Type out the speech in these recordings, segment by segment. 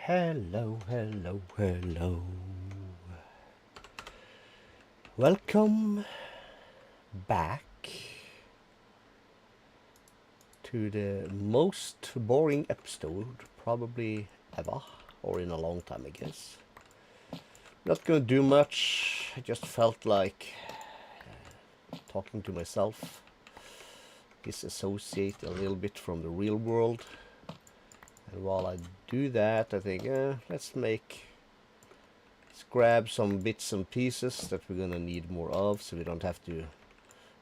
Hello, hello, hello. Welcome back to the most boring episode probably ever, or in a long time, I guess. Not gonna do much. I just felt like talking to myself, disassociate a little bit from the real world. And while I do that, I think, let's grab some bits and pieces that we're gonna need more of, so we don't have to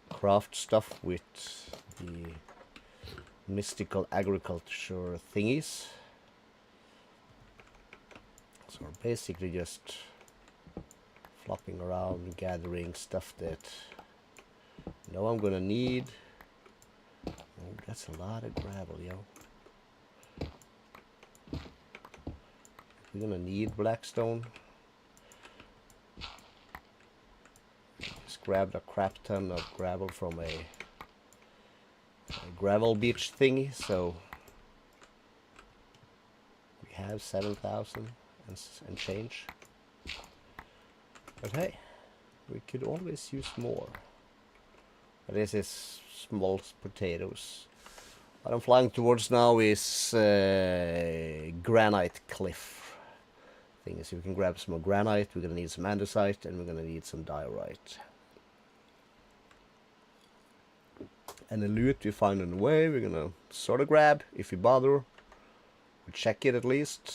craft stuff with the mystical agriculture thingies. So we're basically just flopping around, gathering stuff that I know I'm gonna need. Oh, that's a lot of gravel, yo. We're gonna need blackstone. Just grabbed a crap ton of gravel from a gravel beach thingy, so we have 7,000 and change. But hey, we could always use more. This is small potatoes. What I'm flying towards now is granite cliff. Thing is, we can grab some more granite. We're gonna need some andesite, and we're gonna need some diorite. And the loot we find on the way, we're gonna sort of grab if we bother. We check it at least.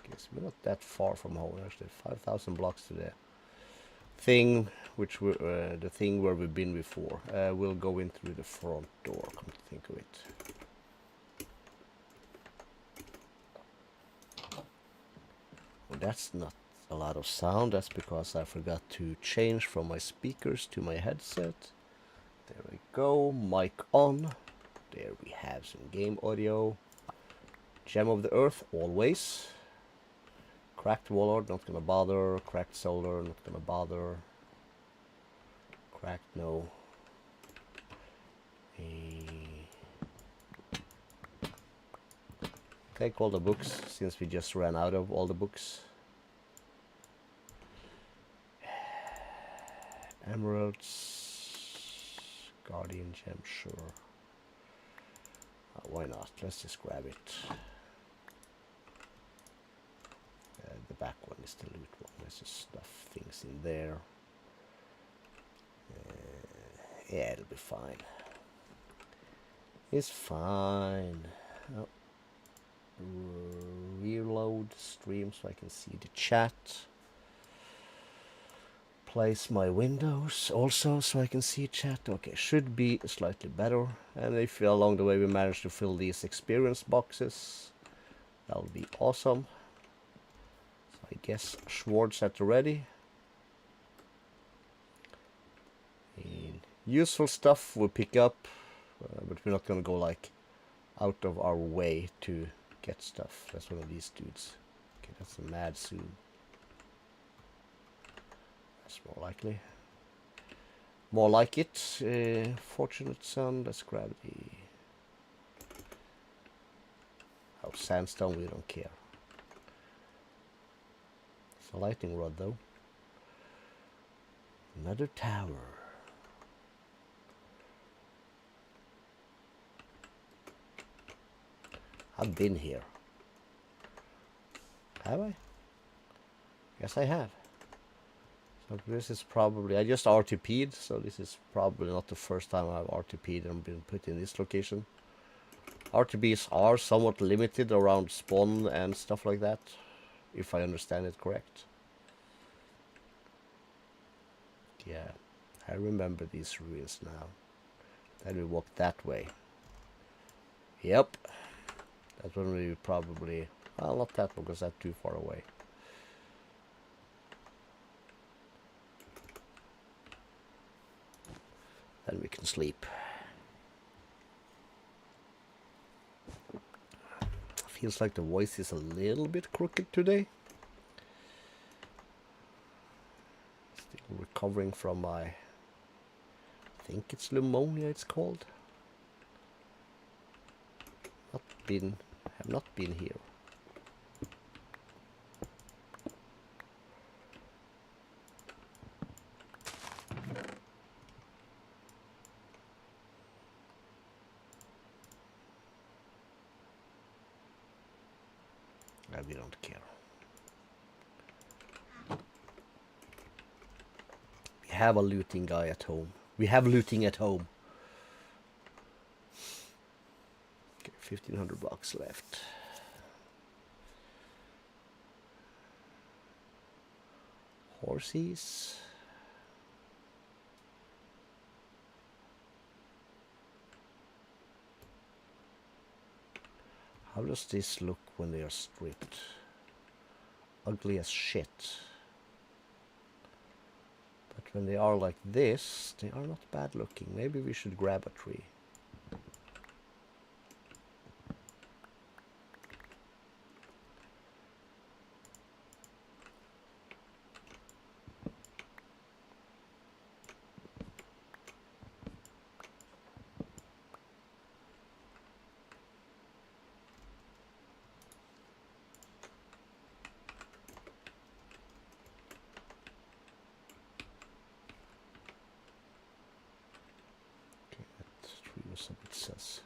Guess we're not that far from home actually. 5,000 blocks to the thing, which we the thing where we've been before. We'll go in through the front door. Come to think of it. Well, that's not a lot of sound. That's because I forgot to change from my speakers to my headset. There we go. Mic on. There we have some game audio. Gem of the Earth, always. Cracked Wallard, not gonna bother. Cracked Solar, not gonna bother. Cracked, no. Take all the books, since we just ran out of all the books. Emeralds. Guardian Gem, sure. Why not? Let's just grab it. The back one is the loot one. Let's just stuff things in there. Yeah, it'll be fine. It's fine. Oh. Reload stream so I can see the chat. Place my windows also so I can see chat. Okay, should be slightly better. And if along the way we manage to fill these experience boxes, that'll be awesome. So I guess Schwartz at the ready. And useful stuff we'll pick up, but we're not gonna go like out of our way to get stuff. That's one of these dudes. Okay, that's a mad soon. That's more likely. More like it. Fortunate Son. Let's grab the... Oh, sandstone, we don't care. It's a lightning rod though. Another tower. I've been here. Have I? Yes, I have. So this is probably... I just RTP'd, so this is probably not the first time I've RTP'd and been put in this location. RTPs are somewhat limited around spawn and stuff like that, if I understand it correct. Yeah, I remember these ruins now. Then we walk that way. Yep. That's when we probably... Well, not that one, because that's too far away. Then we can sleep. Feels like the voice is a little bit crooked today. Still recovering from my... I think it's pneumonia it's called. Have not been here. We don't care. We have a looting guy at home. We have looting at home. Okay, 1,500 bucks left. Horses. How does this look when they are stripped? Ugly as shit. But when they are like this, they are not bad looking. Maybe we should grab a tree. It says.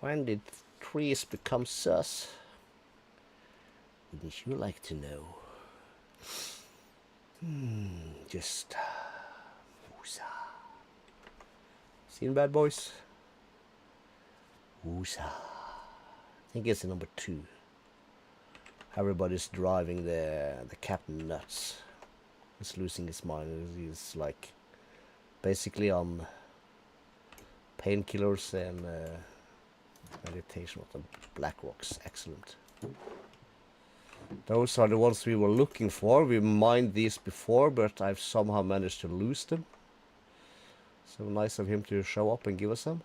When did trees become sus? Wouldn't you like to know? Just Woosah. Seen Bad Boys? Woosah. I think it's the number 2. Everybody's driving the captain nuts. He's losing his mind. He's like basically on painkillers and meditation of the black rocks. Excellent. Those are the ones we were looking for. We mined these before, but I've somehow managed to lose them. So nice of him to show up and give us some.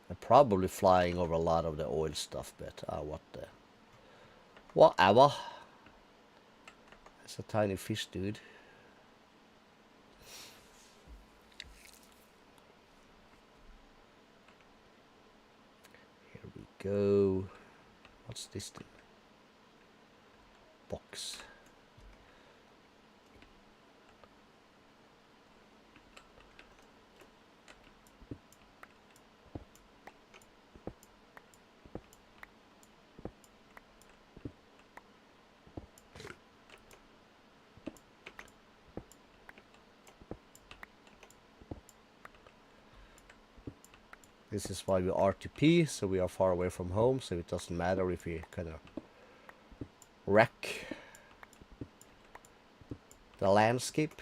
I'm probably flying over a lot of the oil stuff, but what the... Whatever. It's a tiny fish, dude. Here we go. What's this thing? Box. This is why we R2P, so we are far away from home, so it doesn't matter if we kind of wreck the landscape.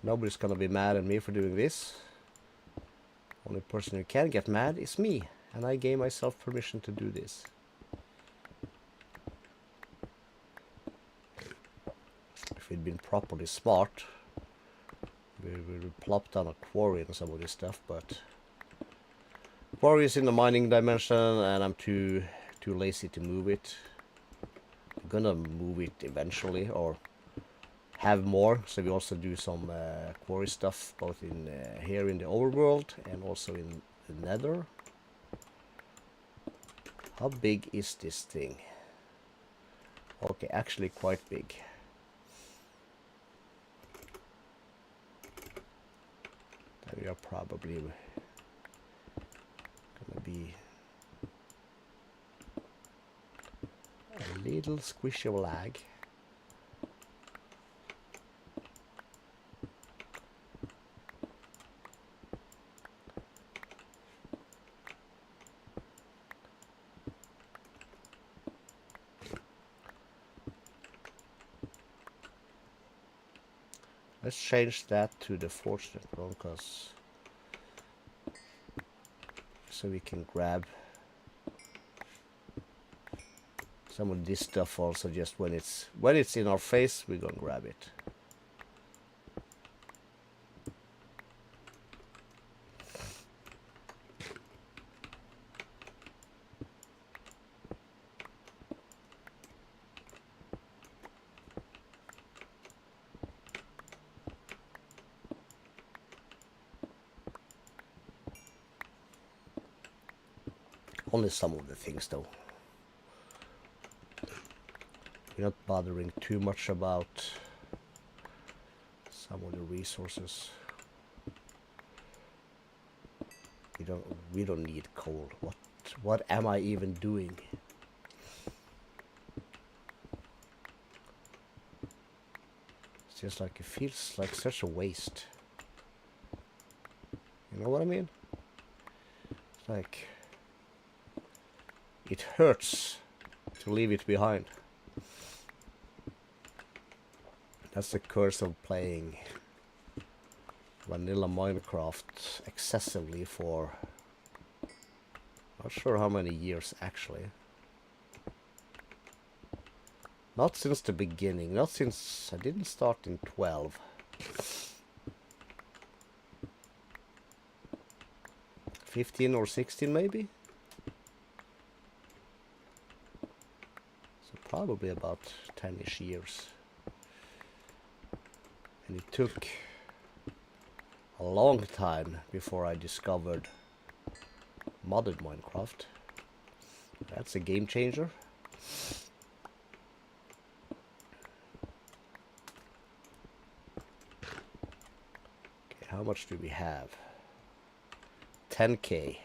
Nobody's gonna be mad at me for doing this. Only person who can get mad is me, and I gave myself permission to do this. If we'd been properly smart, we would plop down a quarry and some of this stuff, but quarry is in the mining dimension and I'm too lazy to move it. I'm gonna move it eventually, or have more, so we also do some quarry stuff both in here in the overworld and also in the nether. How big is this thing? Okay, actually quite big. We are probably gonna be a little squishy of lag. Let's change that to the fortunate one, cause so we can grab some of this stuff also. Just when it's in our face, we're gonna grab it. Only some of the things though. We're not bothering too much about some of the resources. We don't need coal. What am I even doing? It's just like it feels like such a waste. You know what I mean? It's like it hurts to leave it behind. That's the curse of playing vanilla Minecraft excessively for not sure how many years actually. Not since the beginning, not since I didn't start in 12. 15 or 16 maybe? So probably about 10-ish years. And it took a long time before I discovered modded Minecraft. That's a game changer. Okay, how much do we have? 10k.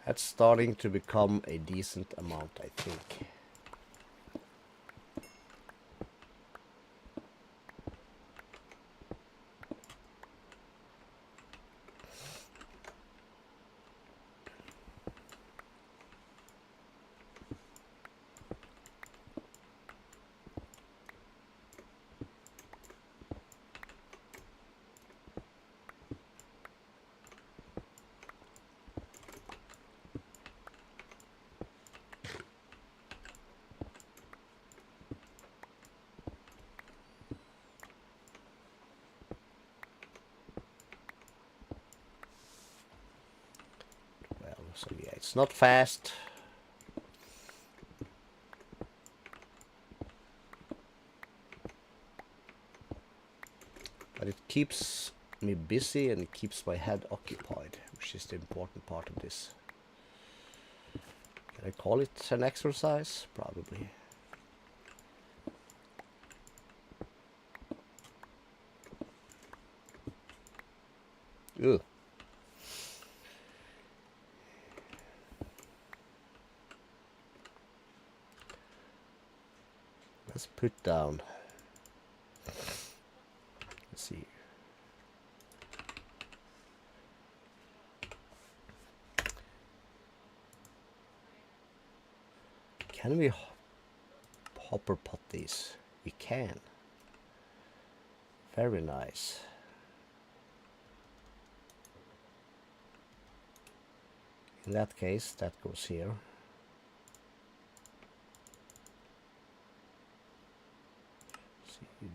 That's starting to become a decent amount, I think. So yeah, it's not fast. But it keeps me busy and it keeps my head occupied, which is the important part of this. Can I call it an exercise? Probably. Ugh. Let's put down. Let's see. Can we hopper pot these? We can. Very nice. In that case, that goes here.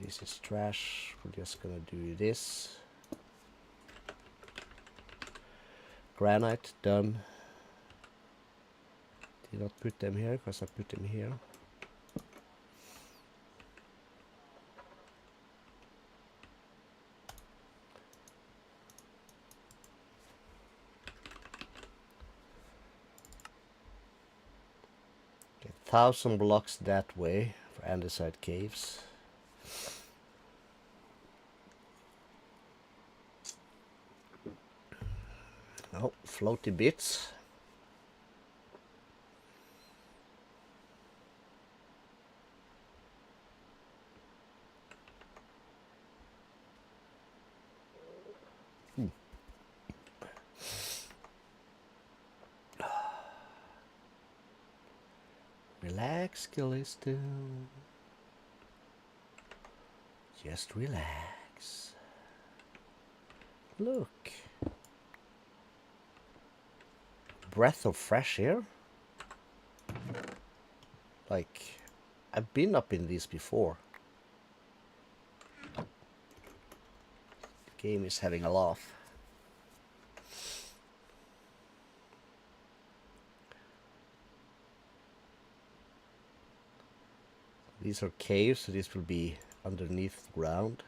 This is trash. We're just gonna do this. Granite, done. Did not put them here because I put them here. Get 1,000 blocks that way for andesite caves. Oh, floaty bits. Relax, Calisto. Just relax. Look. Breath of fresh air? Like, I've been up in these before. The game is having a laugh. These are caves, so this will be underneath the ground.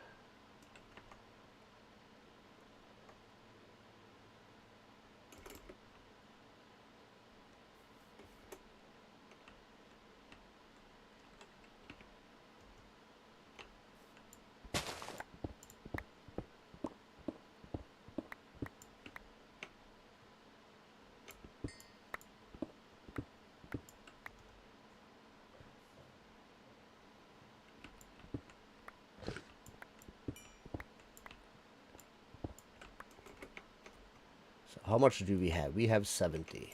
how much do we have? We have 70.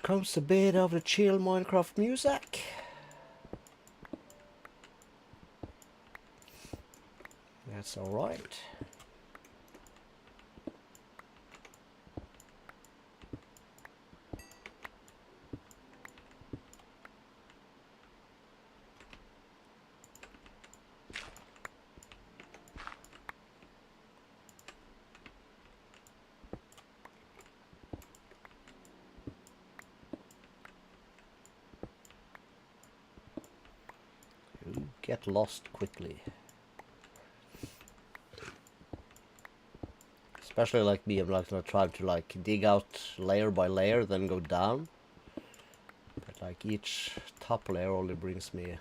Comes a bit of the chill Minecraft music. That's alright. You get lost quickly. Especially like me, I'm like gonna try to like dig out layer by layer, then go down. But like each top layer only brings me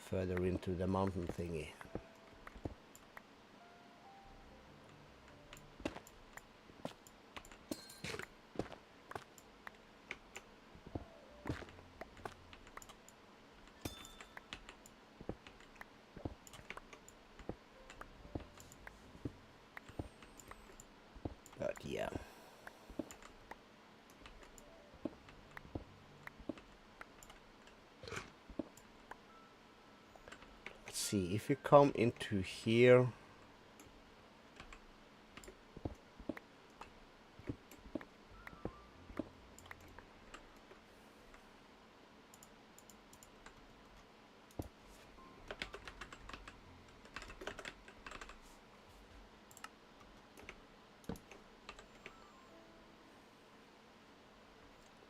further into the mountain thingy. But yeah. Let's see, if you come into here,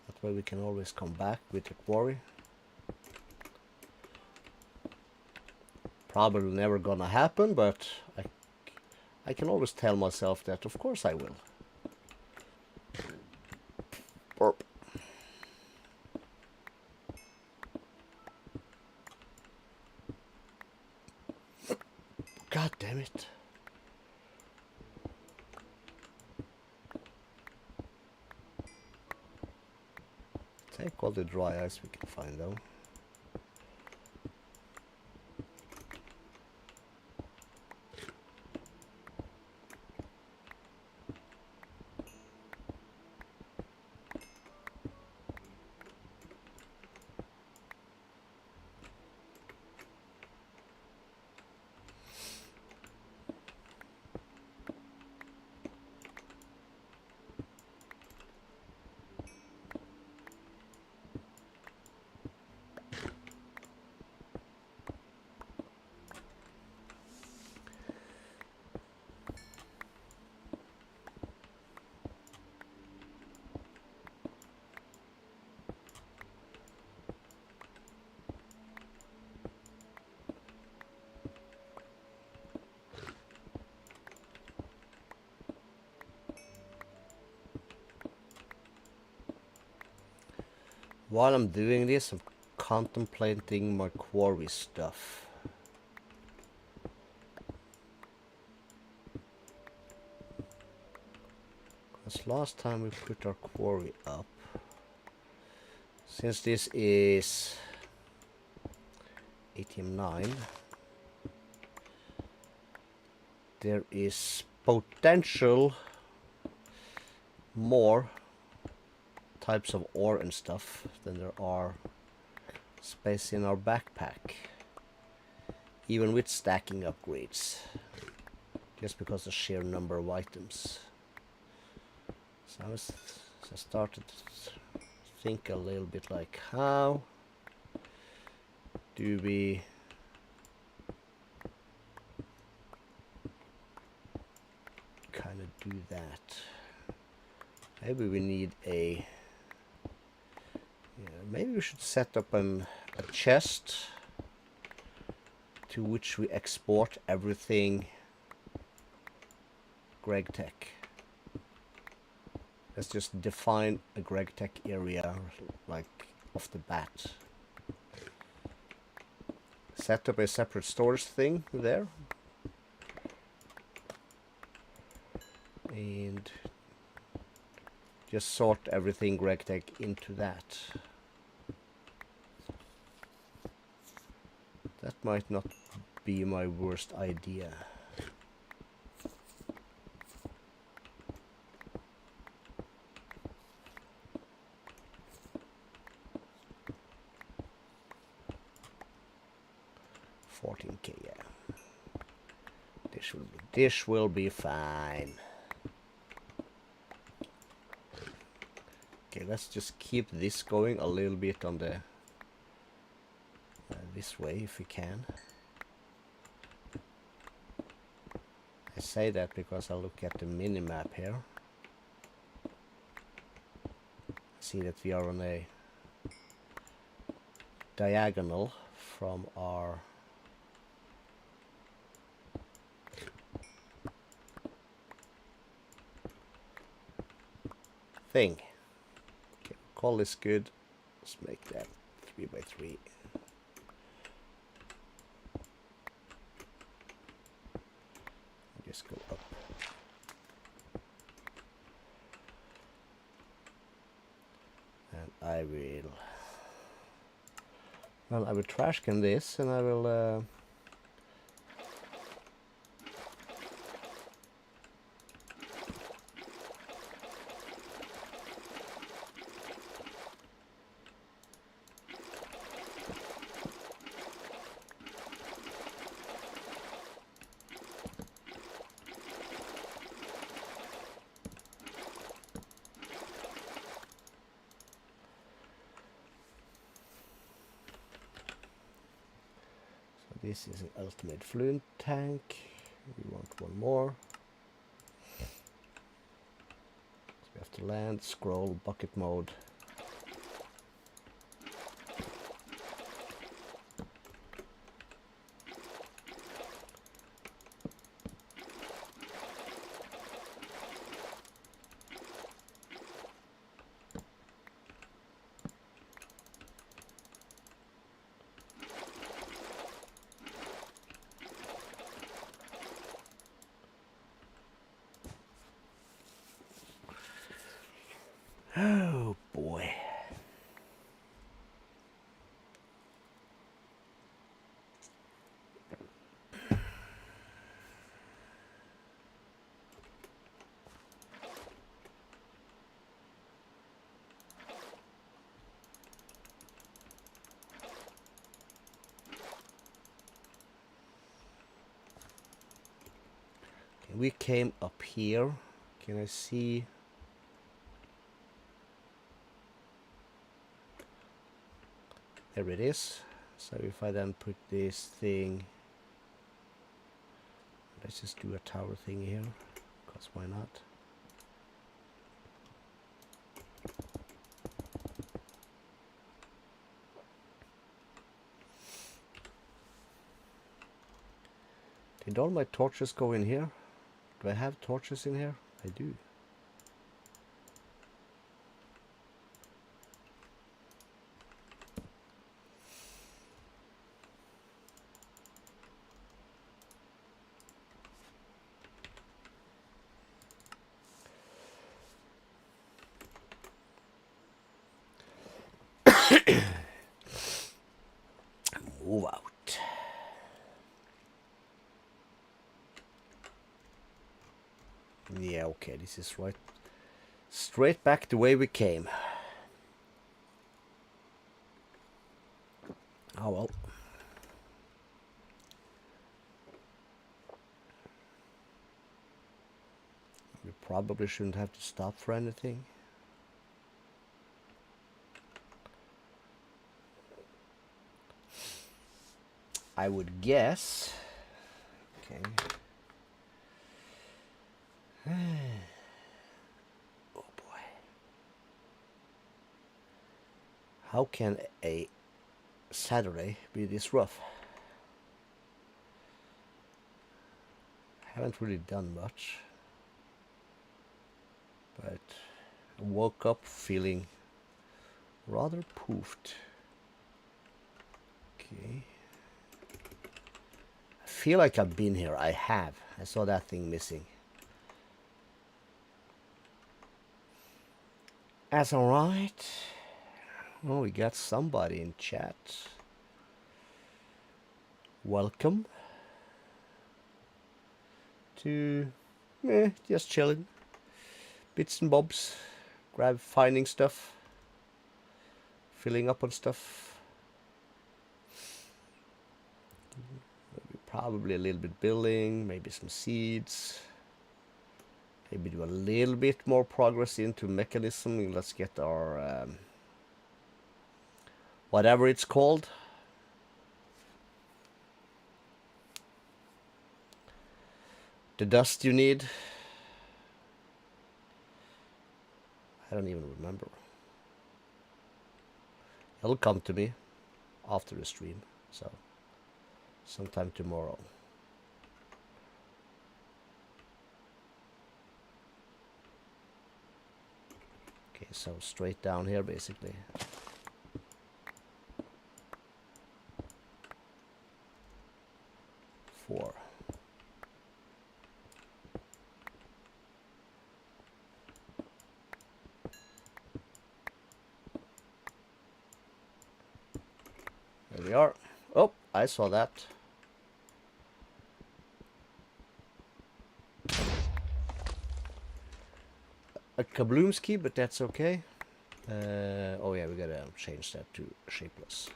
that way we can always come back with the quarry. Probably never gonna happen, but I can always tell myself that of course I will. Burp. God damn it. Take all the dry ice we can find though. While I'm doing this, I'm contemplating my quarry stuff. Because last time we put our quarry up, since this is ATM9, there is potential more types of ore and stuff than there are space in our backpack, even with stacking upgrades, just because of the sheer number of items. So So I started to think a little bit like, how do we kind of do that? Maybe we need a, maybe we should set up a chest to which we export everything GregTech. Let's just define a GregTech area like off the bat. Set up a separate storage thing there. And just sort everything GregTech into that. That might not be my worst idea. $14K, yeah. This will be fine. Okay, let's just keep this going a little bit on the this way if we can. I say that because I look at the mini-map here. See that we are on a diagonal from our thing. Okay, call this good. Let's make that 3 by 3. Just go up. And I will trash can this, and I will this is an ultimate fluent tank. We want one more. So we have to land, scroll, bucket mode. Oh boy. Okay, we came up here. Can I see? There it is. So if I then put this thing, let's just do a tower thing here, because why not? Did all my torches go in here? Do I have torches in here? I do. Move out. Yeah, okay, this is right. Straight back the way we came. Oh well. We probably shouldn't have to stop for anything. I would guess. Okay. Oh boy. How can a Saturday be this rough? Haven't really done much, but I woke up feeling rather poofed. Okay. I feel like I've been here. I have. I saw that thing missing. That's alright. Oh, we got somebody in chat. Welcome to just chilling. Bits and bobs. Finding stuff. Filling up on stuff. Maybe probably a little bit building, maybe some seeds. Maybe do a little bit more progress into mechanism. Let's get our whatever it's called. The dust you need. I don't even remember. It'll come to me after the stream, so sometime tomorrow. Okay, so straight down here basically. Four. There we are. Oh, I saw that. A Kabloomski, but that's okay. Oh yeah, we gotta change that to shapeless.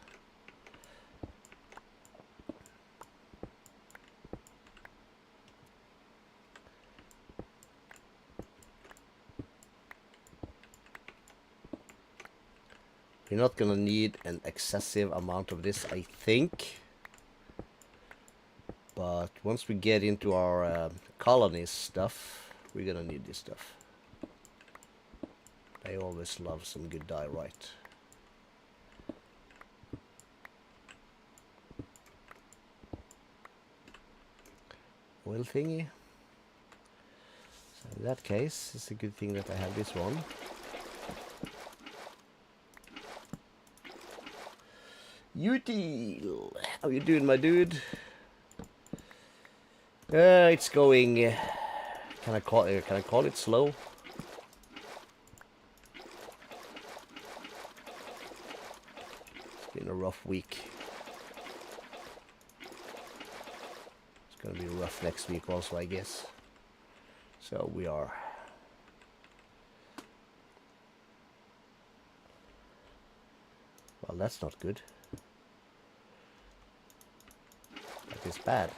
We're not gonna need an excessive amount of this, I think. But once we get into our colonies stuff, we're gonna need this stuff. I always love some good diorite. Oil thingy. So in that case, it's a good thing that I have this one. Util, how you doing, my dude? It's going. Can I call it slow? It's been a rough week. It's gonna be rough next week also, I guess. So we are. Well, that's not good. That is bad.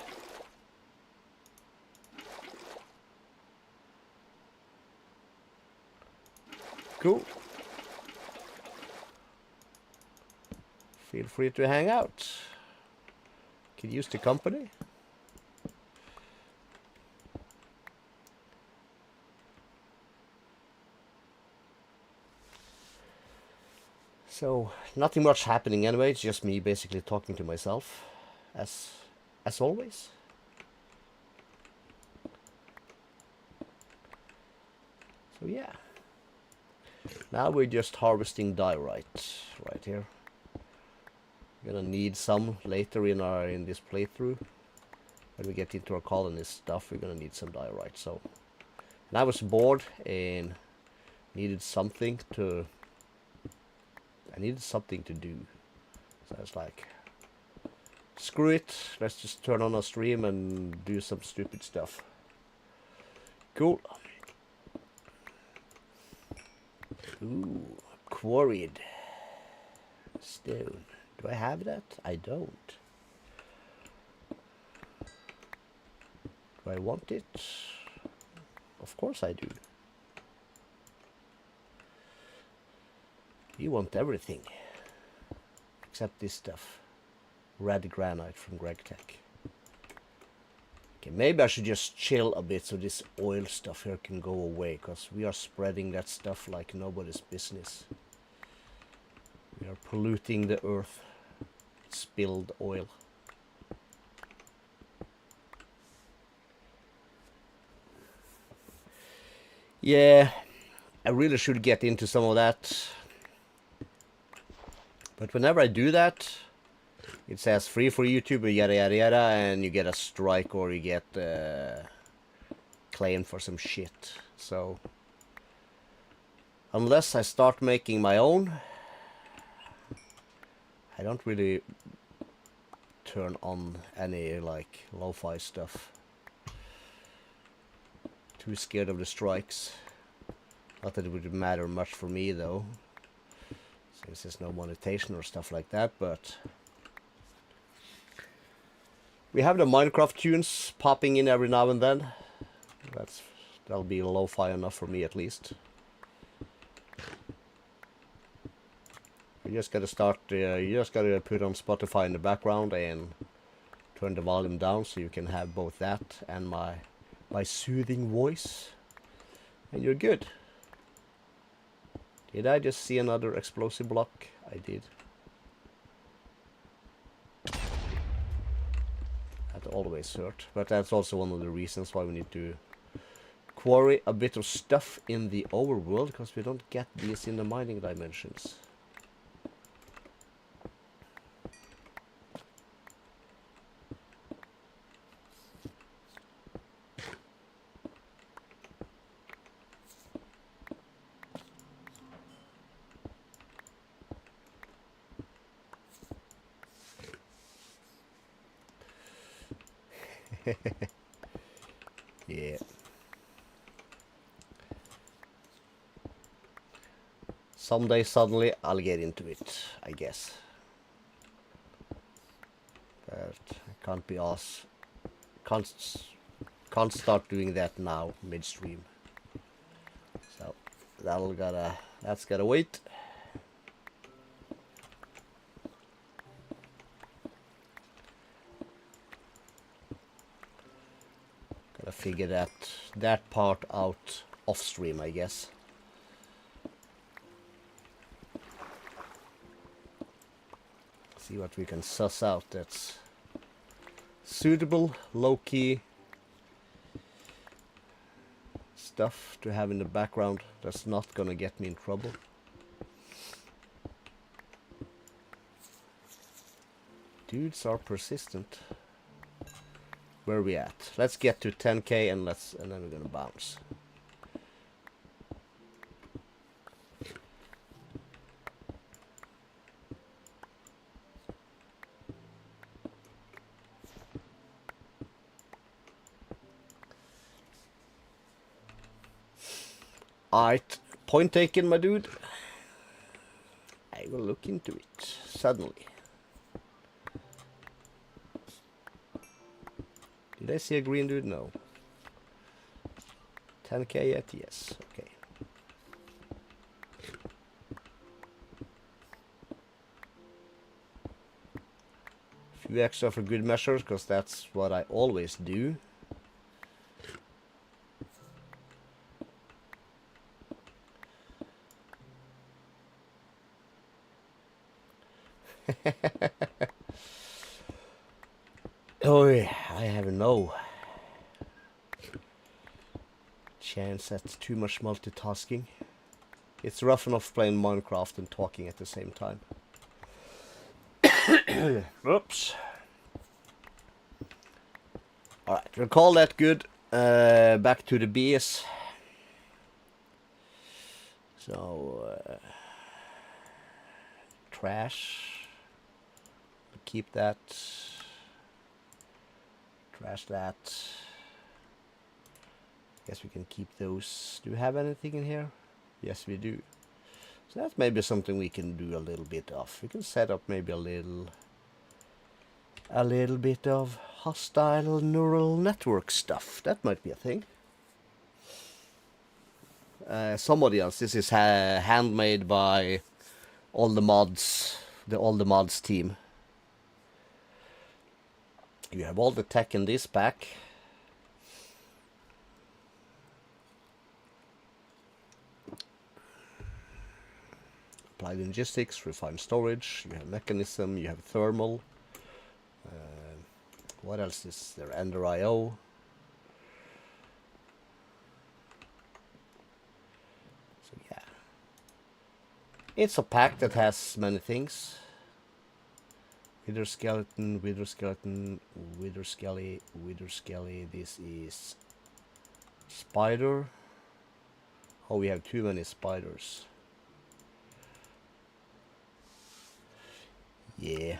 Cool. Feel free to hang out. Could use the company. So, nothing much happening anyway. It's just me basically talking to myself, as always. So yeah. Now we're just harvesting diorite right here. We're gonna need some later in this playthrough. When we get into our colonist stuff, we're gonna need some diorite. So, and I was bored and needed something to. I needed something to do. So I was like, screw it. Let's just turn on a stream and do some stupid stuff. Cool. Ooh, quarried stone. Do I have that? I don't. Do I want it? Of course I do. You want everything. Except this stuff. Red granite from Greg Tech. Okay, maybe I should just chill a bit so this oil stuff here can go away, because we are spreading that stuff like nobody's business. We are polluting the earth. Spilled oil. Yeah, I really should get into some of that. But whenever I do that, it says free for YouTube, yada yada yada, and you get a strike or you get claimed for some shit. So, unless I start making my own, I don't really turn on any like lo-fi stuff. Too scared of the strikes. Not that it would matter much for me though, since there's no monetization or stuff like that, but we have the Minecraft tunes popping in every now and then. That'll be lo-fi enough for me at least. You just gotta start, you just gotta put on Spotify in the background and turn the volume down so you can have both that and my soothing voice, and you're good. Did I just see another explosive block? I did. That always hurt, but that's also one of the reasons why we need to quarry a bit of stuff in the overworld, because we don't get these in the mining dimensions. Yeah. Someday, suddenly, I'll get into it, I guess. But I can't be asked. Can't start doing that now, midstream. So that's gotta wait. Gotta figure that part out off stream, I guess. See what we can suss out that's suitable, low-key stuff to have in the background that's not gonna get me in trouble. Dudes are persistent. Where are we at? Let's get to 10k and then we're gonna bounce. Alright, point taken, my dude. I will look into it suddenly. Did I see a green dude? No. 10k yet? Yes. Okay. Few extra for good measures, because that's what I always do. Oh, I have no chance at too much multitasking. It's rough enough playing Minecraft and talking at the same time. Oops. Alright, we'll call that good. Back to the bees. So, trash. Keep that. Trash that. Guess we can keep those. Do we have anything in here? Yes, we do. So that's maybe something we can do a little bit of. We can set up maybe a little bit of hostile neural network stuff. That might be a thing. Somebody else. This is handmade by all the mods team. You have all the tech in this pack. Applied logistics, refined storage, you have mechanism, you have thermal. What else is there? Ender IO. So yeah. It's a pack that has many things. Wither skeleton, wither skeleton, wither skelly, wither skelly. This is spider. Oh, we have too many spiders. Yeah.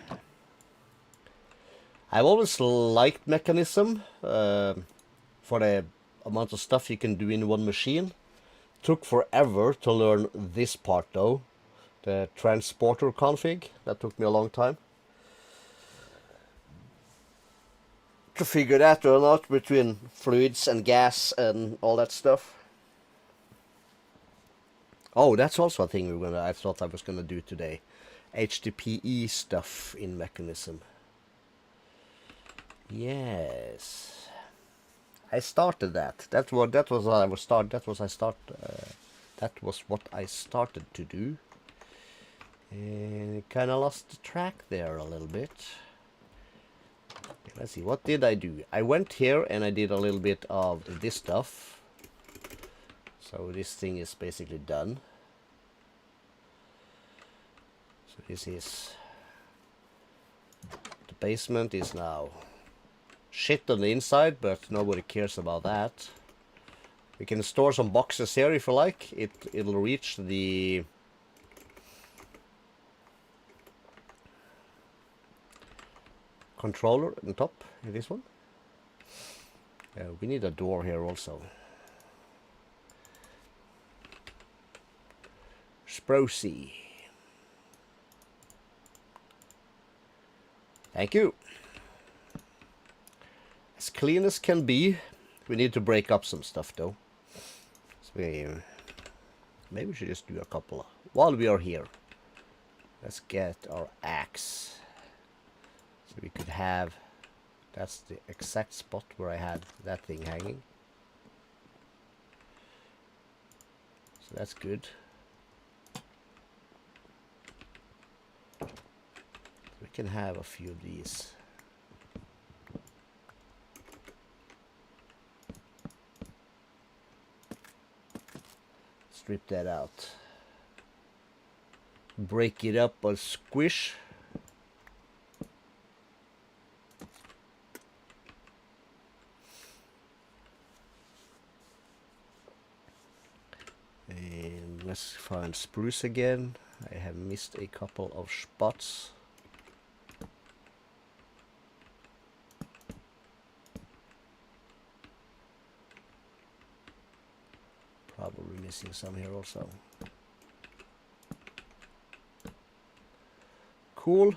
I've always liked mechanism for the amount of stuff you can do in one machine. Took forever to learn this part though. The transporter config. That took me a long time to figure that or not between fluids and gas and all that stuff. Oh, that's also a thing I thought I was gonna do today. HDPE stuff in mechanism. Yes, I started that. That was what I started to do, and kind of lost the track there a little bit. Let's see, what did I do? I went here and I did a little bit of this stuff. So this thing is basically done. So this is the basement is now shit on the inside, but nobody cares about that. We can store some boxes here if you like. It'll reach the controller on top in this one. We need a door here also. Sprosy. Thank you. As clean as can be. We need to break up some stuff though. So maybe we should just do a couple while we are here. Let's get our axe. So we could have, that's the exact spot where I had that thing hanging. So that's good. We can have a few of these. Strip that out. Break it up or squish. And let's find spruce again. I have missed a couple of spots. Probably missing some here also. Cool.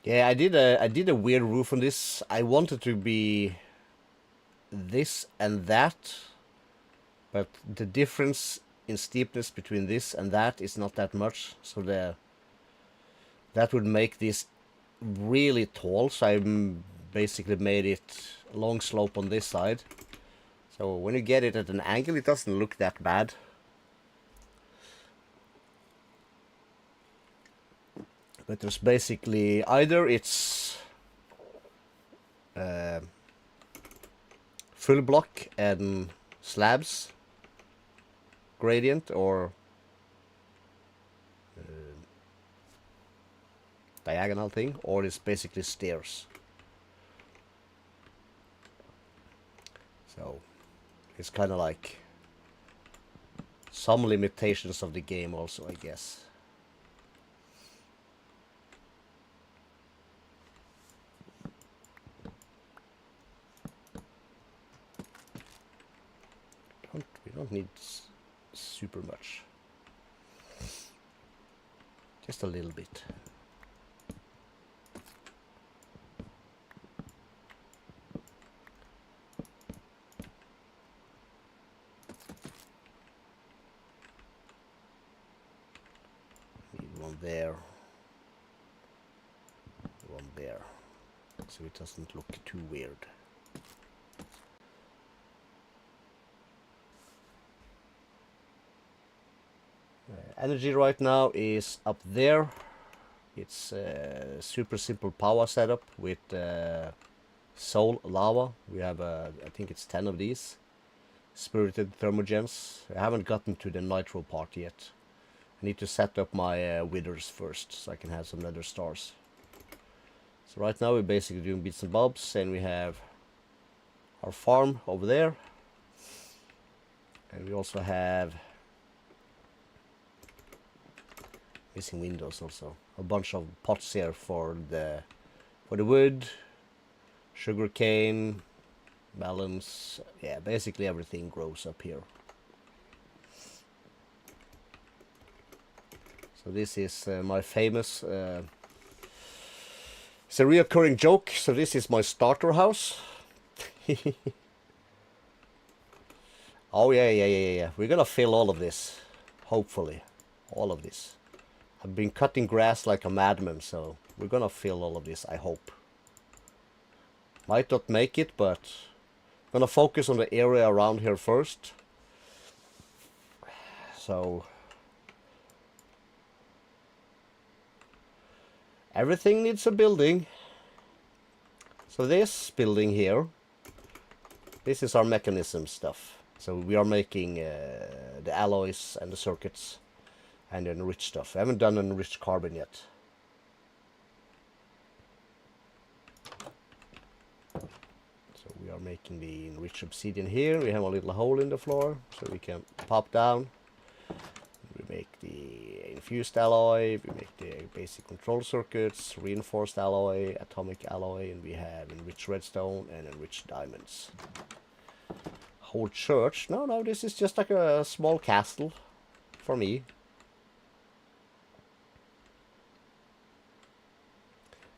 Yeah, I did a weird roof on this. I wanted to be this and that, but the difference in steepness between this and that is not that much, so that would make this really tall. So I basically made it a long slope on this side. So when you get it at an angle, it doesn't look that bad. But there's basically either it's full block and slabs gradient, or diagonal thing, or it's basically stairs. So it's kind of like some limitations of the game also, I guess. We don't need super much. Just a little bit. Need one there. One there. So it doesn't look too weird. Energy right now is up there. It's a super simple power setup with soul lava. We have I think it's 10 of these spirited thermogens. I haven't gotten to the nitro part yet. I need to set up my withers first so I can have some nether stars. So right now we're basically doing bits and bobs, and we have our farm over there, and we also have missing windows, also a bunch of pots here for the wood, sugar cane, melons. Yeah, basically everything grows up here. So this is my famous it's a reoccurring joke. So this is my starter house. Oh yeah. We're gonna fill all of this, hopefully, all of this. I've been cutting grass like a madman, so we're gonna fill all of this, I hope. Might not make it, but I'm gonna focus on the area around here first. So everything needs a building. So this building here, this is our mechanism stuff. So we are making the alloys and the circuits and the enriched stuff. I haven't done enriched carbon yet. So we are making the enriched obsidian here. We have a little hole in the floor so we can pop down. We make the infused alloy, we make the basic control circuits, reinforced alloy, atomic alloy, and we have enriched redstone and enriched diamonds. Whole church? No, this is just like a small castle for me.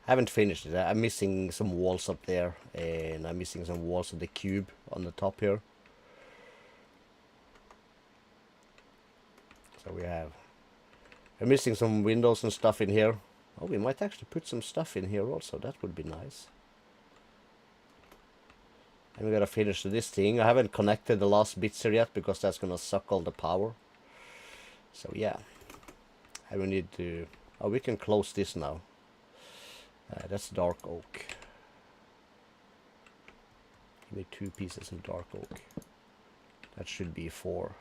I haven't finished it. I'm missing some walls up there, and I'm missing some walls of the cube on the top here. So we're missing some windows and stuff in here. Oh, we might actually put some stuff in here also. That would be nice. And we gotta finish this thing. I haven't connected the last bits here yet because that's gonna suck all the power. So yeah. And we need to... Oh, we can close this now. That's dark oak. Give me 2 pieces of dark oak. That should be 4.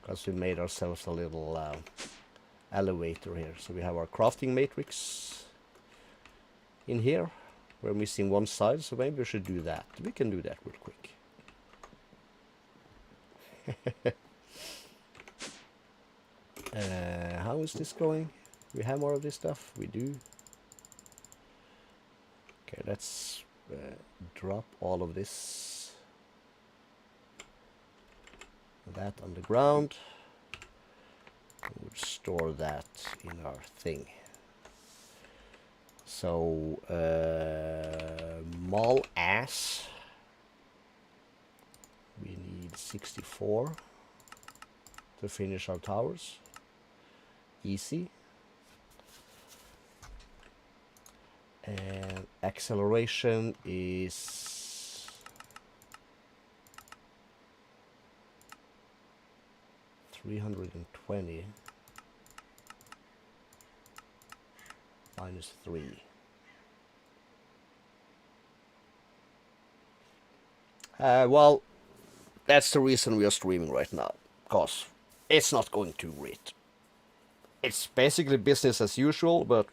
Because we made ourselves a little elevator here. So we have our crafting matrix in here. We're missing one side, so maybe we should do that. We can do that real quick. How is this going? We have more of this stuff? We do. Okay, let's drop all of this. That on the ground. We'll store that in our thing. So, mall ass. We need 64 to finish our towers. Easy. And acceleration is 320 minus 3. Well, that's the reason we are streaming right now, because it's not going too great. It's basically business as usual, but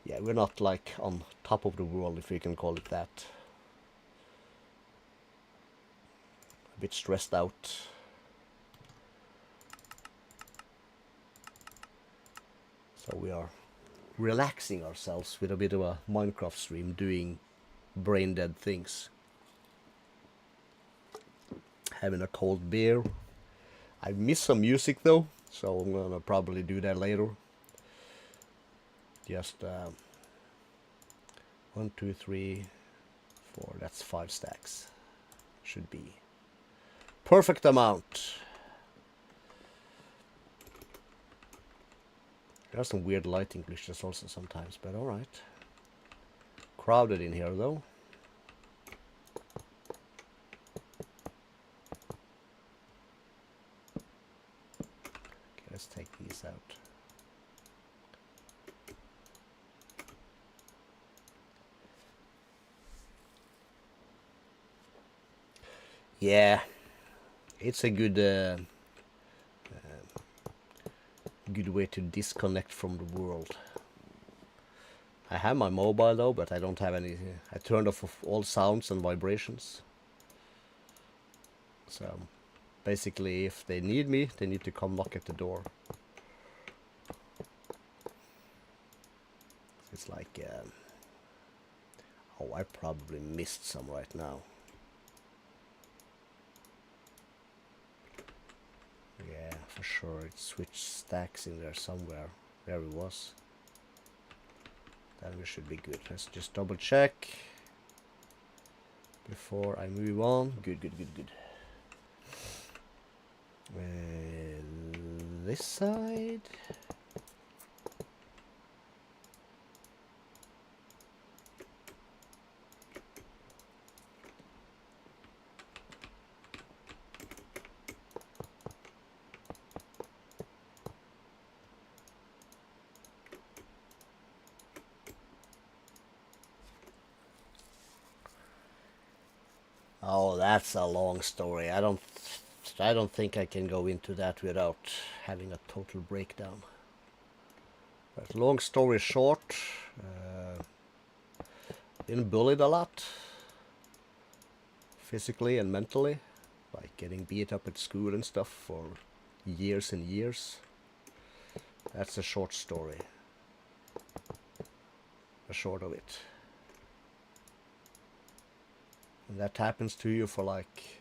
yeah, we're not like on top of the world, if we can call it that. A bit stressed out. So we are relaxing ourselves with a bit of a Minecraft stream, doing brain dead things. Having a cold beer. I miss some music though, so I'm gonna probably do that later. Just 1, 2, 3, 4. That's 5 stacks. Should be perfect amount. There are some weird lighting glitches also sometimes, but alright. Crowded in here though. Okay, let's take these out. Yeah, it's a good good way to disconnect from the world. I have my mobile though, but I don't have any. I turned off all sounds and vibrations. So basically, if they need me, they need to come knock at the door. It's like, oh, I probably missed some right now. Yeah, for sure. It switched stacks in there somewhere. There it was. Then we should be good. Let's just double check before I move on. Good. This side. Oh, that's a long story. I don't think I can go into that without having a total breakdown. But long story short, been bullied a lot, physically and mentally, like getting beat up at school and stuff for years and years. That's a short story. The short of it. And that happens to you for like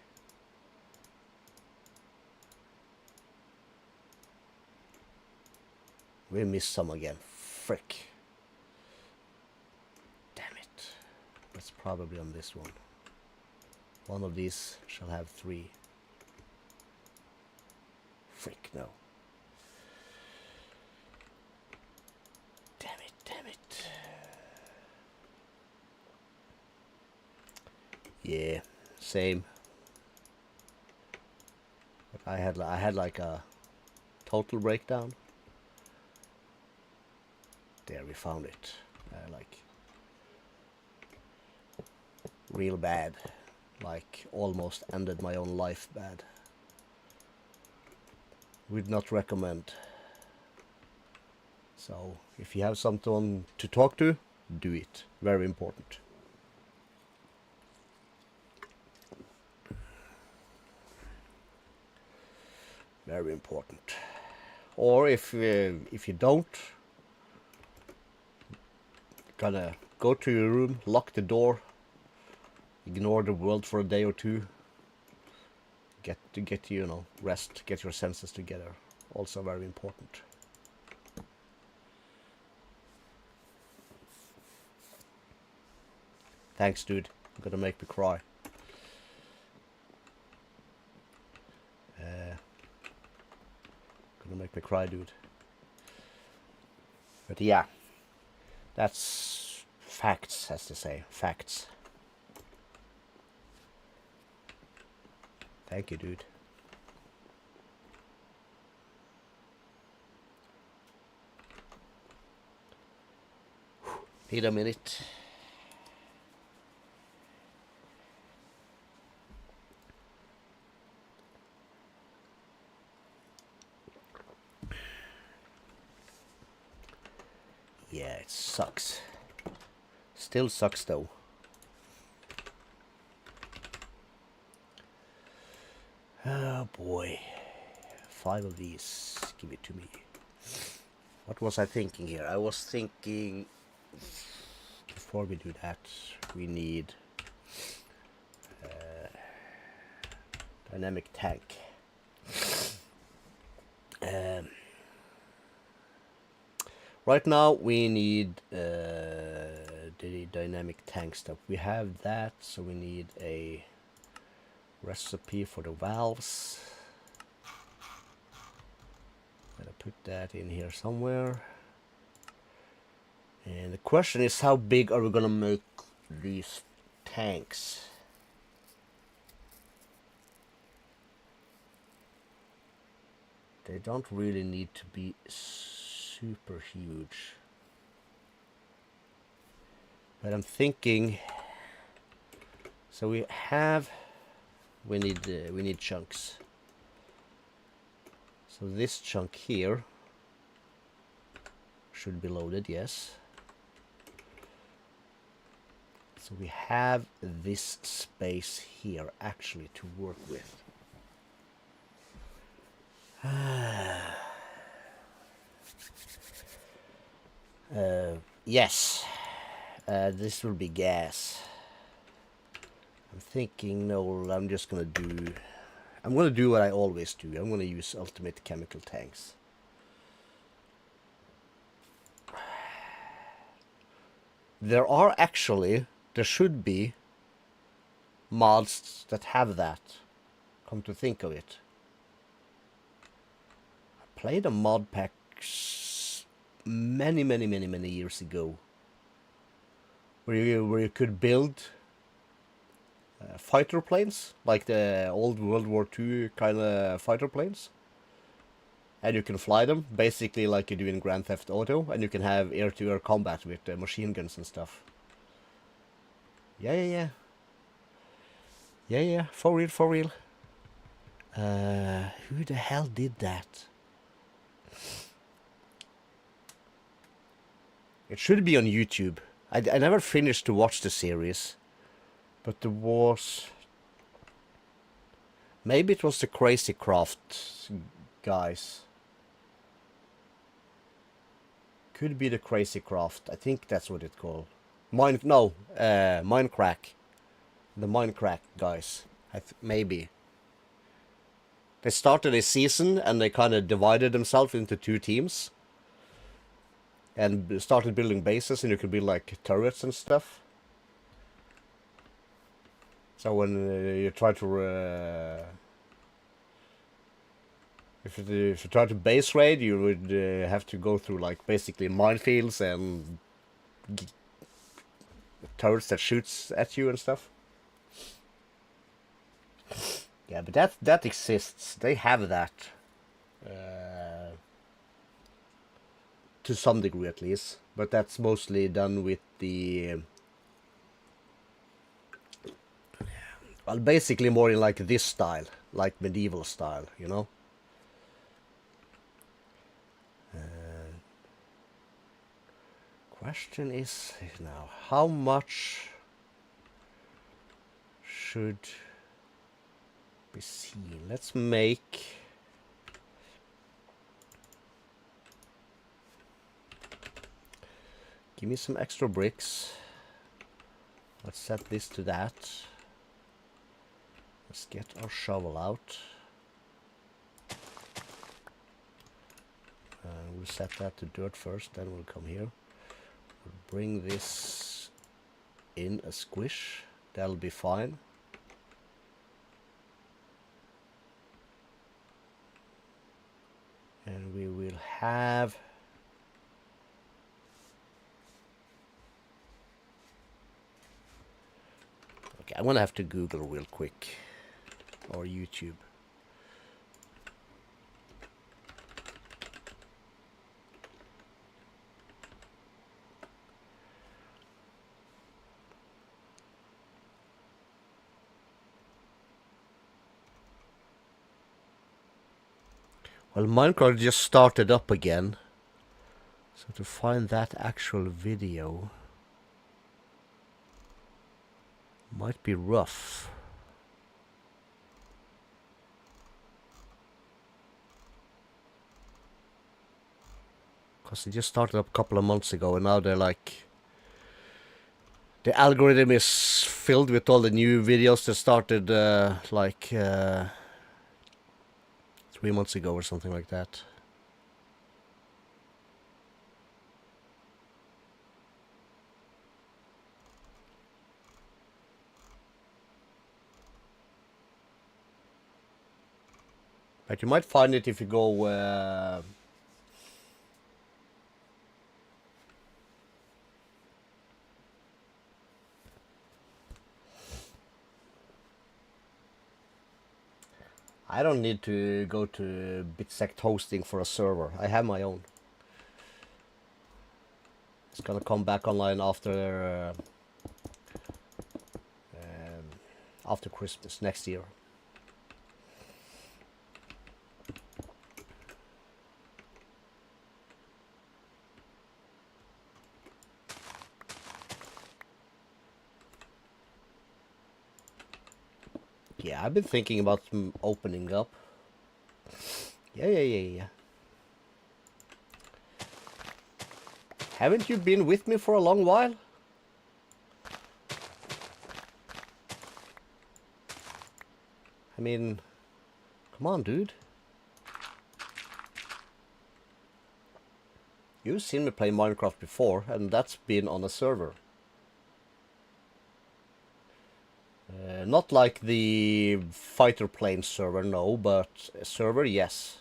we missed some again. Frick. Damn it. That's probably on this one. One of these shall have 3. Frick, no. Damn it. Yeah, same. But I had like a total breakdown. There, we found it. Like real bad. Like almost ended my own life bad. Would not recommend. So if you have someone to talk to, do it. Very important. Very important. Or if you don't, gonna go to your room, lock the door, ignore the world for a day or two. Get you know, rest, get your senses together. Also very important. Thanks, dude. You're gonna make me cry. Gonna make me cry, dude. But yeah, that's facts, as they say. Facts. Thank you, dude. Need a minute. Yeah, it sucks. Still sucks though. Oh boy. 5 of these. Give it to me. What was I thinking here? I was thinking before we do that, we need dynamic tank. Right now we need the dynamic tank stuff. We have that, so we need a recipe for the valves. Gotta put that in here somewhere. And the question is, how big are we gonna make these tanks? They don't really need to be super huge. But I'm thinking, so we need chunks. So this chunk here should be loaded, yes. So we have this space here actually to work with. Yes, this will be gas. I'm thinking, no, I'm gonna do what I always do. I'm gonna use ultimate chemical tanks. There should be mods that have that, come to think of it. I played a mod pack many years ago, where you could build fighter planes, like the old World War II kind of fighter planes, and you can fly them basically like you do in Grand Theft Auto, and you can have air-to-air combat with machine guns and stuff. Yeah, for real. Who the hell did that? It should be on YouTube. I never finished to watch the series, but there was... Maybe it was the Crazy Craft guys. Could be the Crazy Craft. I think that's what it's called. Minecraft. The Minecraft guys. Maybe. They started a season and they kind of divided themselves into two teams. And started building bases, and you could build like turrets and stuff. So when you try to... If you try to base raid, you would have to go through like basically minefields and turrets that shoots at you and stuff. Yeah, but that exists. They have that. To some degree at least. But that's mostly done with the... well, basically more in like this style. Like medieval style, you know? Question is now, how much should be seen? Let's make... Give me some extra bricks. Let's set this to that. Let's get our shovel out. We'll set that to dirt first, then we'll come here. We'll bring this in a squish. That'll be fine. And we will have... Okay, I'm gonna have to Google real quick. Or YouTube. Well, Minecraft just started up again. So to find that actual video might be rough. Because it just started up a couple of months ago, and now they're like The algorithm is filled with all the new videos that started like 3 months ago or something like that. But you might find it if you go I don't need to go to Bitsect hosting for a server. I have my own. It's gonna come back online after Christmas next year. Yeah, I've been thinking about opening up. Yeah. Haven't you been with me for a long while? I mean, come on, dude. You've seen me play Minecraft before, and that's been on a server. Not like the fighter plane server, no, but a server, yes.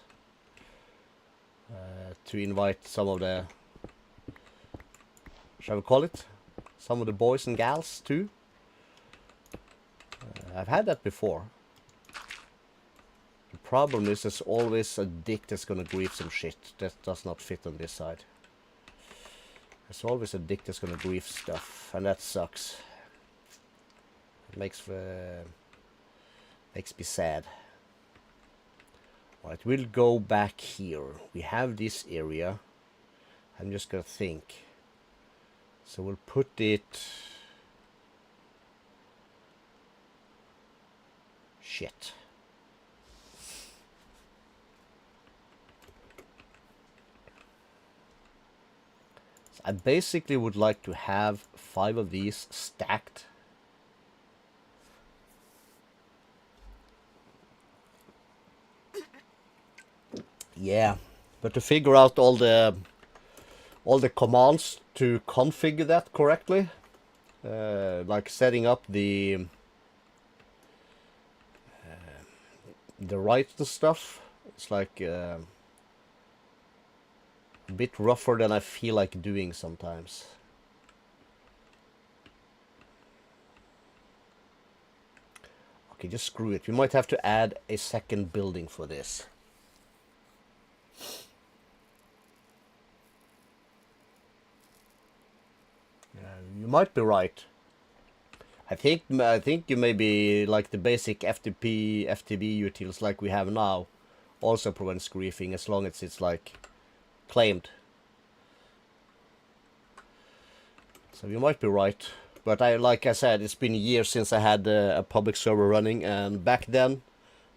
To invite some of the, shall we call it? Some of the boys and gals too. I've had that before. The problem is there's always a dick that's gonna grief some shit that does not fit on this side. There's always a dick that's gonna grief stuff, and that sucks. It makes me sad. Alright, we'll go back here. We have this area. I'm just gonna think. So we'll put it... Shit. So I basically would like to have 5 of these stacked. Yeah, but to figure out all the commands to configure that correctly, like setting up the right stuff, it's like a bit rougher than I feel like doing sometimes. Okay, just screw it. We might have to add a second building for this. You might be right. I think you maybe like the basic FTB utils like we have now also prevents griefing as long as it's like claimed. So you might be right, but like I said, it's been years since I had a public server running, and back then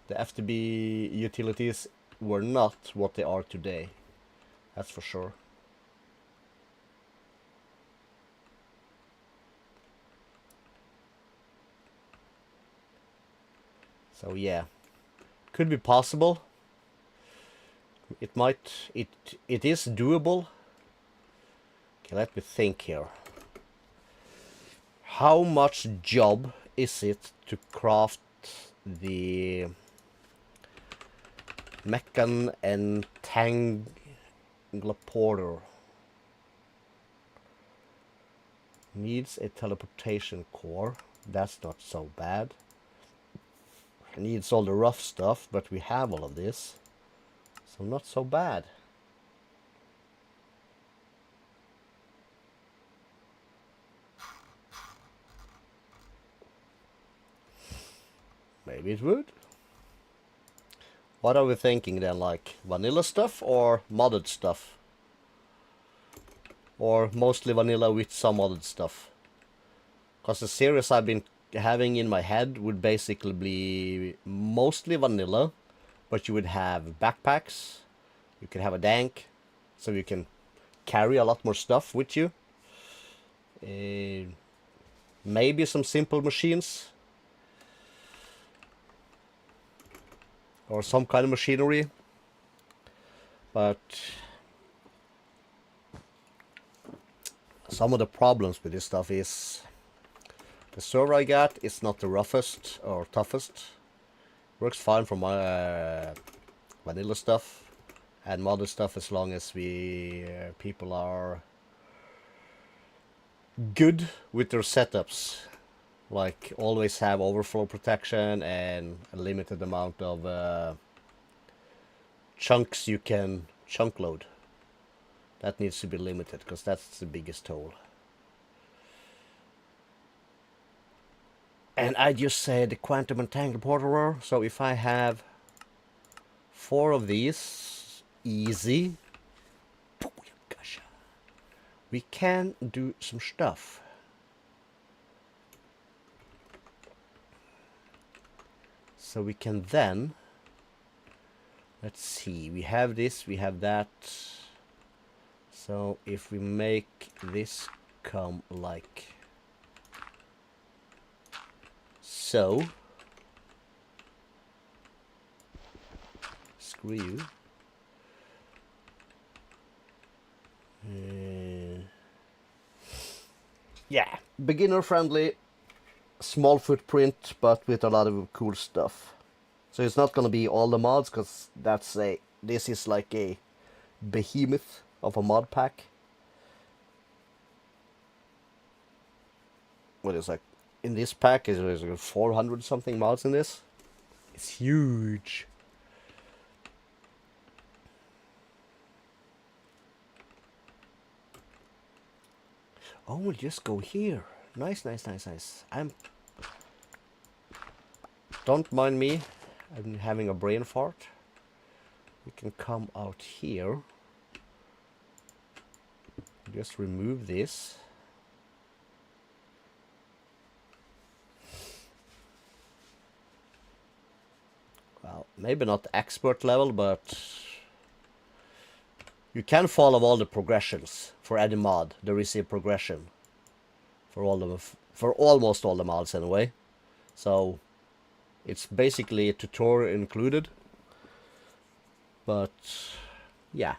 the FTB utilities were not what they are today. That's for sure. So yeah, could be possible. It is doable. Okay, let me think here. How much job is it to craft the Mechan and Tangleporter? Needs a teleportation core. That's not so bad. Needs all the rough stuff, but we have all of this, so not so bad. Maybe it would. What are we thinking then, like vanilla stuff or modded stuff? Or mostly vanilla with some modded stuff? Because the series I've been having in my head would basically be mostly vanilla, but you would have backpacks, you could have a dank, so you can carry a lot more stuff with you. Maybe some simple machines. Or some kind of machinery. But some of the problems with this stuff is the server I got is not the roughest or toughest. Works fine for my vanilla stuff and modern stuff as long as we people are good with their setups. Like always have overflow protection and a limited amount of chunks you can chunk load. That needs to be limited because that's the biggest toll. And I just said the quantum entangled portal. So if I have 4 of these, easy, we can do some stuff. So we can then, let's see, we have this, we have that. So if we make this come like so, screw you. Yeah, beginner friendly, small footprint, but with a lot of cool stuff. So it's not gonna be all the mods, because this is like a behemoth of a mod pack. What is like in this pack is there 400 something mods in this? It's huge. Oh, we'll just go here. Nice, nice, nice, nice. Don't mind me. I'm having a brain fart. We can come out here. Just remove this. Well, maybe not expert level, but you can follow all the progressions for any mod. There is a progression for almost all the mods anyway. So it's basically a tutorial included. But yeah.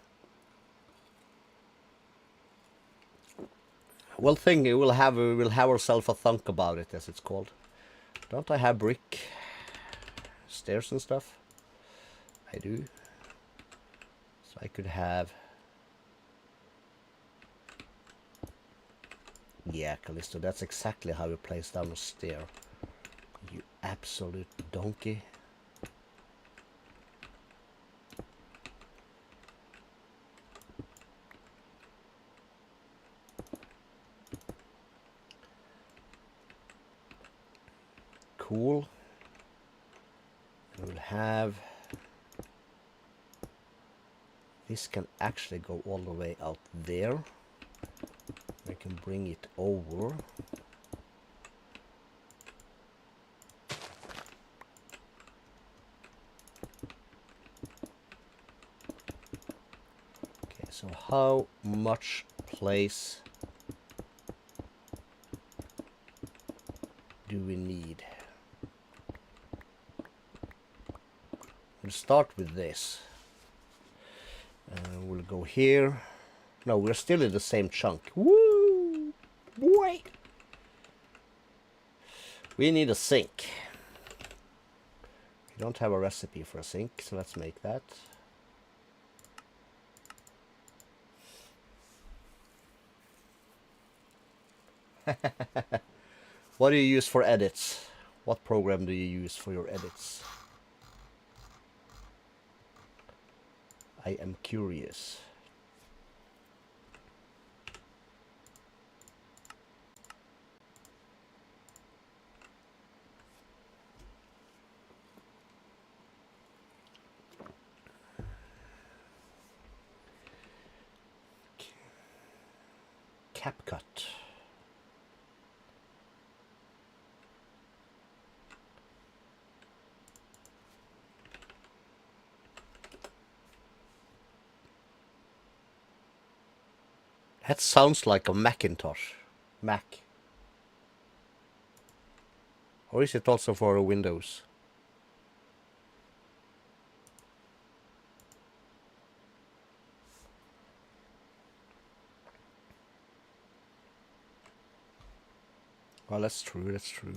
We'll have ourselves a thunk about it, as it's called. Don't I have brick stairs and stuff? I do. So I could have. Yeah, Calisto, that's exactly how you place down a stair. You absolute donkey. Cool. We'll have. This can actually go all the way out there. I can bring it over. Okay, so how much place do we need? We'll start with this. We'll go here. No, we're still in the same chunk. Woo! Boy! We need a sink. We don't have a recipe for a sink, so let's make that. What do you use for edits? What program do you use for your edits? I am curious. CapCut. That sounds like a Macintosh. Mac. Or is it also for Windows? Well, that's true, that's true.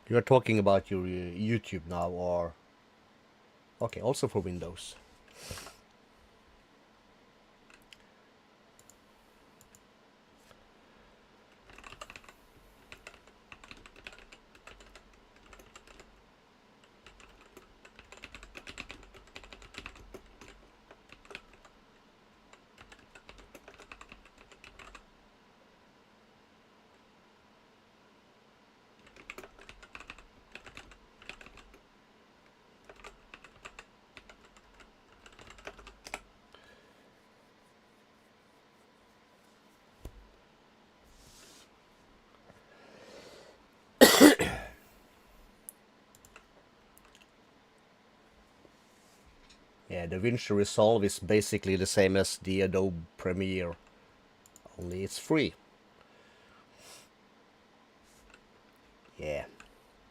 You're talking about your YouTube now, or... Okay, also for Windows. Yeah, DaVinci Resolve is basically the same as the Adobe Premiere, only it's free. Yeah,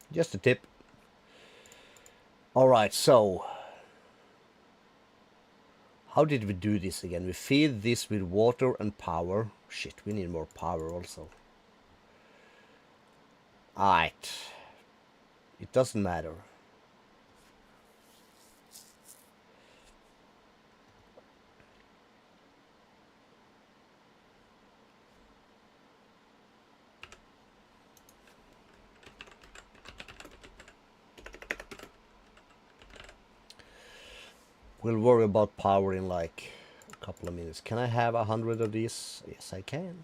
just a tip. Alright, so... How did we do this again? We feed this with water and power. Shit, we need more power also. Alright. It doesn't matter. We'll worry about power in like a couple of minutes. Can I have 100 of these? Yes, I can.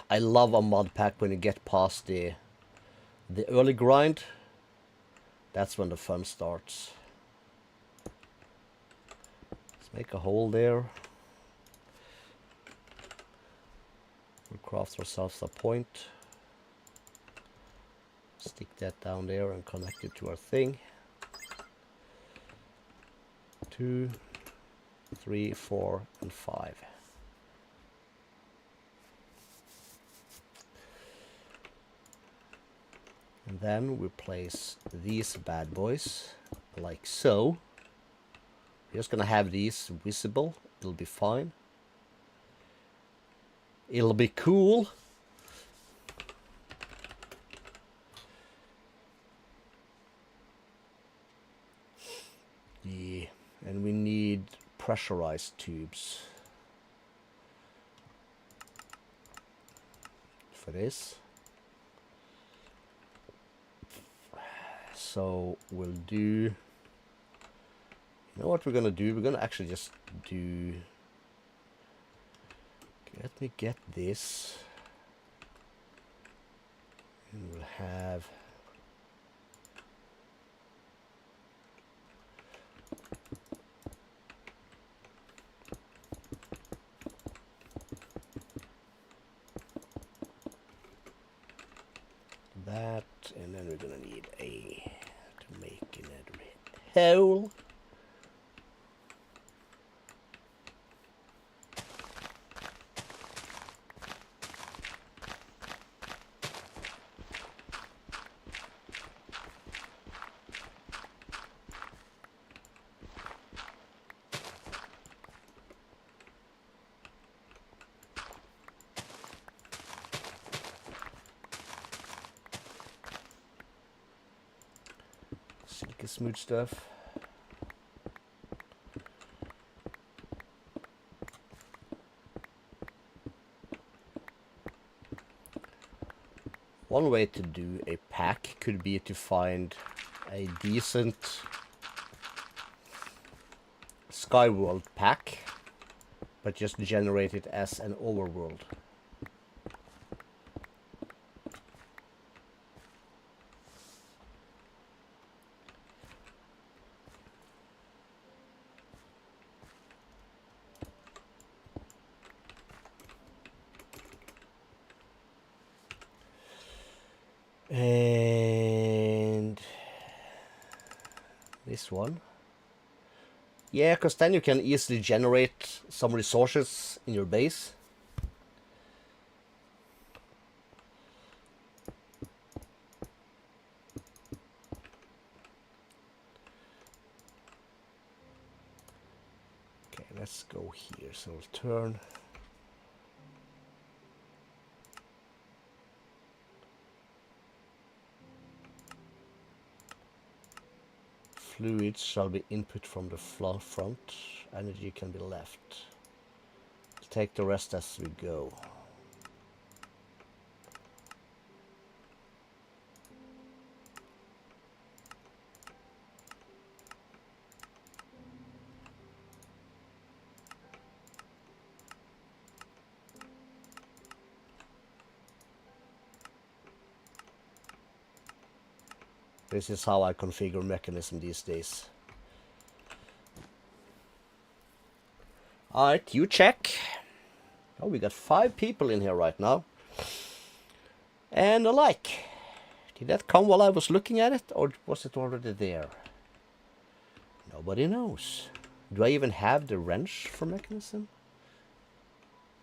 I love a mod pack when you get past the early grind. That's when the fun starts. Let's make a hole there. We'll craft ourselves a point. Stick that down there and connect it to our thing. 2, 3, 4, and 5. And then we place these bad boys like so. We're just gonna have these visible. It'll be fine. It'll be cool. Yeah, and we need pressurized tubes for this. So we'll do... You know what we're gonna do? We're gonna actually just do... Let me get this. And we'll have... that, and then we're gonna need to make another hole. Silky smooth stuff. One way to do a pack could be to find a decent Skyworld pack, but just generate it as an overworld. And This one. Yeah, because then you can easily generate some resources in your base. Okay, let's go here. So we'll turn. Fluids shall be input from the front. Energy can be left. We'll take the rest as we go. This is how I configure mechanism these days. Alright, you check. Oh, we got 5 people in here right now. And a like. Did that come while I was looking at it, or was it already there? Nobody knows. Do I even have the wrench for mechanism?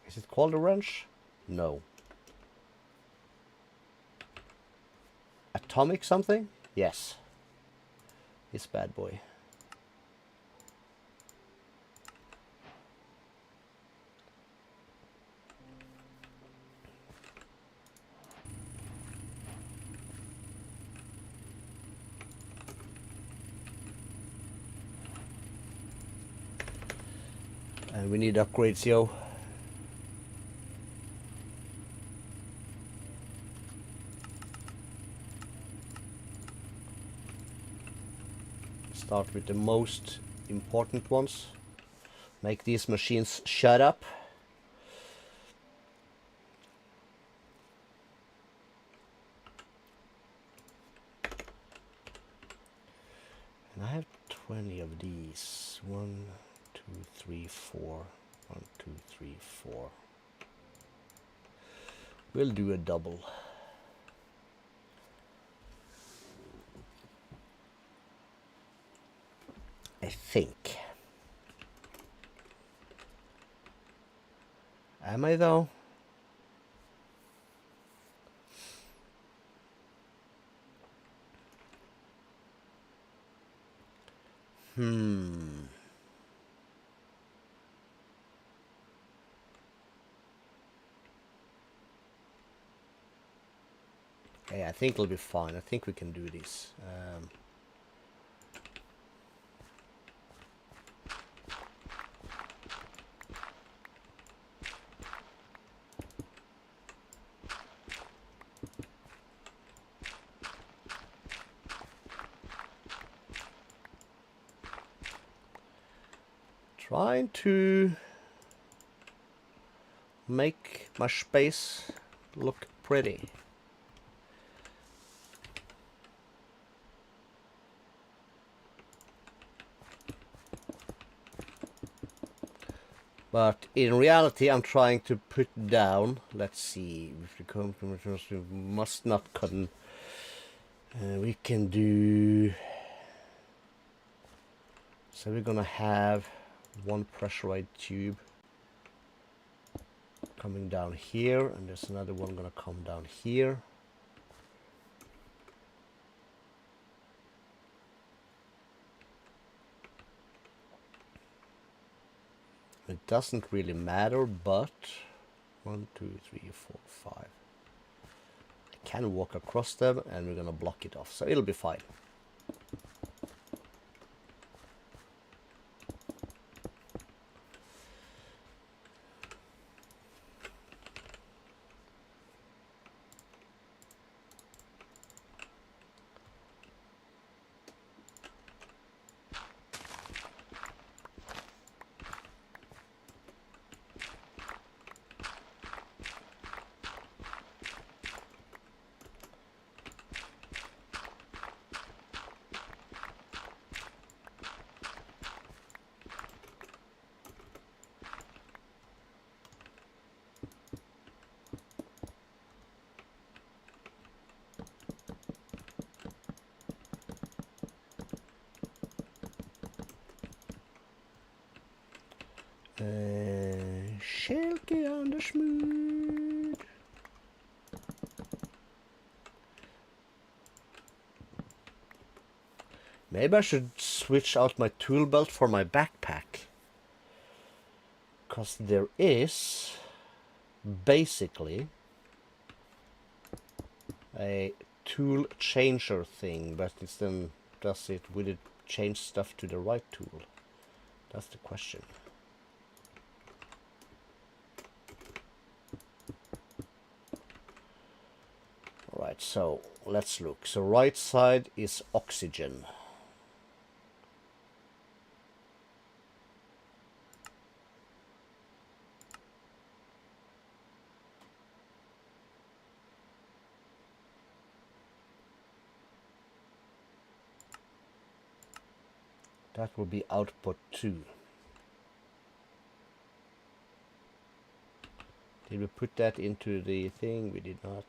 Is it called a wrench? No. Atomic something? Yes. This bad boy. And we need upgrades, yo. Start with the most important ones. Make these machines shut up. And I have 20 of these. 1, 2, 3, 4. 1, 2, 3, 4. We'll do a double. I think. Am I though? Yeah, I think it'll be fine. I think we can do this. Trying to make my space look pretty. But in reality, I'm trying to put down, let's see, if we come to we must not cut. We can do, so we're gonna have one pressurized tube coming down here, and there's another one gonna come down here. It doesn't really matter, but 1, 2, 3, 4, 5. I can walk across them, and we're gonna block it off, so it'll be fine. Schelke on the schmood. Maybe I should switch out my tool belt for my backpack. Because there is basically a tool changer thing, but it's then will it change stuff to the right tool? That's the question. Alright, so let's look. So right side is oxygen. That will be output 2. Did we put that into the thing? We did not.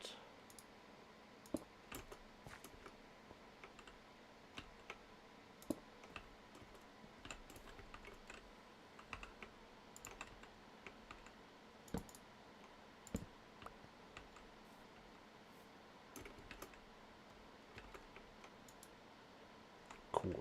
Cool.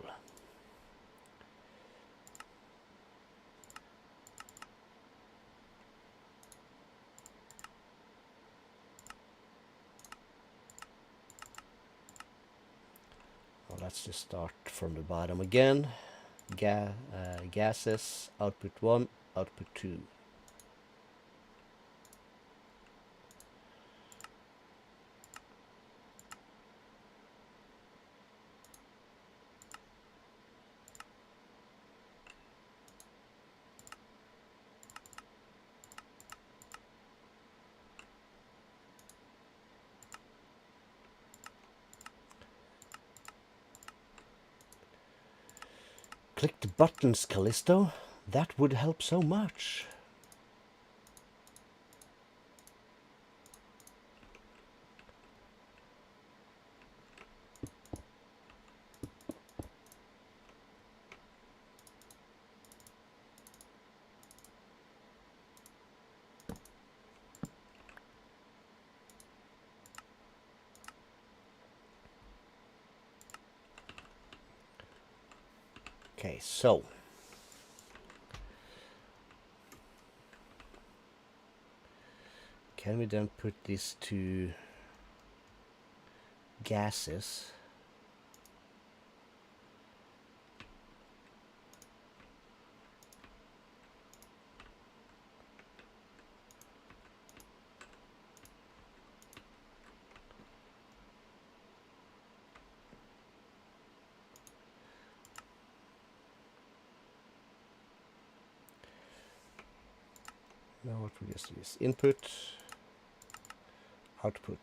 Well, let's just start from the bottom again. Gases, output 1, output 2. Click the buttons, Calisto. That would help so much. Okay, so can we then put this to gases? Now what we just do is input, output.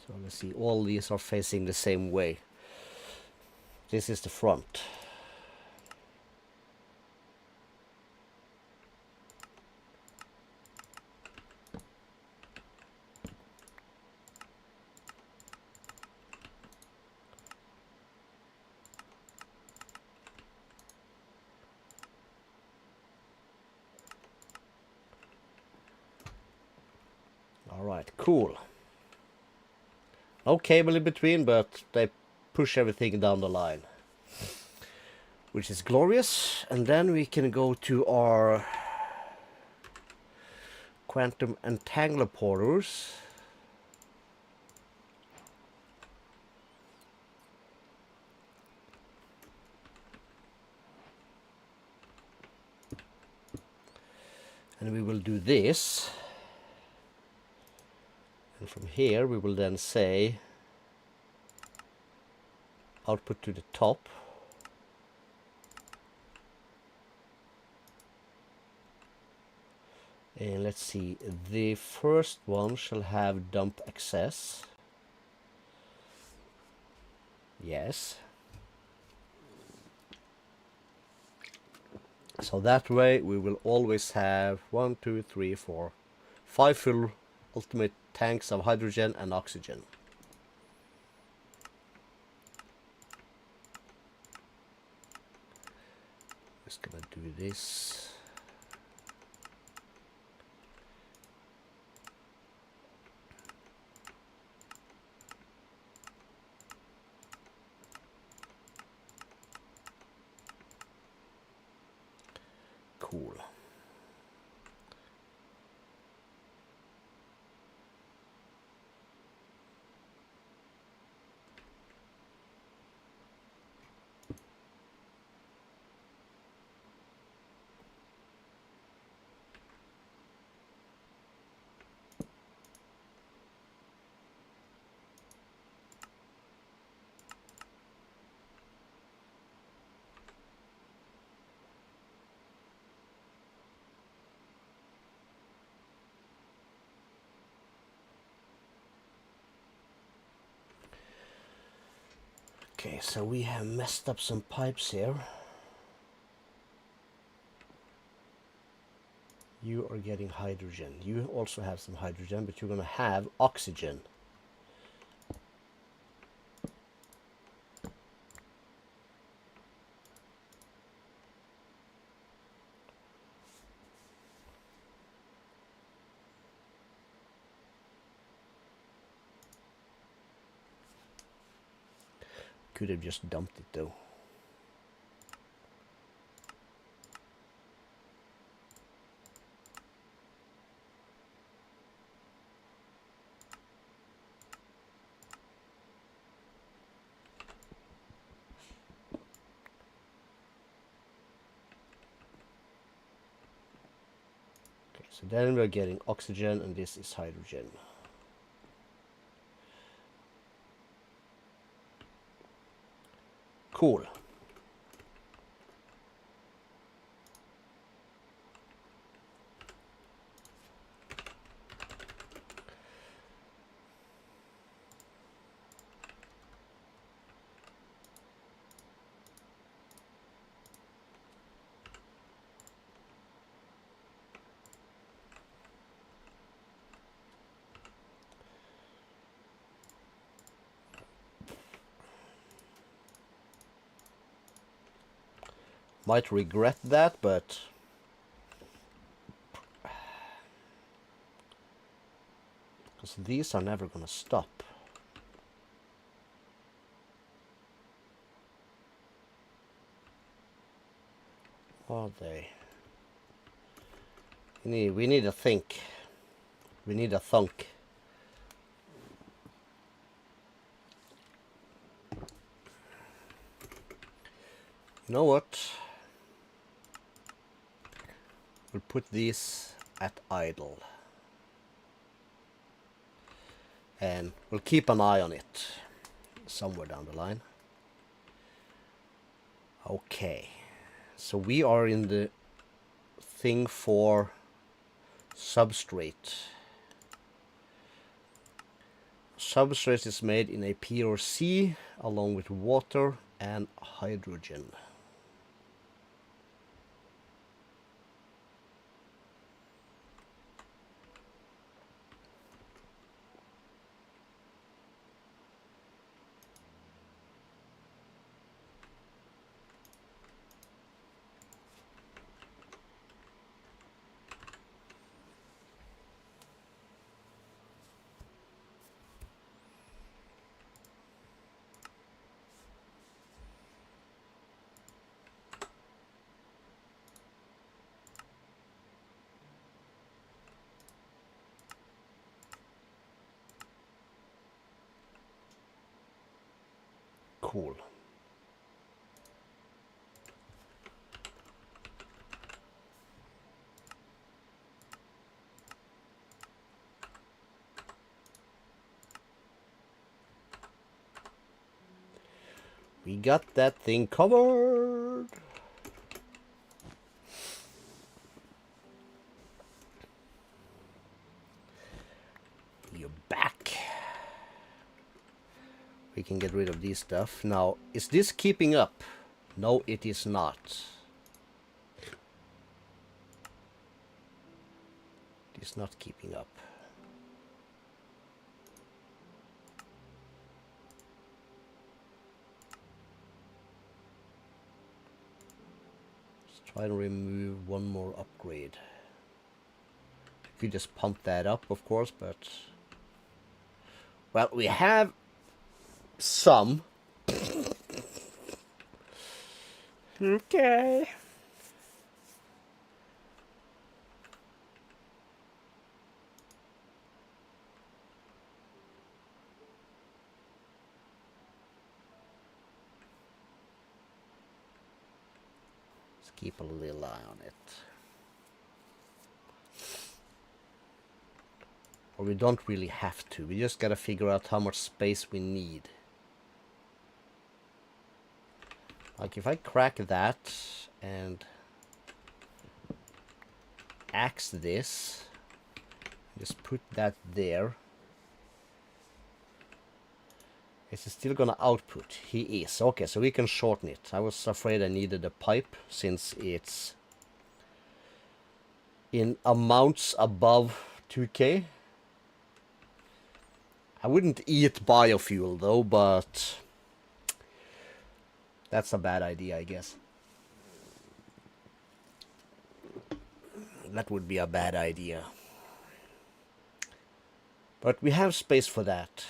So let's see, all these are facing the same way. This is the front. All right, cool. No cable in between, but they push everything down the line, which is glorious. And then we can go to our quantum entangler porters. And we will do this. And from here we will then say output to the top. And let's see, the first one shall have dump access. Yes. So that way we will always have 1, 2, 3, 4, 5 full ultimate tanks of hydrogen and oxygen. Just gonna do this. Cool. Okay, so we have messed up some pipes here. You are getting hydrogen. You also have some hydrogen, but you're gonna have oxygen. Could have just dumped it though. Okay, so then we're getting oxygen and this is hydrogen. Cool. Might regret that, but because these are never gonna stop. Are they? We need a think. We need a thunk. You know what? We'll put these at idle. And we'll keep an eye on it somewhere down the line. Okay. So we are in the thing for substrate. Substrate is made in a P or C along with water and hydrogen. Cool. We got that thing covered. You're back. We can get rid of this stuff. Now, is this keeping up? No, it is not. It is not keeping up. Let's try to remove one more upgrade. You could just pump that up, of course, but... Well, we have some. Okay. Let's keep a little eye on it. Or we don't really have to. We just gotta figure out how much space we need. Like if I crack that and axe this, just put that there. Is he still gonna output? He is. Okay, so we can shorten it. I was afraid I needed a pipe since it's in amounts above 2k. I wouldn't eat biofuel though, but that's a bad idea, I guess. That would be a bad idea. But we have space for that.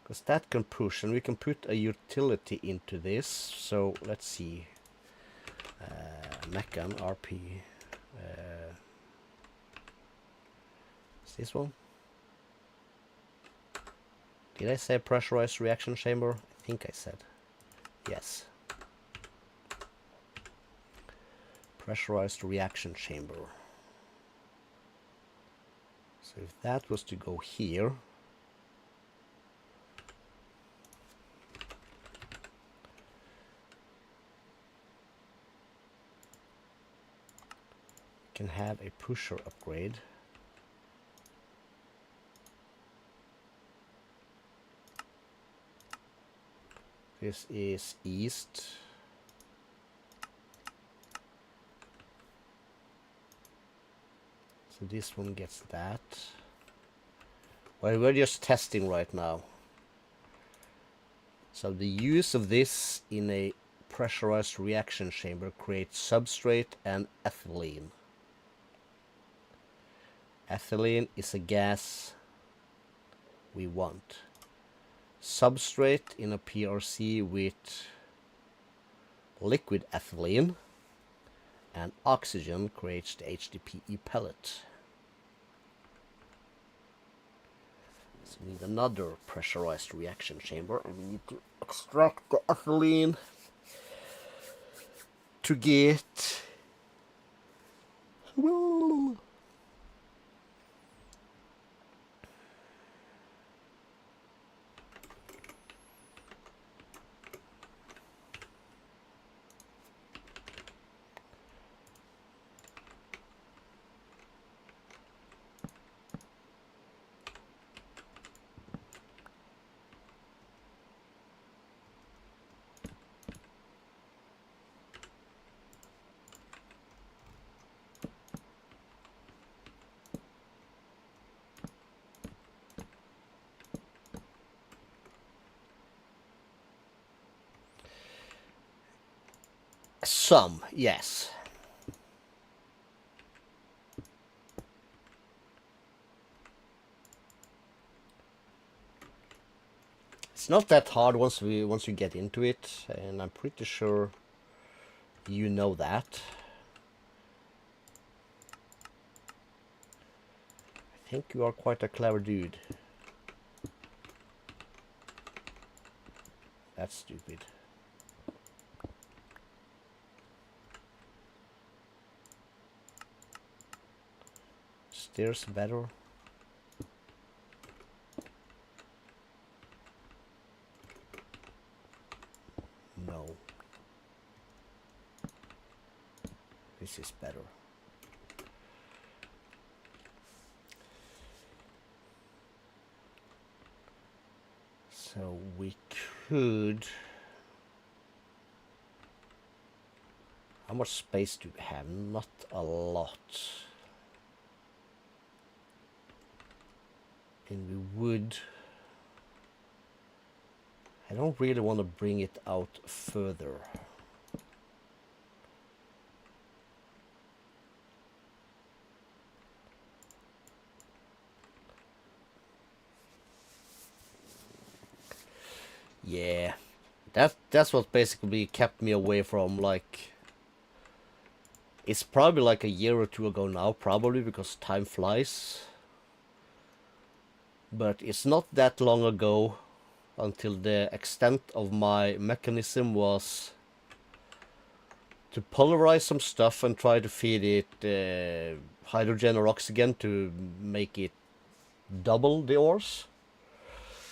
Because that can push, and we can put a utility into this. So let's see. Mechan RP. Is this one? Did I say pressurized reaction chamber? I think I said. Yes. Pressurized reaction chamber. So if that was to go here, we can have a pusher upgrade. This is east. So this one gets that. Well, we're just testing right now. So the use of this in a pressurized reaction chamber creates substrate and ethylene. Ethylene is a gas we want. Substrate in a PRC with liquid ethylene and oxygen creates the HDPE pellet. So we need another pressurized reaction chamber, and we need to extract the ethylene to get some, yes. It's not that hard once you get into it, and I'm pretty sure you know that. I think you are quite a clever dude. That's stupid. Stairs better. This is better. So we could... How much space do we have? Not a lot. And we would... I don't really want to bring it out further. Yeah, that's what basically kept me away from, like... It's probably like a year or two ago now, probably, because time flies. But it's not that long ago until the extent of my mechanism was to polarize some stuff and try to feed it hydrogen or oxygen to make it double the ores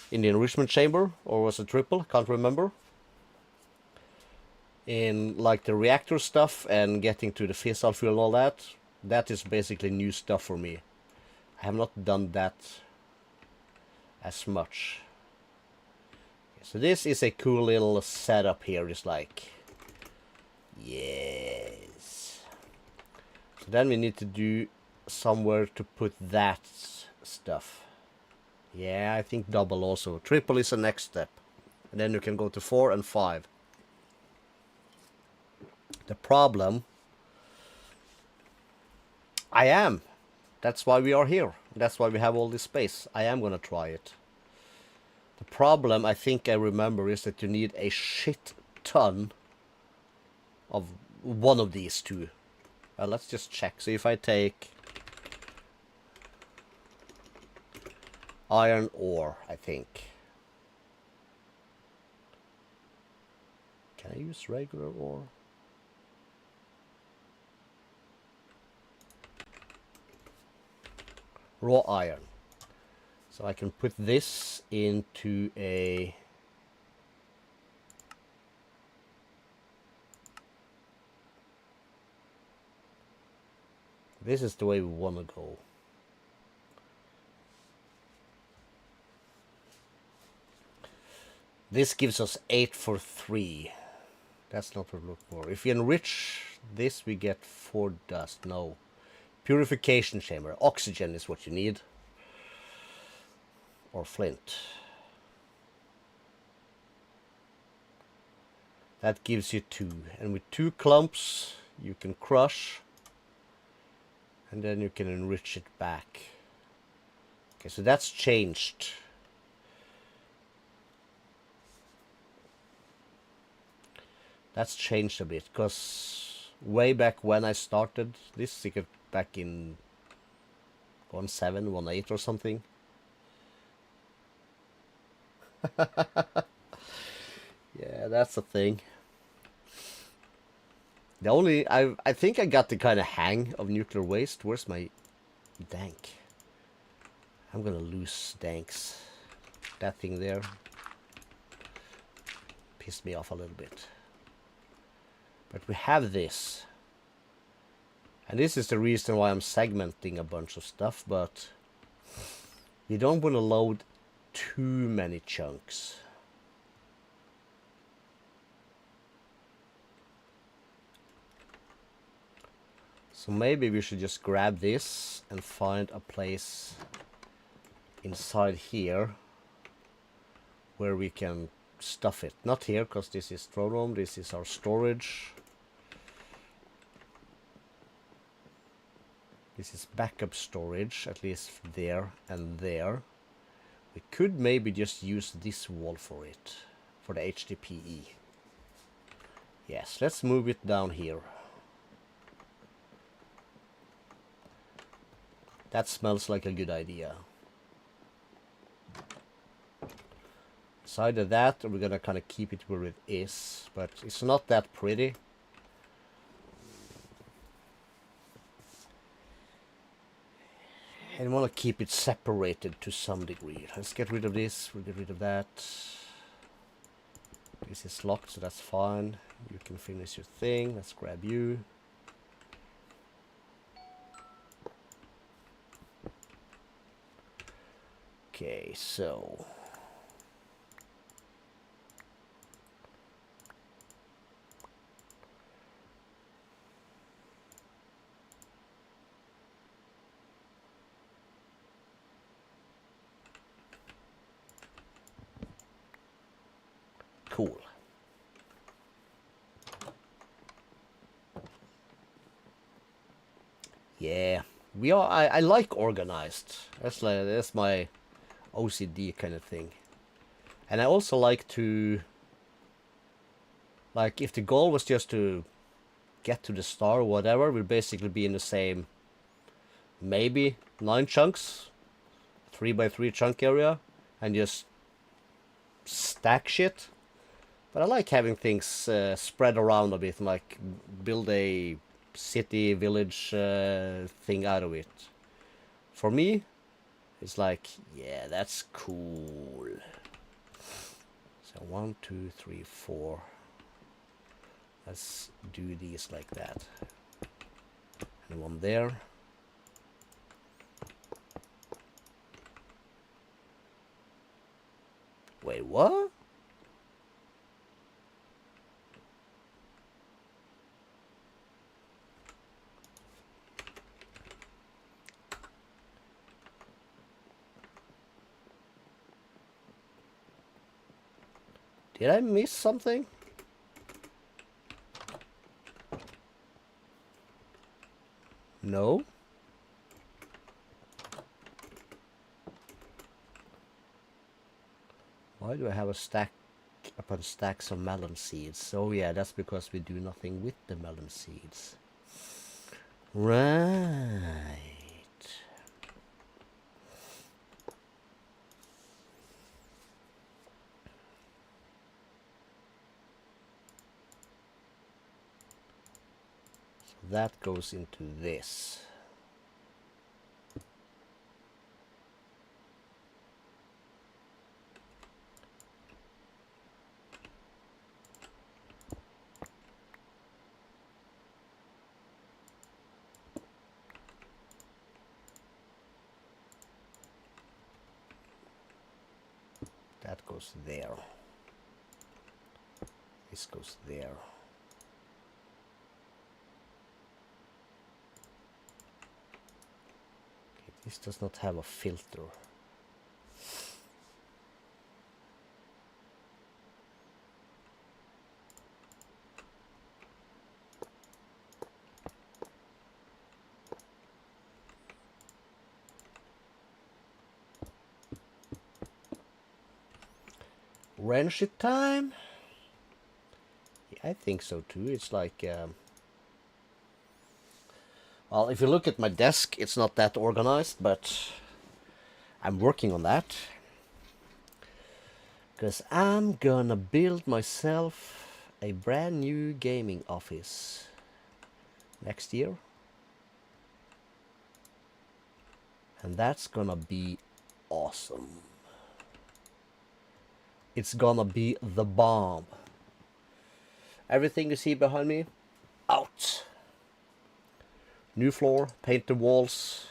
in the enrichment chamber, or was it triple? Can't remember. In like the reactor stuff and getting to the fissile fuel and all that, that is basically new stuff for me. I have not done that as much. So this is a cool little setup here, just like, yes. So then we need to do somewhere to put that stuff. Yeah, I think double also. Triple is the next step. And then you can go to 4 and 5. The problem... I am. That's why we are here. That's why we have all this space. I am gonna try it. The problem, I think I remember, is that you need a shit ton of one of these two. Let's just check. So if I take iron ore, I think. Can I use regular ore? Raw iron. So I can put this into a... This is the way we want to go. This gives us 8 for 3. That's not what we look for. If we enrich this, we get 4 dust. No. Purification chamber. Oxygen is what you need. Or flint. That gives you 2. And with 2 clumps, you can crush. And then you can enrich it back. Okay, so that's changed. That's changed a bit, because way back when I started this, back in 1.7, 1.8 or something. Yeah, that's the thing. The only... I think I got the kind of hang of nuclear waste. Where's my dank? I'm gonna lose danks. That thing there pissed me off a little bit. But we have this. And this is the reason why I'm segmenting a bunch of stuff, but you don't want to load too many chunks. So maybe we should just grab this and find a place inside here where we can stuff it. Not here, because this is throne room, this is our storage. This is backup storage, at least there and there. We could maybe just use this wall for it, for the HDPE. Yes, let's move it down here. That smells like a good idea. It's either that, or we're gonna kind of keep it where it is, but it's not that pretty. I want to keep it separated to some degree. Let's get rid of this, we'll get rid of that. This is locked, so that's fine. You can finish your thing. Let's grab you. Okay, so cool. Yeah, we are. I like organized. That's my OCD kind of thing, and I also like to like if the goal was just to get to the star or whatever, we'd basically be in the same maybe 9 chunks, 3 by 3 chunk area, and just stack shit. But I like having things spread around a bit, and like build a city, village thing out of it. For me, it's like, yeah, that's cool. So 1, 2, 3, 4. Let's do these like that. And one there. Wait, what? Did I miss something? No? Why do I have a stack upon stacks of melon seeds? Oh yeah, that's because we do nothing with the melon seeds. Right. So that goes into this. That goes there. This goes there. Okay, this does not have a filter. Wrench it time? Yeah, I think so too. It's like, well, if you look at my desk, it's not that organized, but I'm working on that. Because I'm gonna build myself a brand new gaming office next year. And that's gonna be awesome. It's gonna be the bomb. Everything you see behind me, out. New floor, paint the walls.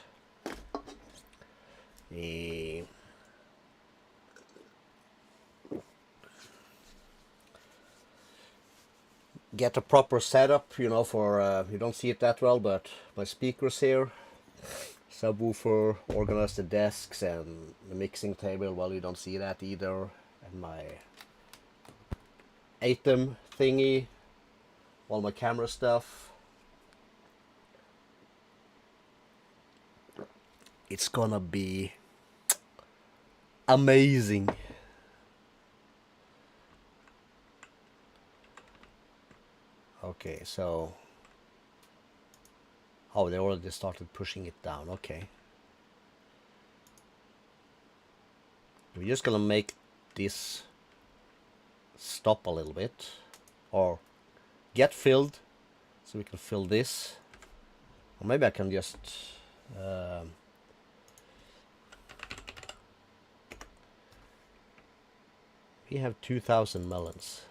Get a proper setup, you know, for, you don't see it that well, but my speakers here. Subwoofer, organize the desks and the mixing table, well, you don't see that either. And my ATEM thingy, all my camera stuff. It's gonna be amazing. Okay, so... Oh, they already started pushing it down, okay. We're just gonna make this stop a little bit. Or get filled, so we can fill this. Or maybe I can just... we have 2,000 melons.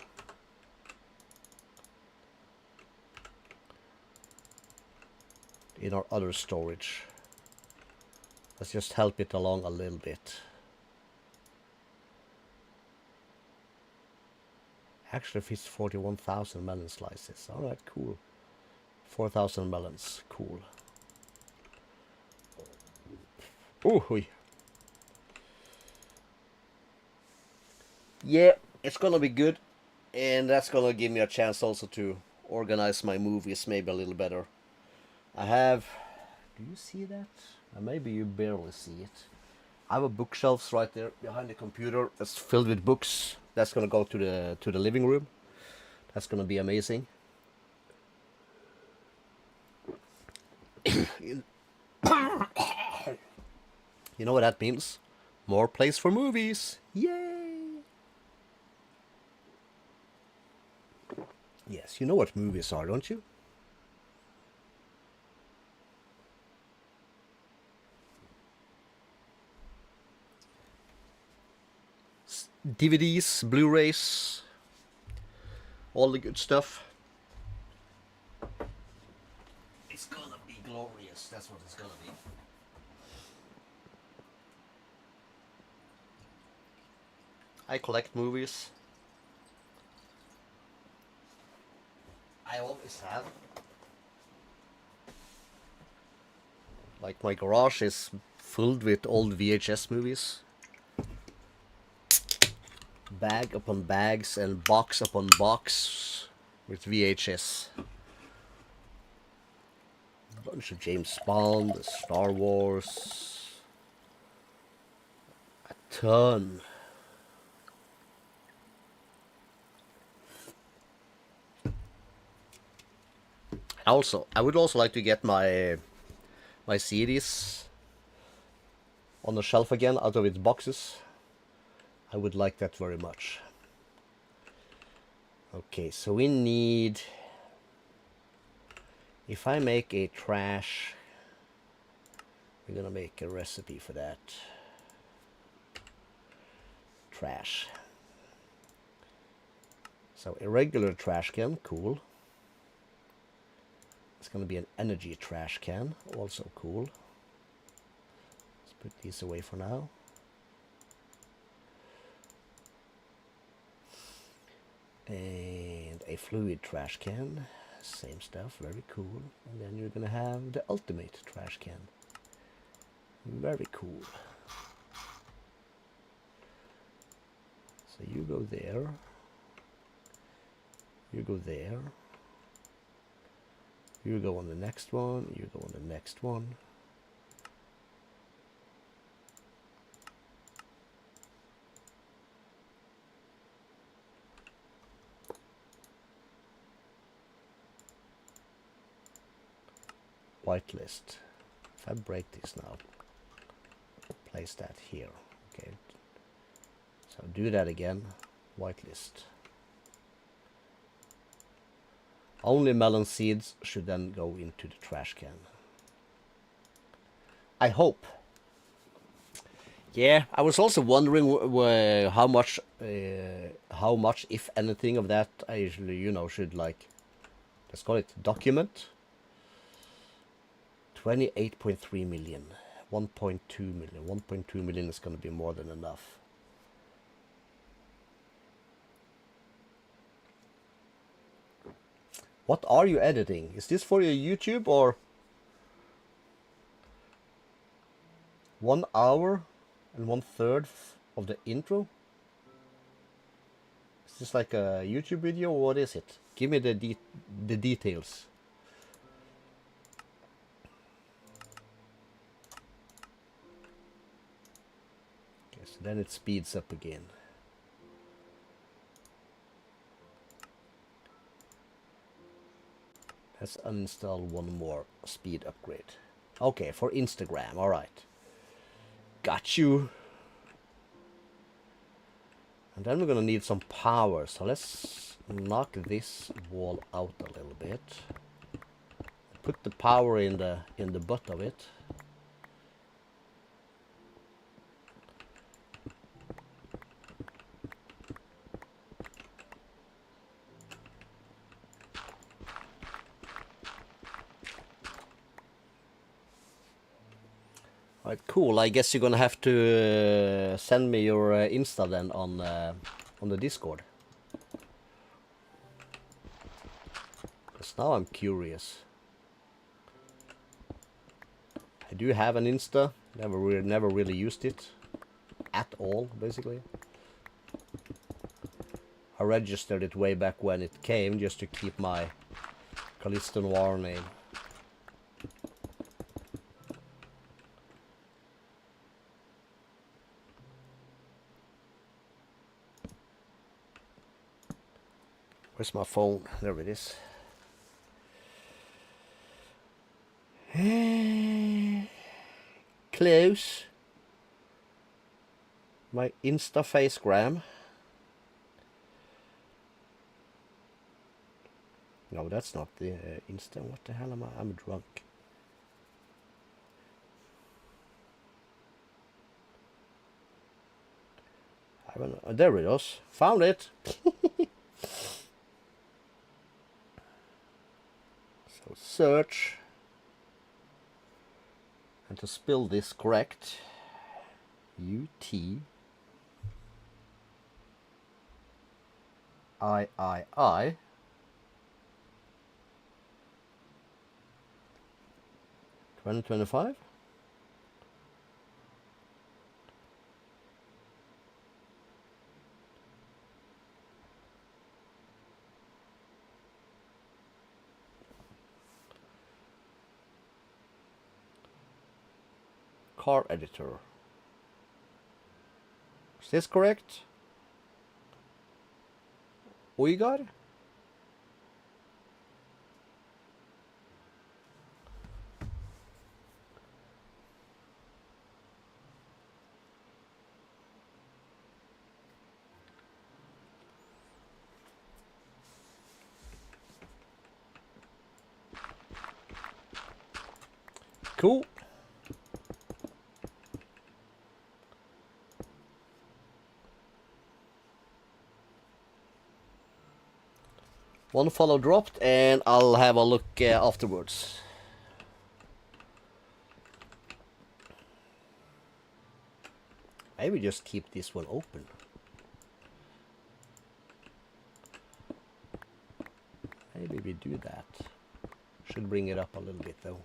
In our other storage. Let's just help it along a little bit. Actually fits 41,000 melon slices. Alright, cool. 4,000 melons. Cool. Ooh. Yeah, it's gonna be good. And that's gonna give me a chance also to organize my movies maybe a little better. I have... Do you see that? Maybe you barely see it. I have a bookshelves right there behind the computer. It's filled with books. That's gonna go to the living room. That's gonna be amazing. You know what that means? More place for movies. Yay! Yes, you know what movies are, don't you? DVDs, Blu-rays, all the good stuff. It's gonna be glorious. That's what it's gonna be. I collect movies. I always have. Like my garage is filled with old VHS movies. Bag upon bags and box upon box with VHS. A bunch of James Bond, Star Wars. A ton. Also, I would also like to get my CDs on the shelf again out of its boxes. I would like that very much. Okay, so we need... If I make a trash... We're gonna make a recipe for that. Trash. So a regular trash can, cool. It's gonna be an energy trash can, also cool. Let's put these away for now. And a fluid trash can, same stuff, very cool. And then you're gonna have the ultimate trash can, very cool. So you go there, you go there, you go on the next one, you go on the next one. Whitelist. If I break this now, place that here. Okay. So do that again. Whitelist. Only melon seeds should then go into the trash can. I hope. Yeah, I was also wondering how much, if anything, of that I usually, should like, let's call it document. 28.3 million, 1.2 million. 1.2 million is going to be more than enough. What are you editing? Is this for your YouTube or 1 hour and 1/3 of the intro? Is this like a YouTube video or what is it? Give me the details. Okay, so then it speeds up again. Let's uninstall one more speed upgrade. Okay, for Instagram, alright. Got you. And then we're gonna need some power, so let's knock this wall out a little bit. Put the power in the butt of it. Alright, cool. I guess you're gonna have to send me your Insta then on the Discord. now I'm curious. I do have an Insta. Never really used it at all, basically. I registered it way back when it came, just to keep my Calisto Noir name. Where's my phone? There it is. Close. My Insta facegram. No, that's not the Insta. What the hell am I? I'm drunk. I haven't. Oh, there it is. Found it. So search. And to spell this correct, UTIII 2025. Car editor. Is this correct? Uyghur? Cool. One follow dropped, and I'll have a look afterwards. Maybe just keep this one open. Maybe we do that. Should bring it up a little bit though.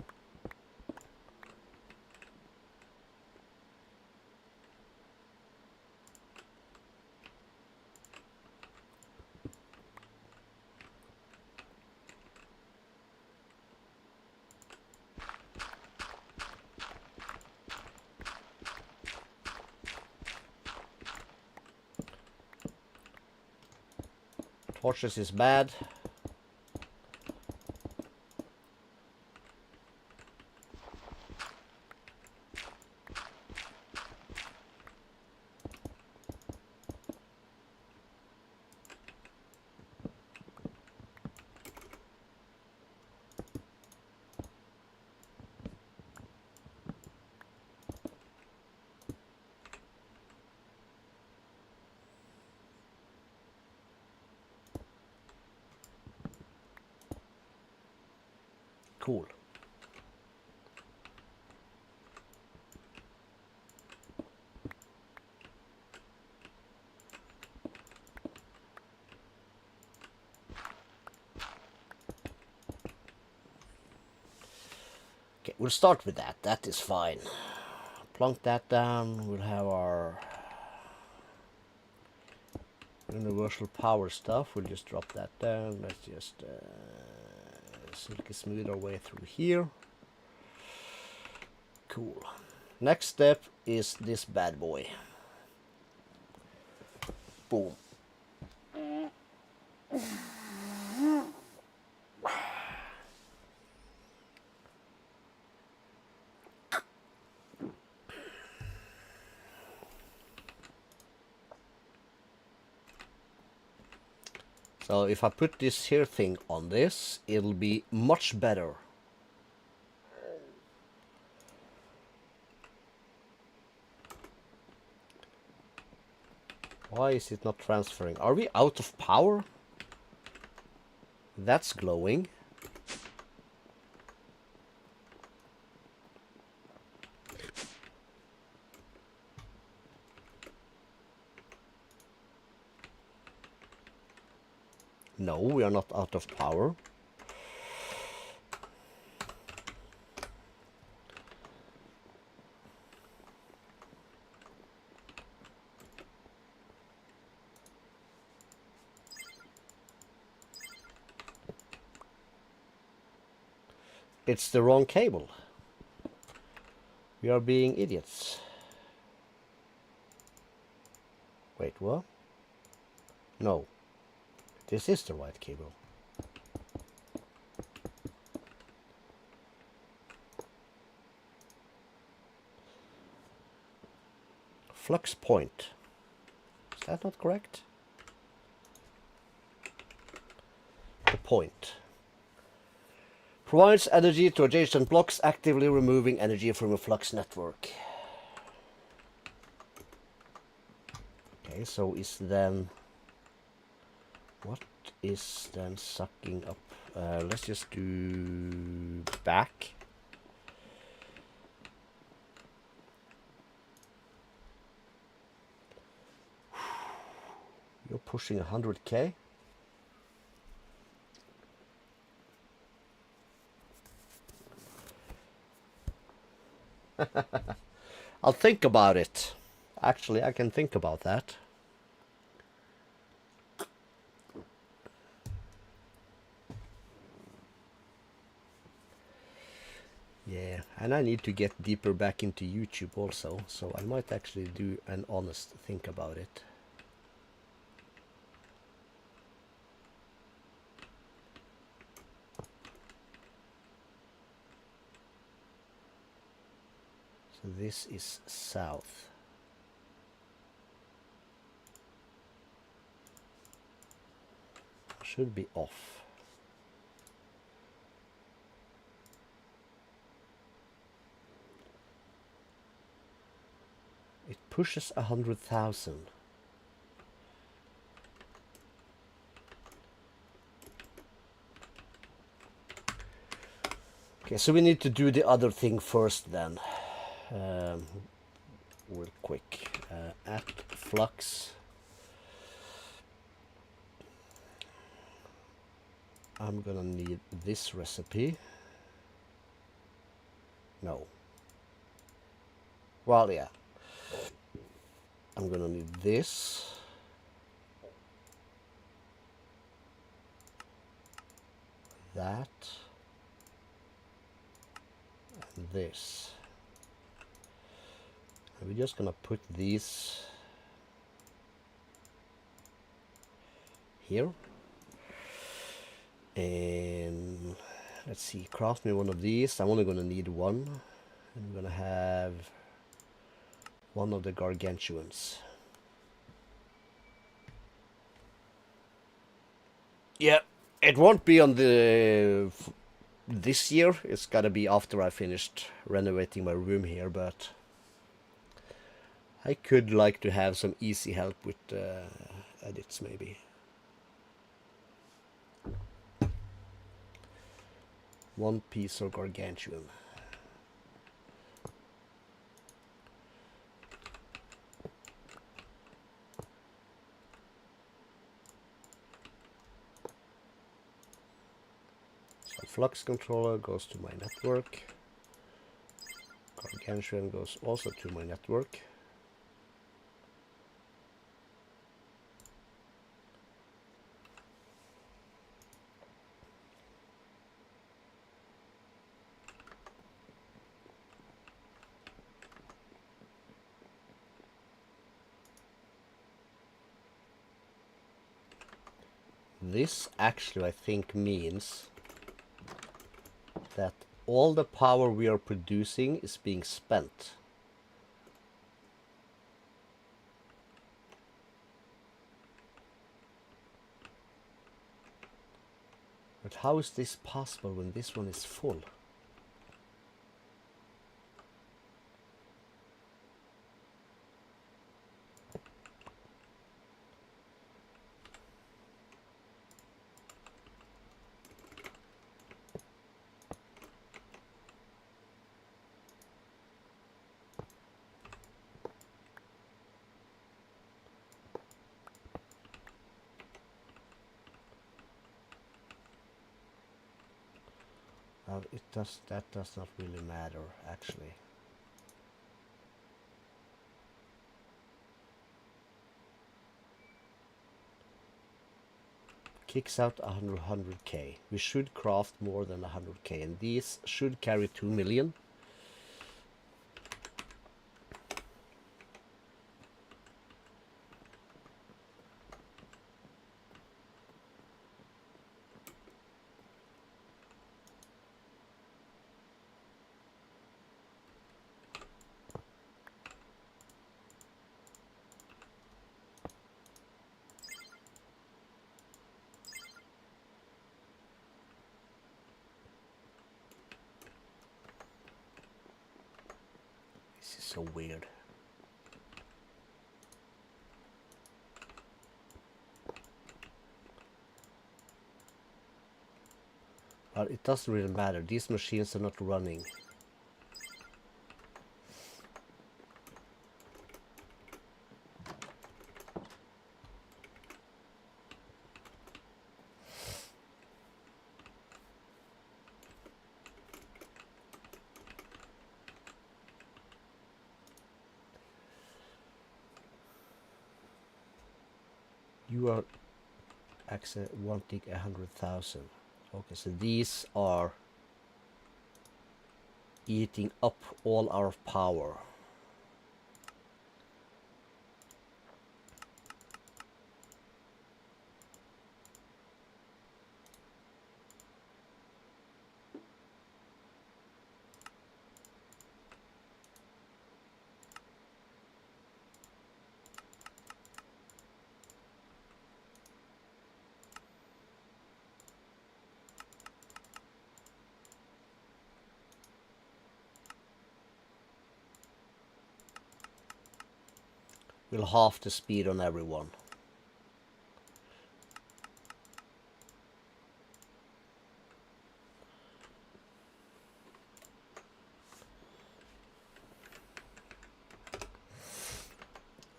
Torches is bad. Cool. Okay, we'll start with that. That is fine. Plunk that down. We'll have our universal power stuff. We'll just drop that down. Let's just silky smooth our way through here. Cool. Next step is this bad boy. Boom. So if I put this here thing on this, it'll be much better. Why is it not transferring? Are we out of power? That's glowing. No, we are not out of power. It's the wrong cable. We are being idiots. Wait, what? No. This is the right cable. Flux point. Is that not correct? The point. Provides energy to adjacent blocks, actively removing energy from a flux network. Okay, so is then... What is then sucking up? Let's just do back. You're pushing 100k. I'll think about it. Actually, I can think about that. Yeah, and I need to get deeper back into YouTube also, so I might actually do an honest think about it. So this is south. Should be off. It pushes 100,000. Okay, so we need to do the other thing first then. Real quick. At flux. I'm gonna need this recipe. No. Well, yeah. I'm gonna need this. That. And this. And we're just gonna put these here. And let's see, craft me one of these. I'm only gonna need one. I'm gonna have one of the gargantuans. Yeah, it won't be on the this year. It's gotta be after I finished renovating my room here, but I could like to have some easy help with edits maybe. One piece of gargantuan. So flux controller goes to my network. Gargantuan goes also to my network. This actually, I think, means that all the power we are producing is being spent. But how is this possible when this one is full? That does not really matter, actually. Kicks out 100k. We should craft more than 100k, and these should carry 2 million. This is so weird. But it doesn't really matter. These machines are not running. You are actually wanting 100,000. Okay, so these are eating up all our power. We'll half the speed on everyone.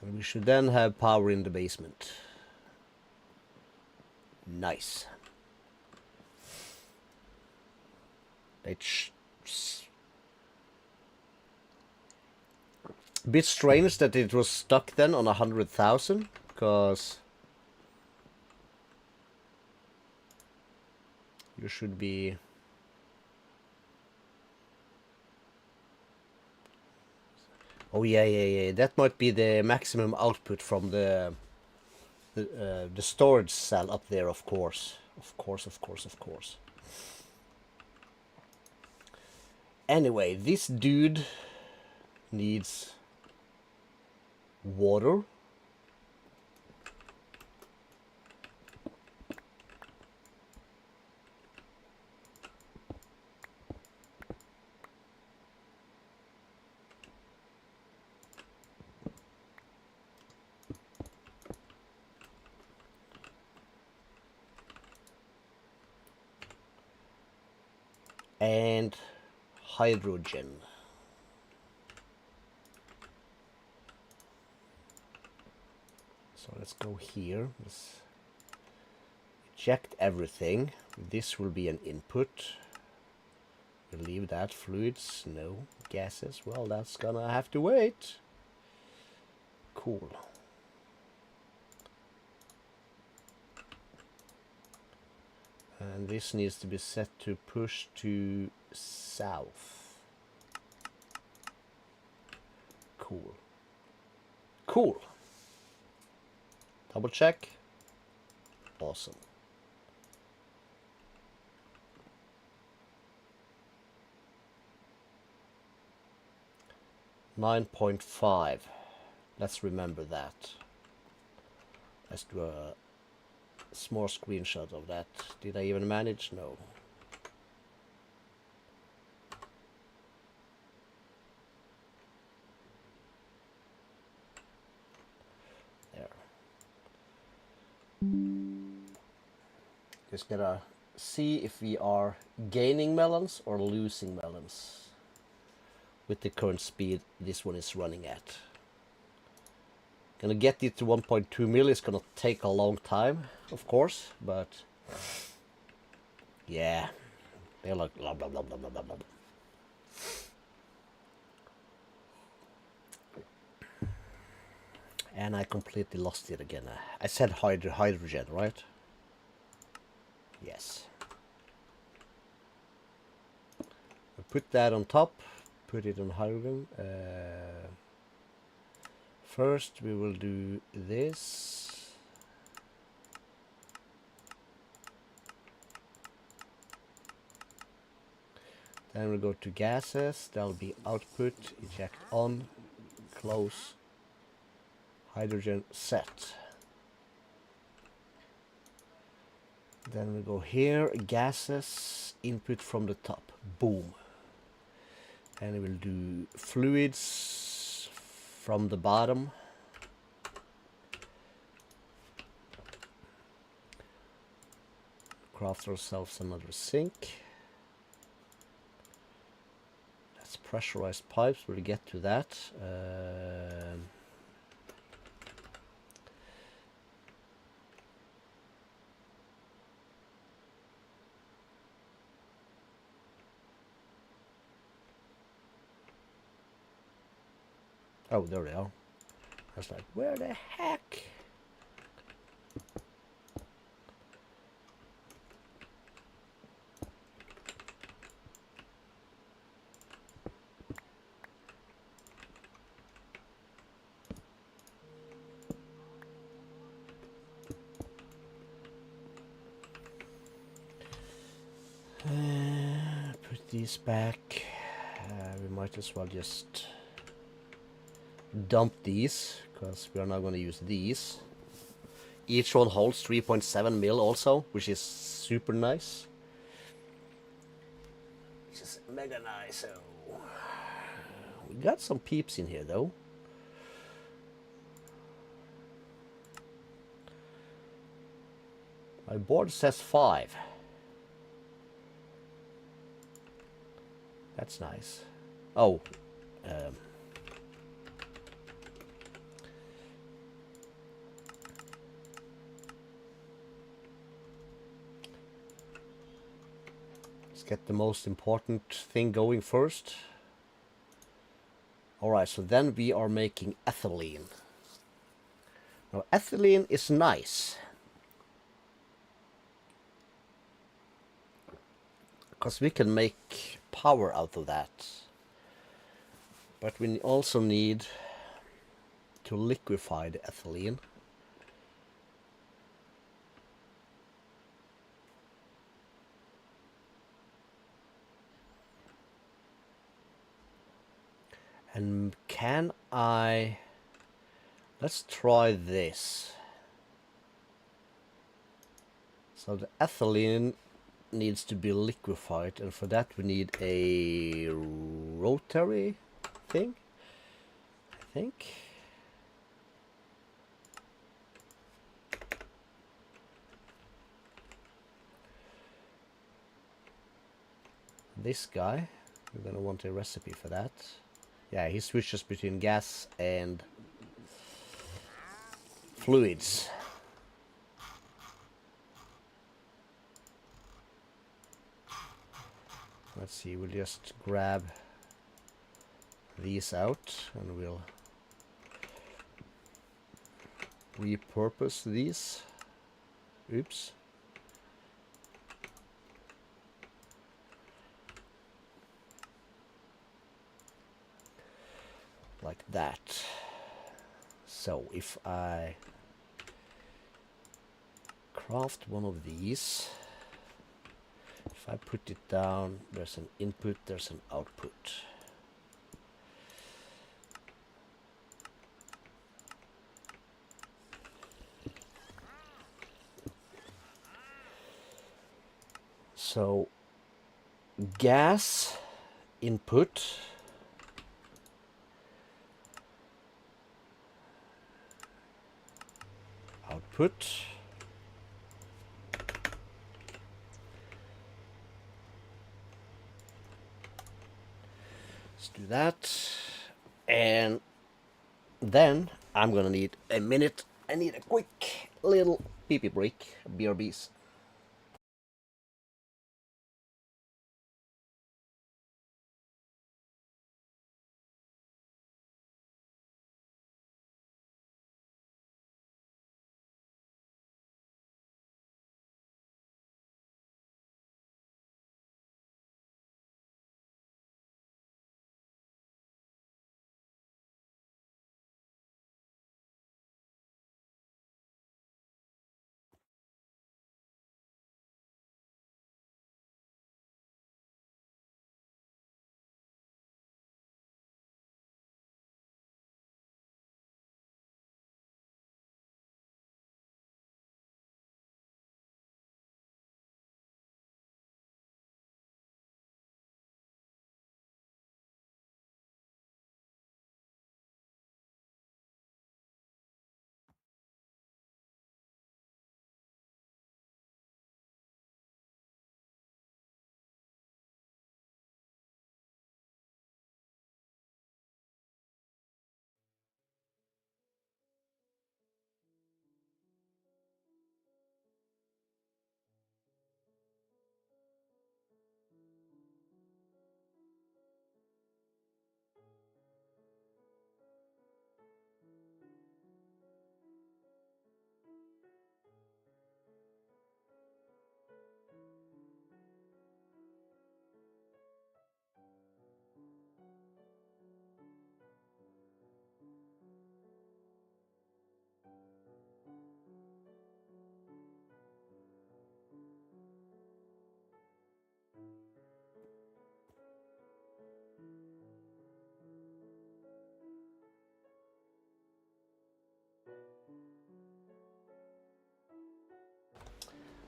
And we should then have power in the basement. Nice. It's a bit strange that it was stuck then on 100,000, because you should be... Oh yeah. That might be the maximum output from the storage cell up there, of course. Of course. Anyway, this dude needs water. And hydrogen. So let's go here. Let's eject everything. This will be an input. We'll leave that. Fluids, no. Gases, well, that's gonna have to wait. Cool. And this needs to be set to push to south. Cool. Double check. Awesome. $9.5. Let's remember that. Let's do a small screenshot of that. Did I even manage? No. There. Just gotta see if we are gaining melons or losing melons with the current speed this one is running at. Gonna get it to 1.2 mil is gonna take a long time, of course, but yeah, they're like blah blah blah blah blah blah blah. And I completely lost it again. I said hydrogen, right? Yes. We'll put that on top. Put it on hydrogen. First we will do this. Then we'll go to gases. That'll be output, eject on, close, hydrogen set. Then we go here, gases, input from the top, boom. And we'll do fluids from the bottom. Craft ourselves another sink. That's pressurized pipes, we'll get to that. Oh, there they are. I was like, where the heck? Put these back. We might as well just dump these, because we are not going to use these. Each one holds 3.7 mil also, which is super nice. Which is mega nice. Oh. We got some peeps in here though. My board says 5. That's nice. Oh. Let's get the most important thing going first. Alright, so then we are making ethylene. Now, ethylene is nice, because we can make power out of that. But we also need to liquefy the ethylene. And can I... Let's try this. So the ethylene needs to be liquefied, and for that we need a rotary thing, I think. This guy, we're gonna want a recipe for that. Yeah, he switches between gas and fluids. Let's see, we'll just grab these out and we'll repurpose these. Oops. Like that. So if I craft one of these, if I put it down, there's an input, there's an output. So gas input, output, let's do that. And then I'm gonna need a minute. I need a quick little pee-pee break. BRBs.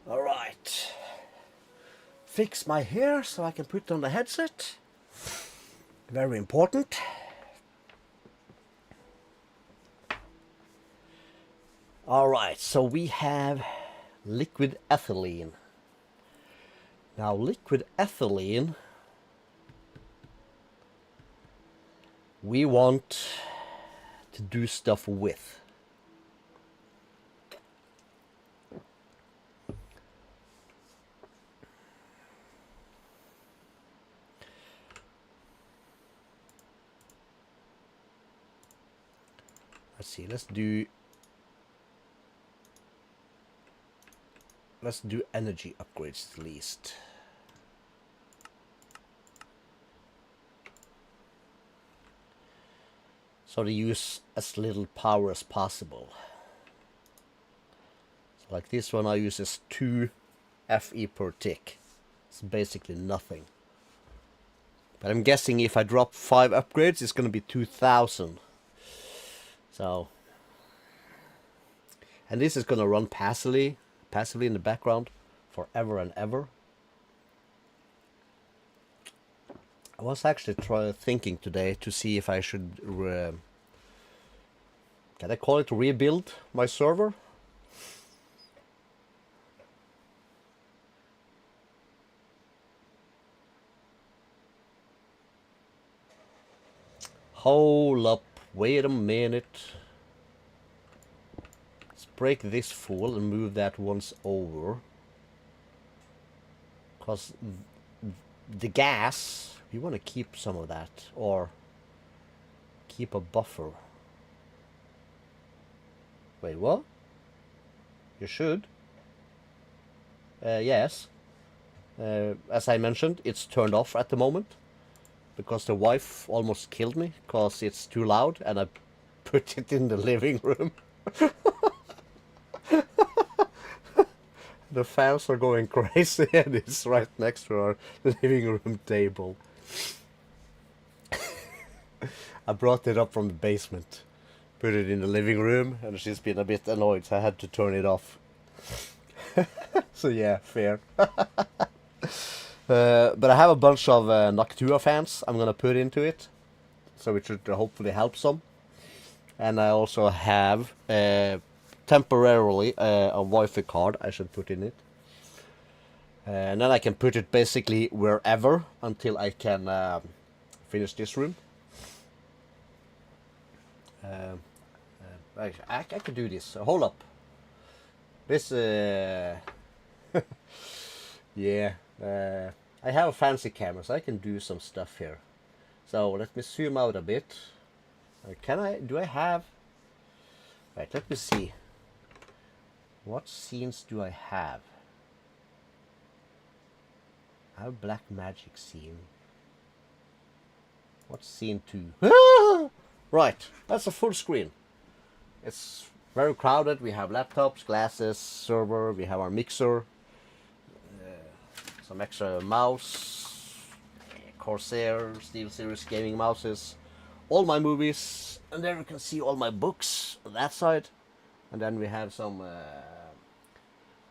All right. Fix my hair so I can put on the headset. Very important. All right, so we have liquid ethylene. Now, liquid ethylene, we want to do stuff with. Let's see, let's do energy upgrades at least. So to use as little power as possible. So like this one I use as 2 FE per tick. It's basically nothing. But I'm guessing if I drop 5 upgrades it's gonna be 2000. So, and this is gonna run passively in the background forever and ever. I was actually thinking today to see if I should can I call it rebuild my server? Hold up, wait a minute. Let's break this full and move that once over. Because the gas, we want to keep some of that, or keep a buffer. Wait, what? You should. Yes. As I mentioned, it's turned off at the moment. Because the wife almost killed me, because it's too loud, and I put it in the living room. The fans are going crazy, and it's right next to our living room table. I brought it up from the basement, put it in the living room, and she's been a bit annoyed, so I had to turn it off. So yeah, fair. But I have a bunch of Noctua fans I'm gonna put into it, so it should hopefully help some. And I also have temporarily a Wi-Fi card I should put in it. And then I can put it basically wherever until I can finish this room. I could do this. Hold up. This, yeah. I have a fancy camera, so I can do some stuff here. So let me zoom out a bit. Do I have... Right, let me see. What scenes do I have? I have black magic scene. What's scene 2? Right, that's a full screen. It's very crowded. We have laptops, glasses, server, we have our mixer. Some extra mouse, Corsair, SteelSeries gaming mouses, all my movies, and there you can see all my books on that side. And then we have some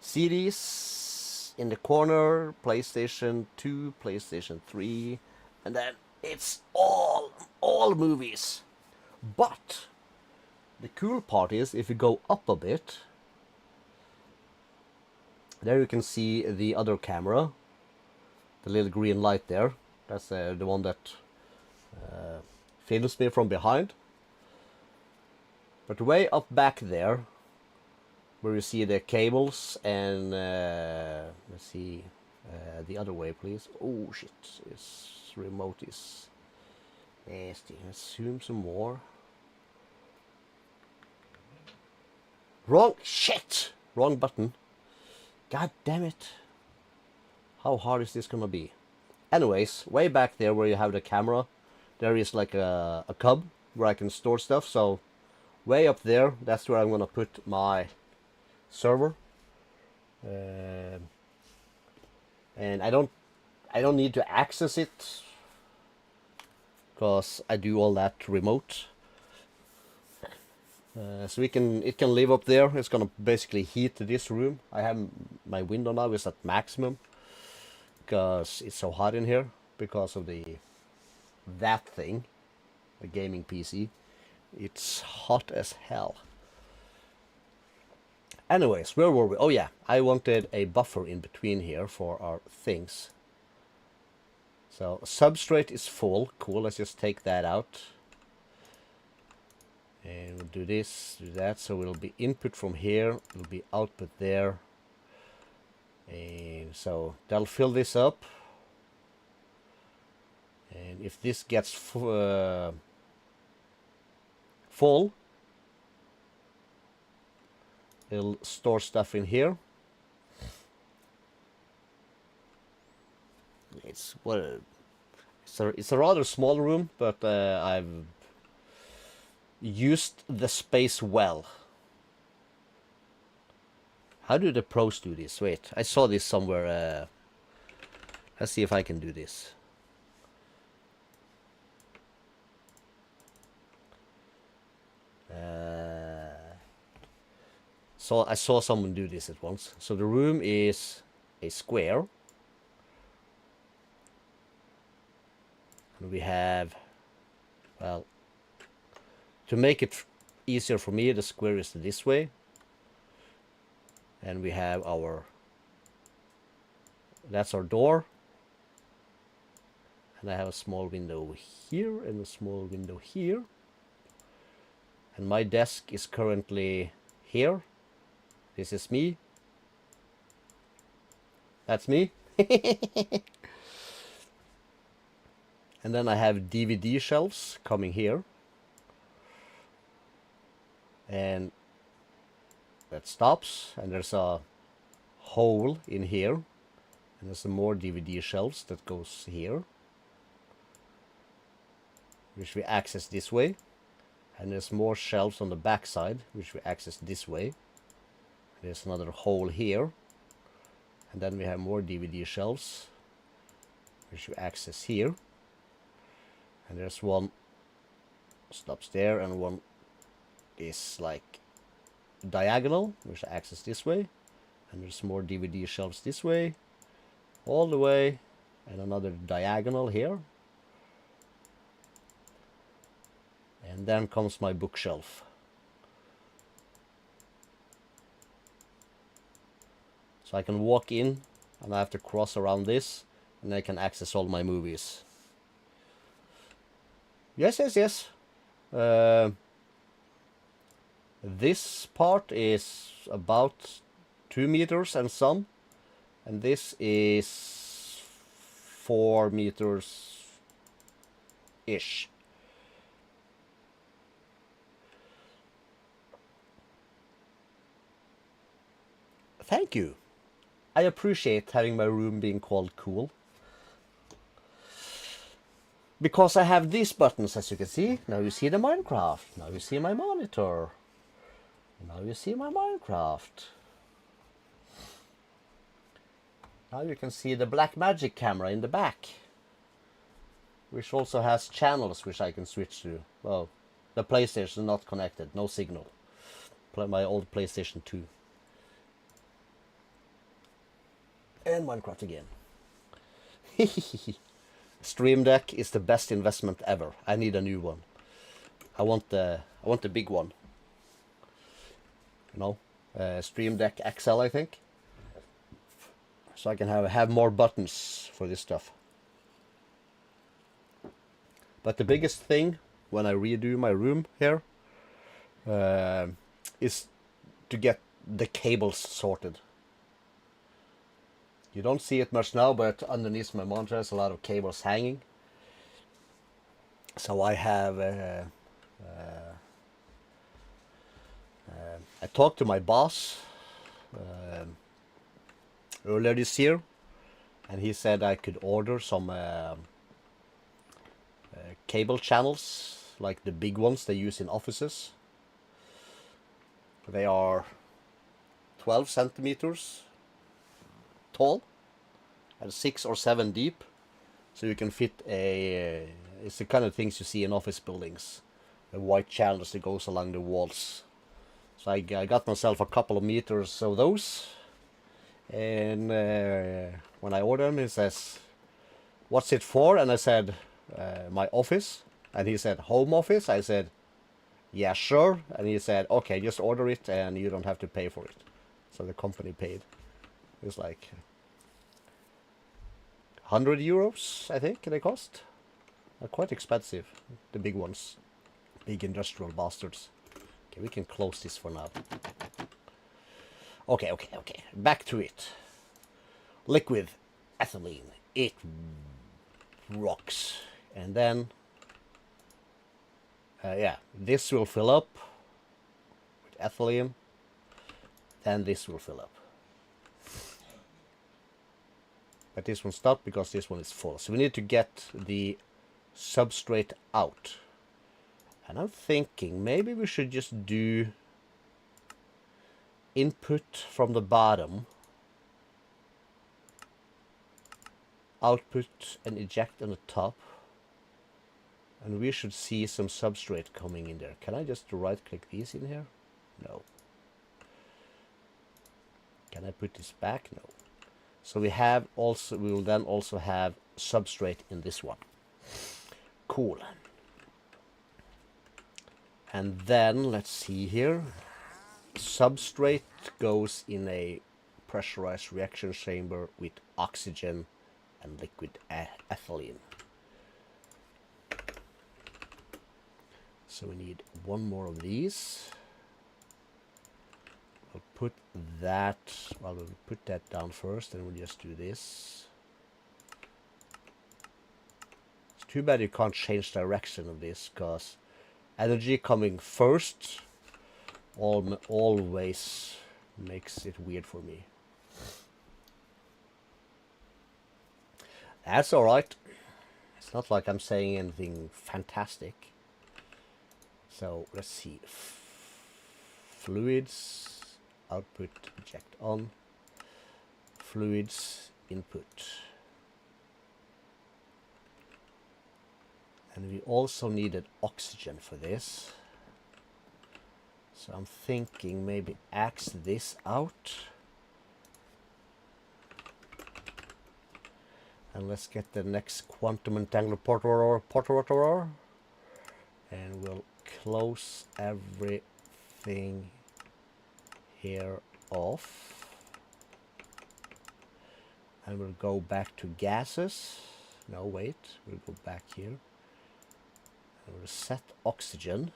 CDs in the corner, PlayStation 2, PlayStation 3, and then it's all movies. But the cool part is if you go up a bit, there you can see the other camera. The little green light there, that's the one that films me from behind. But way up back there, where you see the cables and let's see, the other way please. Oh shit, this remote is nasty. Let's zoom some more. Wrong shit! Wrong button. God damn it. How hard is this gonna be? Anyways, way back there where you have the camera, there is like a cub where I can store stuff. So way up there, that's where I'm gonna put my server. And I don't need to access it because I do all that remote. So it can live up there. It's gonna basically heat this room. I have my window now is at maximum because it's so hot in here because of that thing, the gaming PC. It's hot as hell. Anyways, where were we? Oh yeah, I wanted a buffer in between here for our things. So substrate is full. Cool, let's just take that out. And we'll do this, do that. So it'll be input from here, it'll be output there. And so that'll fill this up. And if this gets full, it'll store stuff in here. It's a rather small room, but I've used the space well. How do the pros do this? Wait, I saw this somewhere. Let's see if I can do this. So I saw someone do this at once. So the room is a square. And we have, well, to make it easier for me, the square is this way. And we have that's our door. And I have a small window here and a small window here. And my desk is currently here. This is me. That's me. And then I have DVD shelves coming here. And that stops. And there's a hole in here. And there's some more DVD shelves that goes here, which we access this way. And there's more shelves on the back side, which we access this way. There's another hole here. And then we have more DVD shelves, which we access here. And there's one stops there, and one is like diagonal, which I access this way. And there's more DVD shelves this way, all the way, and another diagonal here. And then comes my bookshelf. So I can walk in, and I have to cross around this, and I can access all my movies. Yes. This part is about 2 meters and some, and this is 4 meters ish. Thank you. I appreciate having my room being called cool. Because I have these buttons, as you can see. Now you see the Minecraft. Now you see my monitor. Now you see my Minecraft. Now you can see the Blackmagic camera in the back, which also has channels which I can switch to. Well, the PlayStation is not connected, no signal. My old PlayStation 2. And Minecraft again. Stream Deck is the best investment ever. I need a new one. I want the big one. You know, Stream Deck XL, I think. So I can have more buttons for this stuff. But the biggest thing when I redo my room here is to get the cables sorted. You don't see it much now, but underneath my monitor there's a lot of cables hanging. So I have I talked to my boss earlier this year, and he said I could order some cable channels, like the big ones they use in offices. They are 12 centimeters tall and 6 or 7 deep, so you can fit it's the kind of things you see in office buildings, the white channels that goes along the walls. So I got myself a couple of meters of those, and when I ordered them, he says, "What's it for?" And I said, "My office." And he said, "Home office?" I said, "Yeah, sure." And he said, "Okay, just order it, and you don't have to pay for it." So the company paid. It was like 100 euros, I think they cost. They're quite expensive, the big ones. Big industrial bastards. Okay, we can close this for now. Okay. Back to it. Liquid ethylene. It rocks. And then, yeah, this will fill up with ethylene. Then this will fill up. But this one's not, because this one is full. So we need to get the substrate out. And I'm thinking maybe we should just do input from the bottom, output and eject on the top, and we should see some substrate coming in there. Can I just right click these in here? No. Can I put this back? No. So we will then also have substrate in this one. Cool. And then let's see here. Substrate goes in a pressurized reaction chamber with oxygen and liquid ethylene. So we need one more of these. I'll put that, well, we'll put that down first, and we'll just do this. It's too bad you can't change direction of this, because energy coming first always makes it weird for me. That's alright. It's not like I'm saying anything fantastic. So let's see. Fluids, output, eject on. Fluids, input. And we also needed oxygen for this. So I'm thinking maybe axe this out. And let's get the next quantum entangler portrotor. And we'll close everything here off. And we'll go back to gases. No, wait, we'll go back here. And we'll set oxygen.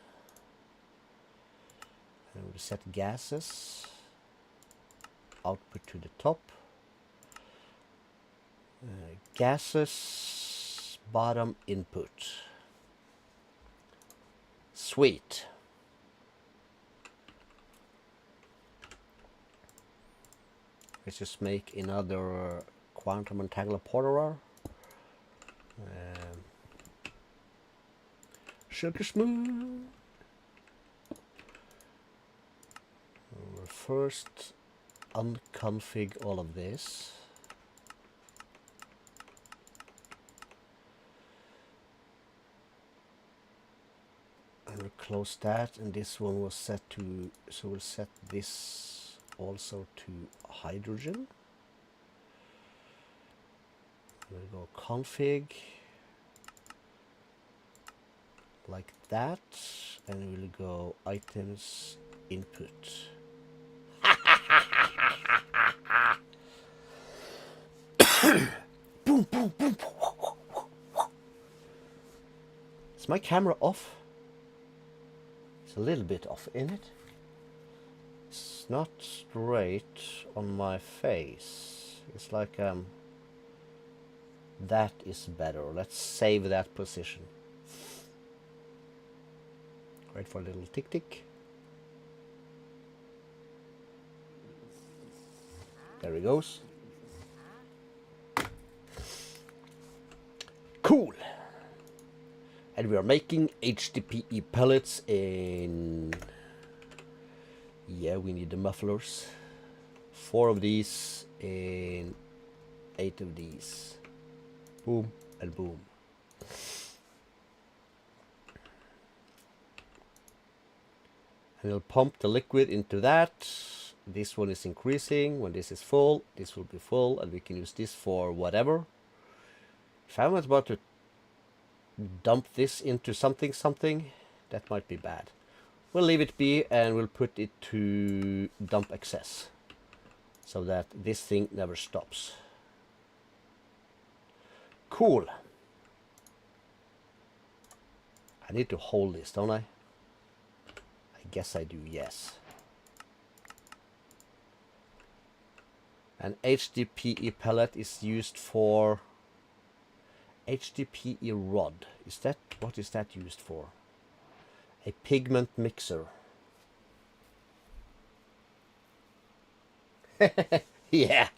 And we'll set gases. Output to the top. Gases, bottom input. Sweet. Let's just make another quantum entangler portrotor. Sugar smooth. We'll first unconfig all of this. And we'll close that, and this one was set to, so we'll set this also to hydrogen. We'll go config like that, and we'll go items input. Boom, boom, boom. Is my camera off? It's a little bit off in it. It's not straight on my face. It's like that is better. Let's save that position. Wait for a little tick tick. There he goes. Cool. And we are making HDPE pellets in... Yeah, we need the mufflers. 4 of these and 8 of these. Boom and boom. And it'll pump the liquid into that. This one is increasing. When this is full, this will be full, and we can use this for whatever. If I'm about to dump this into something, that might be bad. We'll leave it be, and we'll put it to dump excess, so that this thing never stops. Cool. I need to hold this, don't I? I guess I do, yes. An HDPE pellet is used for HDPE rod. What is that used for? A pigment mixer. Yeah.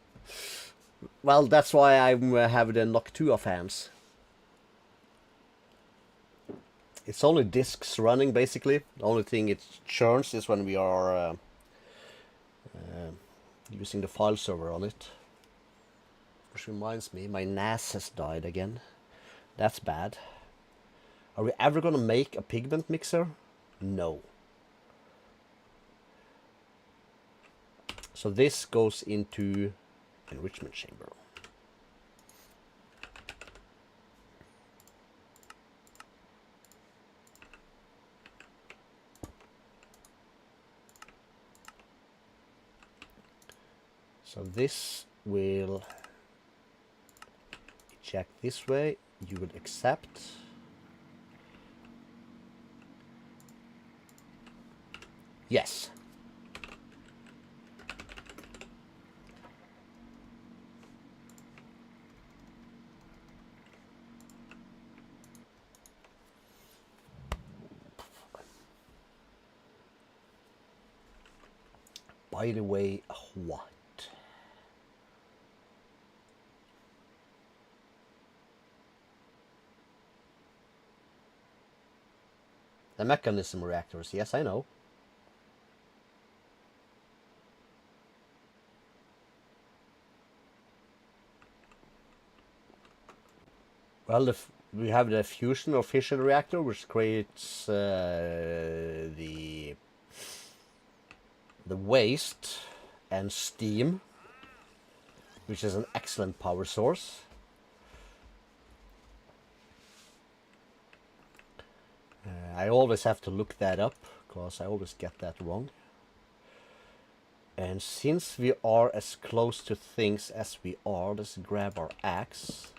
Well, that's why I have the Nock 2 of hands. It's only disks running, basically. The only thing it churns is when we are using the file server on it. Which reminds me, my NAS has died again. That's bad. Are we ever gonna make a pigment mixer? No. So this goes into enrichment chamber. So this will eject this way. You will accept. Yes. By the way, what? The mechanism reactors, yes, I know. Well, we have the fusion or fission reactor, which creates the waste and steam, which is an excellent power source. I always have to look that up, because I always get that wrong. And since we are as close to things as we are, let's grab our axe.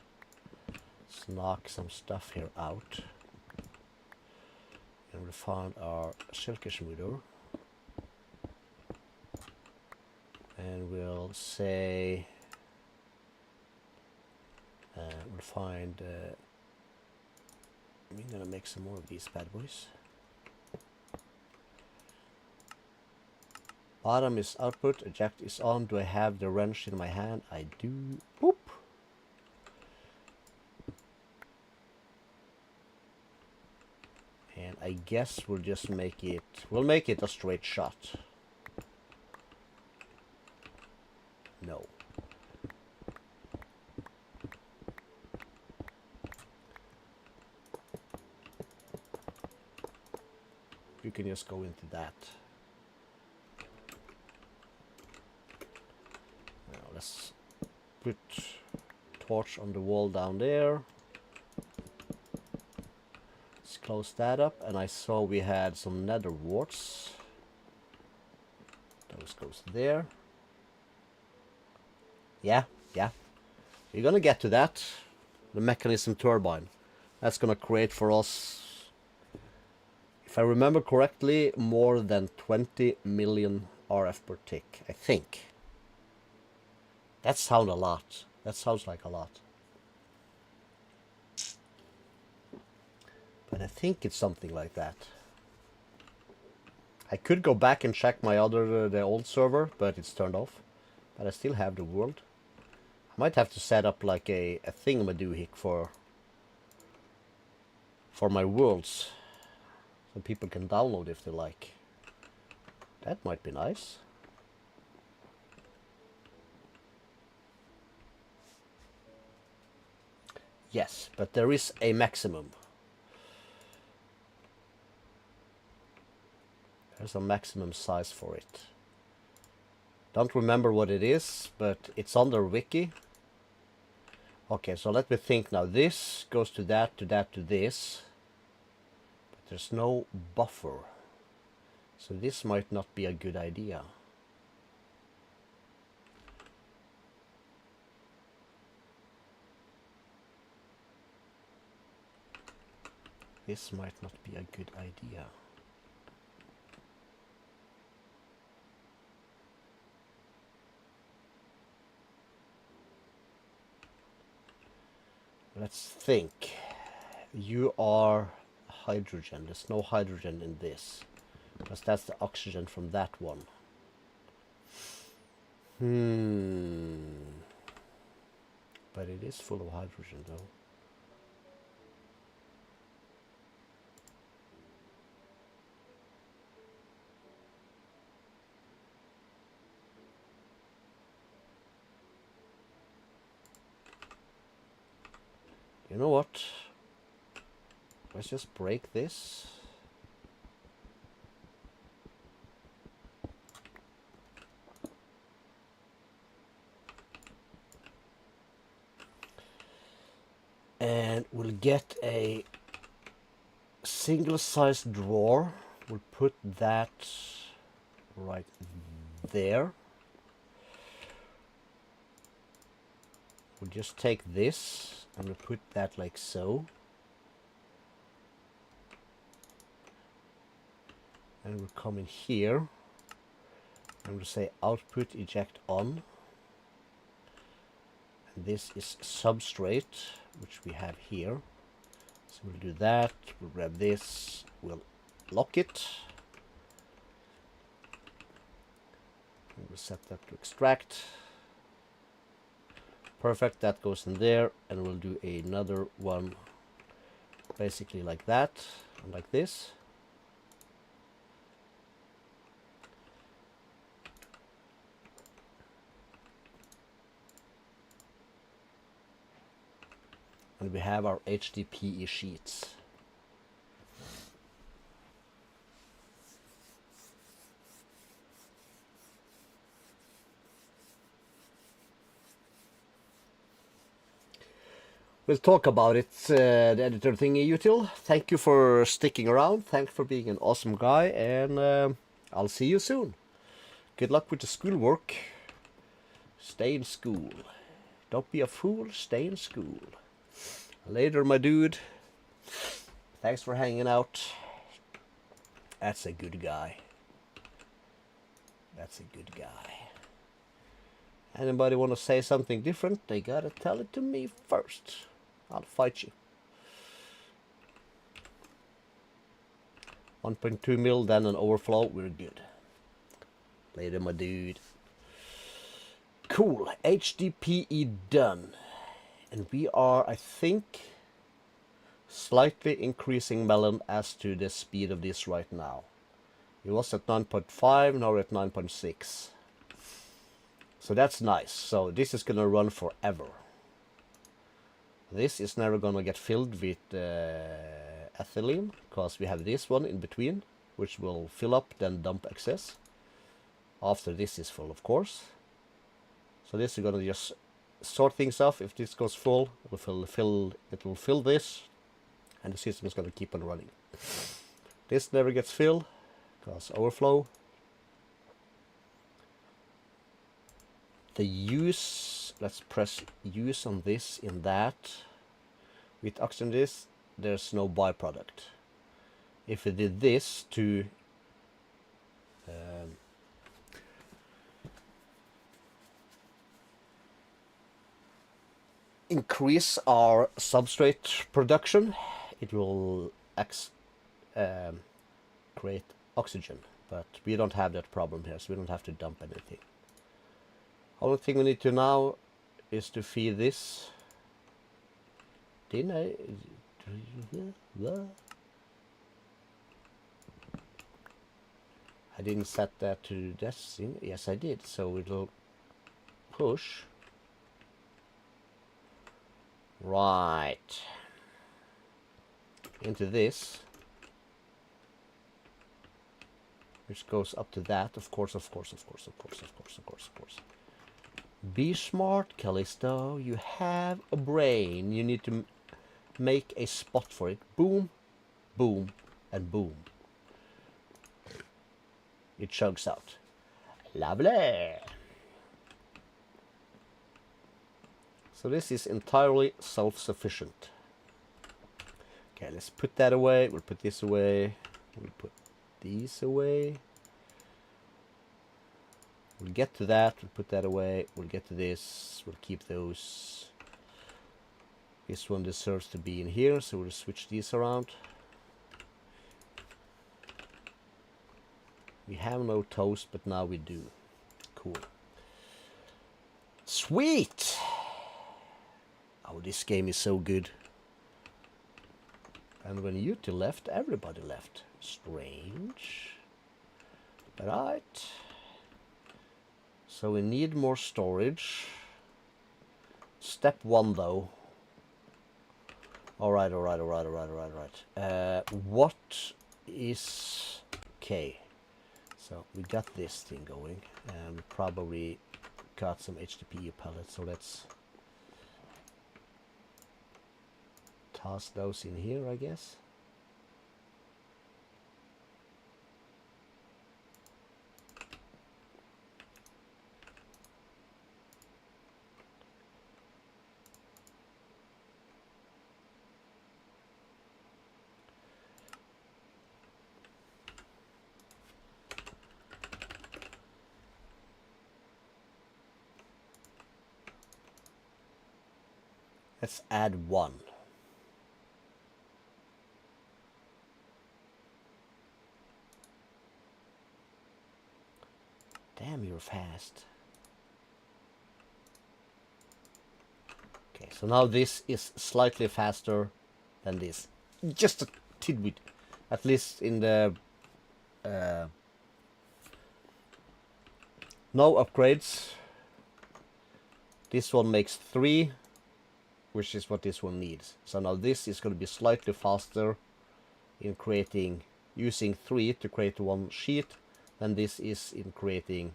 Let's knock some stuff here out. And we found our silkersmooder. And we'll say... we'll find... I'm gonna make some more of these bad boys. Bottom is output, eject is on. Do I have the wrench in my hand? I do. Boop. And I guess we'll just make it, we'll make it a straight shot. No. You can just go into that. Now let's put torch on the wall down there. Let's close that up, and I saw we had some nether warts. Those goes there. Yeah. You're gonna get to that. The mechanism turbine. That's gonna create for us, if I remember correctly, more than 20 million RF per tick, I think. That sounds a lot. That sounds like a lot. But I think it's something like that. I could go back and check my the old server, but it's turned off. But I still have the world. I might have to set up like a thingamadoohick for my worlds. So people can download if they like. That might be nice. Yes, but there is a maximum. There's a maximum size for it. Don't remember what it is, but it's on their wiki. Okay, so let me think now. This goes to that, to that, to this. But there's no buffer. So this might not be a good idea. This might not be a good idea. Let's think. You are hydrogen. There's no hydrogen in this. Because that's the oxygen from that one. But it is full of hydrogen though. You know what? Let's just break this. And we'll get a single-sized drawer. We'll put that right there. We'll just take this and we'll put that like so. And we'll come in here and we'll say output eject on. And this is substrate, which we have here. So we'll do that, we'll grab this, we'll lock it. And we'll set that to extract. Perfect, that goes in there, and we'll do another one basically like that, and like this. And we have our HDPE sheets. We'll talk about it, the editor thingy util. Thank you for sticking around. Thanks for being an awesome guy, and I'll see you soon. Good luck with the schoolwork. Stay in school. Don't be a fool, stay in school. Later, my dude. Thanks for hanging out. That's a good guy. That's a good guy. Anybody want to say something different? They gotta tell it to me first. I'll fight you. 1.2 mil, then an overflow. We're good. Later, my dude. Cool. HDPE done. And we are, I think, slightly increasing melon as to the speed of this right now. It was at 9.5, now we're at 9.6. So that's nice. So this is gonna run forever. This is never gonna get filled with ethylene, because we have this one in between, which will fill up, then dump excess. After this is full, of course. So this is gonna just sort things off. If this goes full, it will fill this, and the system is gonna keep on running. This never gets filled, because overflow. The use, let's press use on this in that. With oxygen this, there's no byproduct. If we did this to increase our substrate production, it will create oxygen, but we don't have that problem here, so we don't have to dump anything. Only thing we need to now is to feed this. Didn't I? I didn't set that to that thing. Yes, I did. So it'll push. Right. Into this. which goes up to that. Of course, of course, of course, of course, of course, of course, of course. Be smart, Calisto. You have a brain. You need to make a spot for it. Boom, boom, and boom. It chugs out. Lovely. So this is entirely self-sufficient. Okay, let's put that away. We'll put this away. We'll put these away. We'll get to that. We'll put that away. We'll get to this. We'll keep those. This one deserves to be in here, so we'll switch these around. We have no toast, but now we do. Cool. Sweet! Oh, this game is so good. And when you two left, everybody left. Strange. Right. So we need more storage. Step one, though. Alright. What is... Okay. So we got this thing going. And we probably got some HDPE pellets. So let's toss those in here, I guess. Let's add one. Damn, you're fast. Okay, so now this is slightly faster than this. Just a tidbit. At least in the... no upgrades. This one makes 3, which is what this one needs. So now this is going to be slightly faster in creating, using 3 to create 1 sheet than this is in creating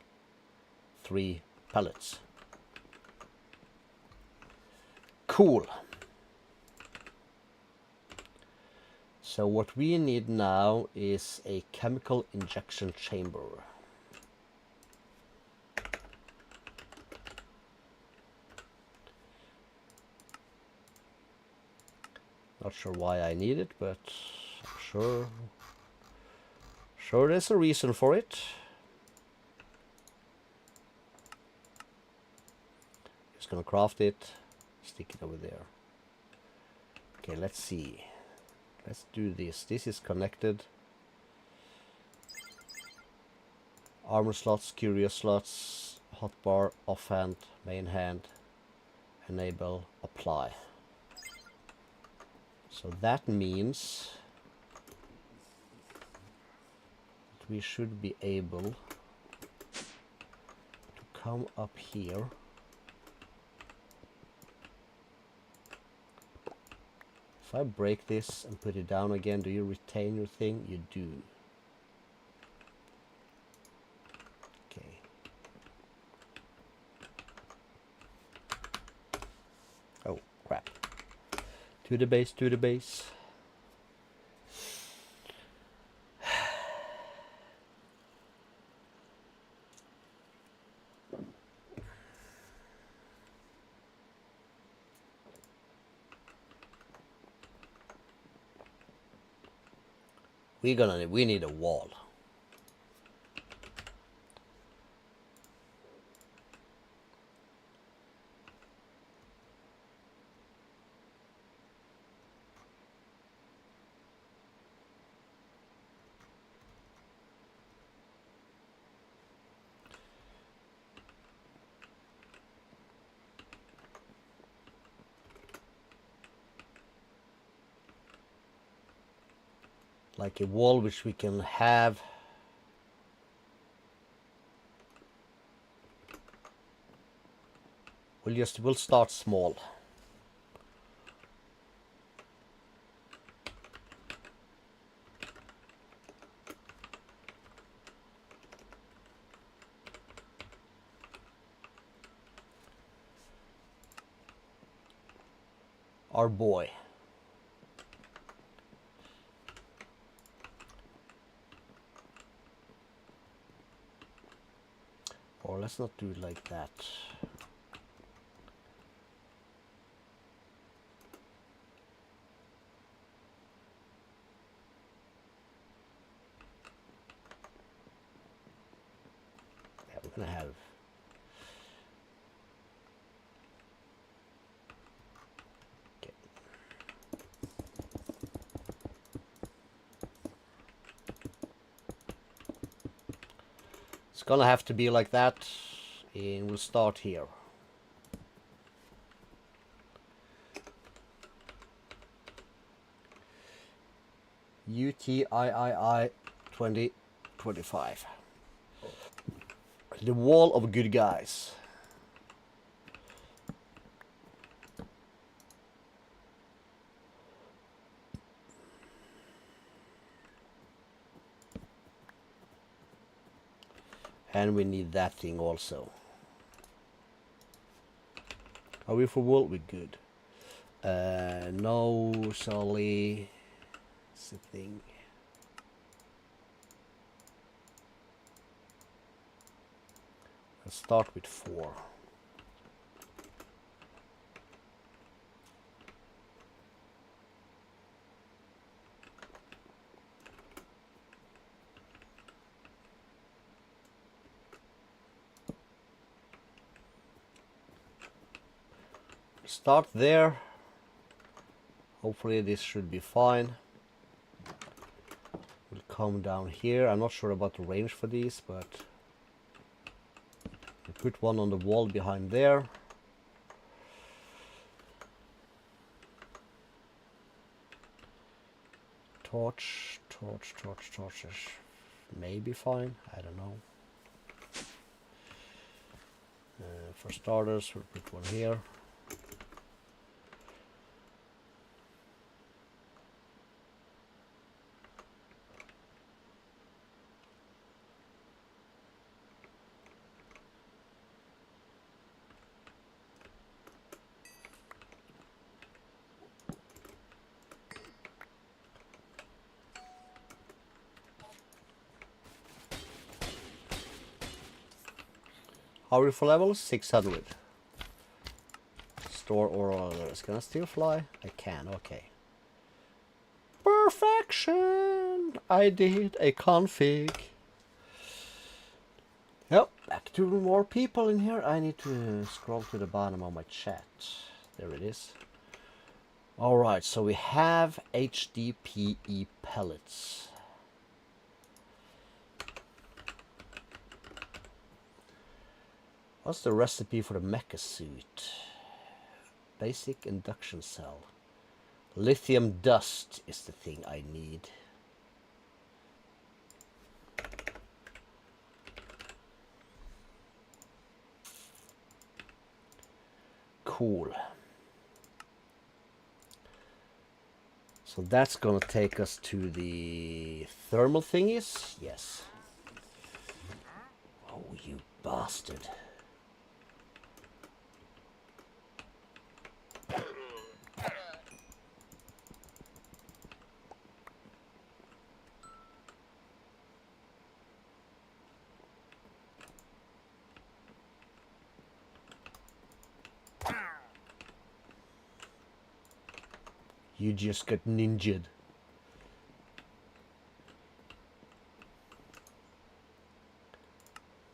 3 pellets. Cool. So what we need now is a chemical injection chamber. Not sure why I need it, but I'm sure there's a reason for it. Just gonna craft it, stick it over there. Okay, let's see. Let's do this. This is connected. Armor slots, curio slots, hotbar, offhand, main hand, enable, apply. So that means that we should be able to come up here. If I break this and put it down again, do you retain your thing? You do. Okay. Oh, crap. To the base, to the base. We need a wall. Like a wall which we can have. We'll start small. our boy. Or let's not do it like that. Yeah, we're gonna have it's gonna have to be like that, and we'll start here. UTIII 2025. The wall of good guys. And we need that thing also. Are we for wool? We're good. No, Sully. It's a thing. Let's start with 4. Start there. Hopefully this should be fine. We'll come down here. I'm not sure about the range for these, but we'll put one on the wall behind there. Torches. Maybe fine. I don't know. For starters, we'll put one here. How are we for levels? 600. Store oral alerts. Can I still fly? I can, okay. Perfection! I did a config. Yep, back to more people in here. I need to scroll to the bottom of my chat. There it is. Alright, so we have HDPE pellets. What's the recipe for the mecha suit? Basic induction cell. Lithium dust is the thing I need. Cool. So that's gonna take us to the thermal thingies? Yes. Oh, you bastard. You just got ninja'd.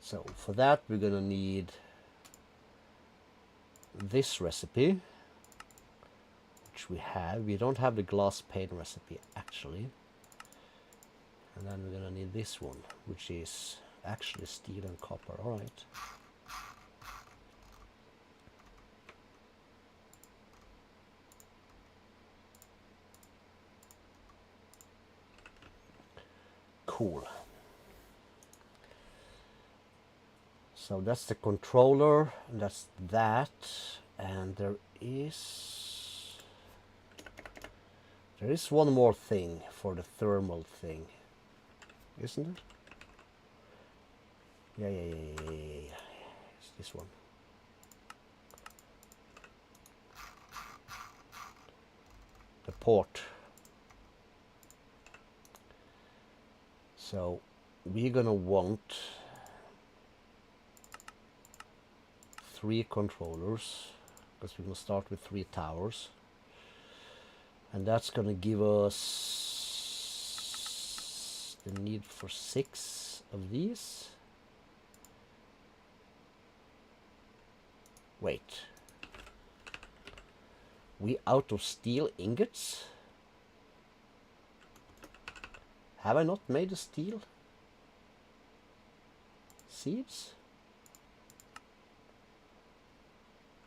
So for that we're gonna need this recipe, which we have. We don't have the glass pane recipe actually. And then we're gonna need this one, which is actually steel and copper. Alright. Cool. So that's the controller, and that's that, and there is one more thing for the thermal thing, isn't it? Yeah. It's this one. port. So we're gonna want 3 controllers, because we're gonna start with 3 towers, and that's gonna give us the need for 6 of these. Wait, we out of steel ingots? Have I not made a steel seeds?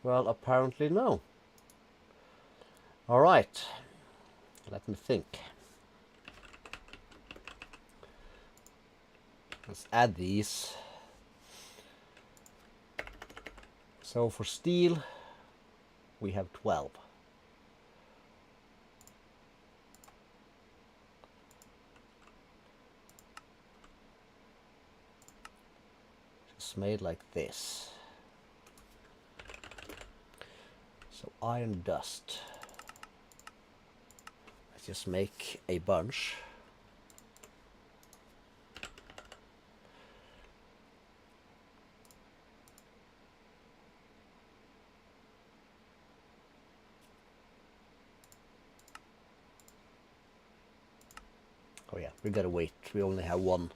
Well, apparently no. All right, let me think. Let's add these. So for steel, we have 12. It's made like this. So iron dust. Let's just make a bunch. Oh yeah, we gotta wait. We only have one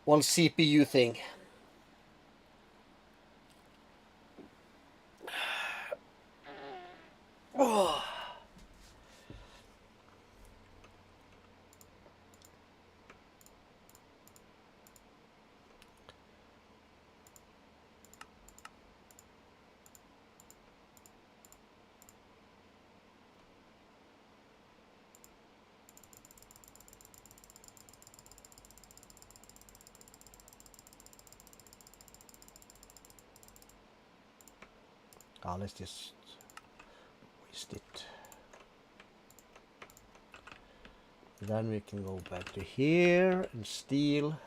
CPU thing. Oh. Let's just waste it. Then we can go back to here and steal.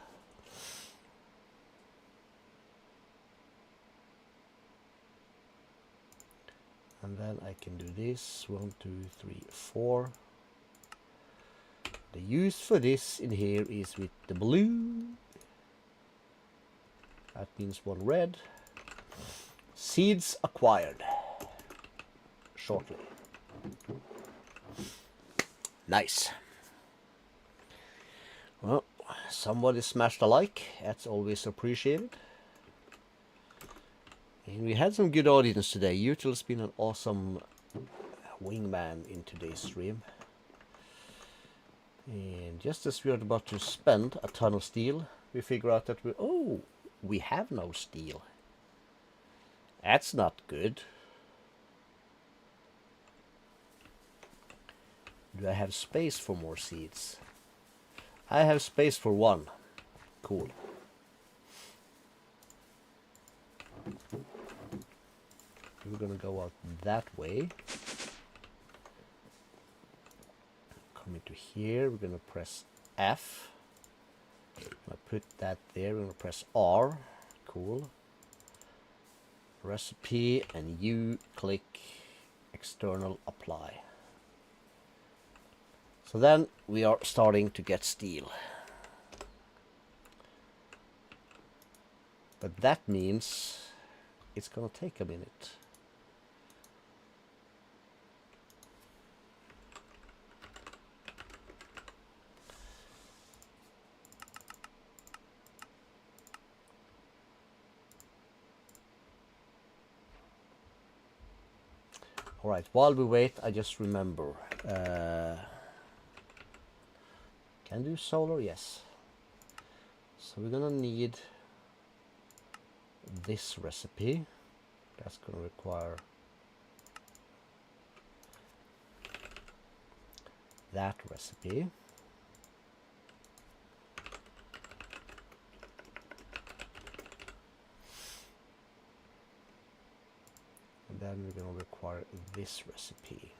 And then I can do this. 1, 2, 3, 4. The use for this in here is with the blue. That means 1 red. Seeds acquired. Shortly. Nice. Well, somebody smashed a like. That's always appreciated. And we had some good audience today. Util's been an awesome wingman in today's stream. And just as we are about to spend a ton of steel, we figure out that we have no steel. That's not good. Do I have space for more seeds? I have space for 1. Cool. We're gonna go out that way. Come into here, we're gonna press F. I put that there, we're gonna press R. Cool. Recipe, and you click external apply. So then we are starting to get steel. But that means it's gonna take a minute. All right, while we wait, I just remember. Can do solar? Yes. So we're gonna need this recipe. That's gonna require that recipe. And then we're gonna require this recipe.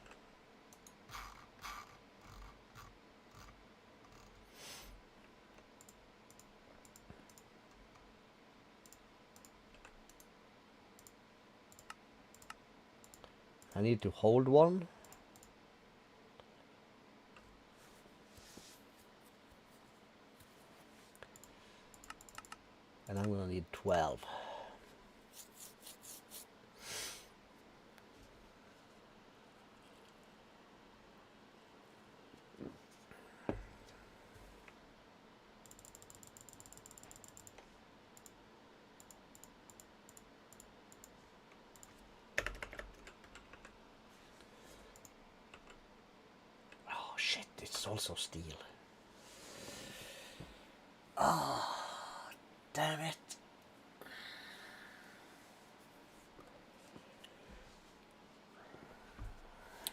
I need to hold 1. need 12. Oh shit, it's also steel. Oh, damn it.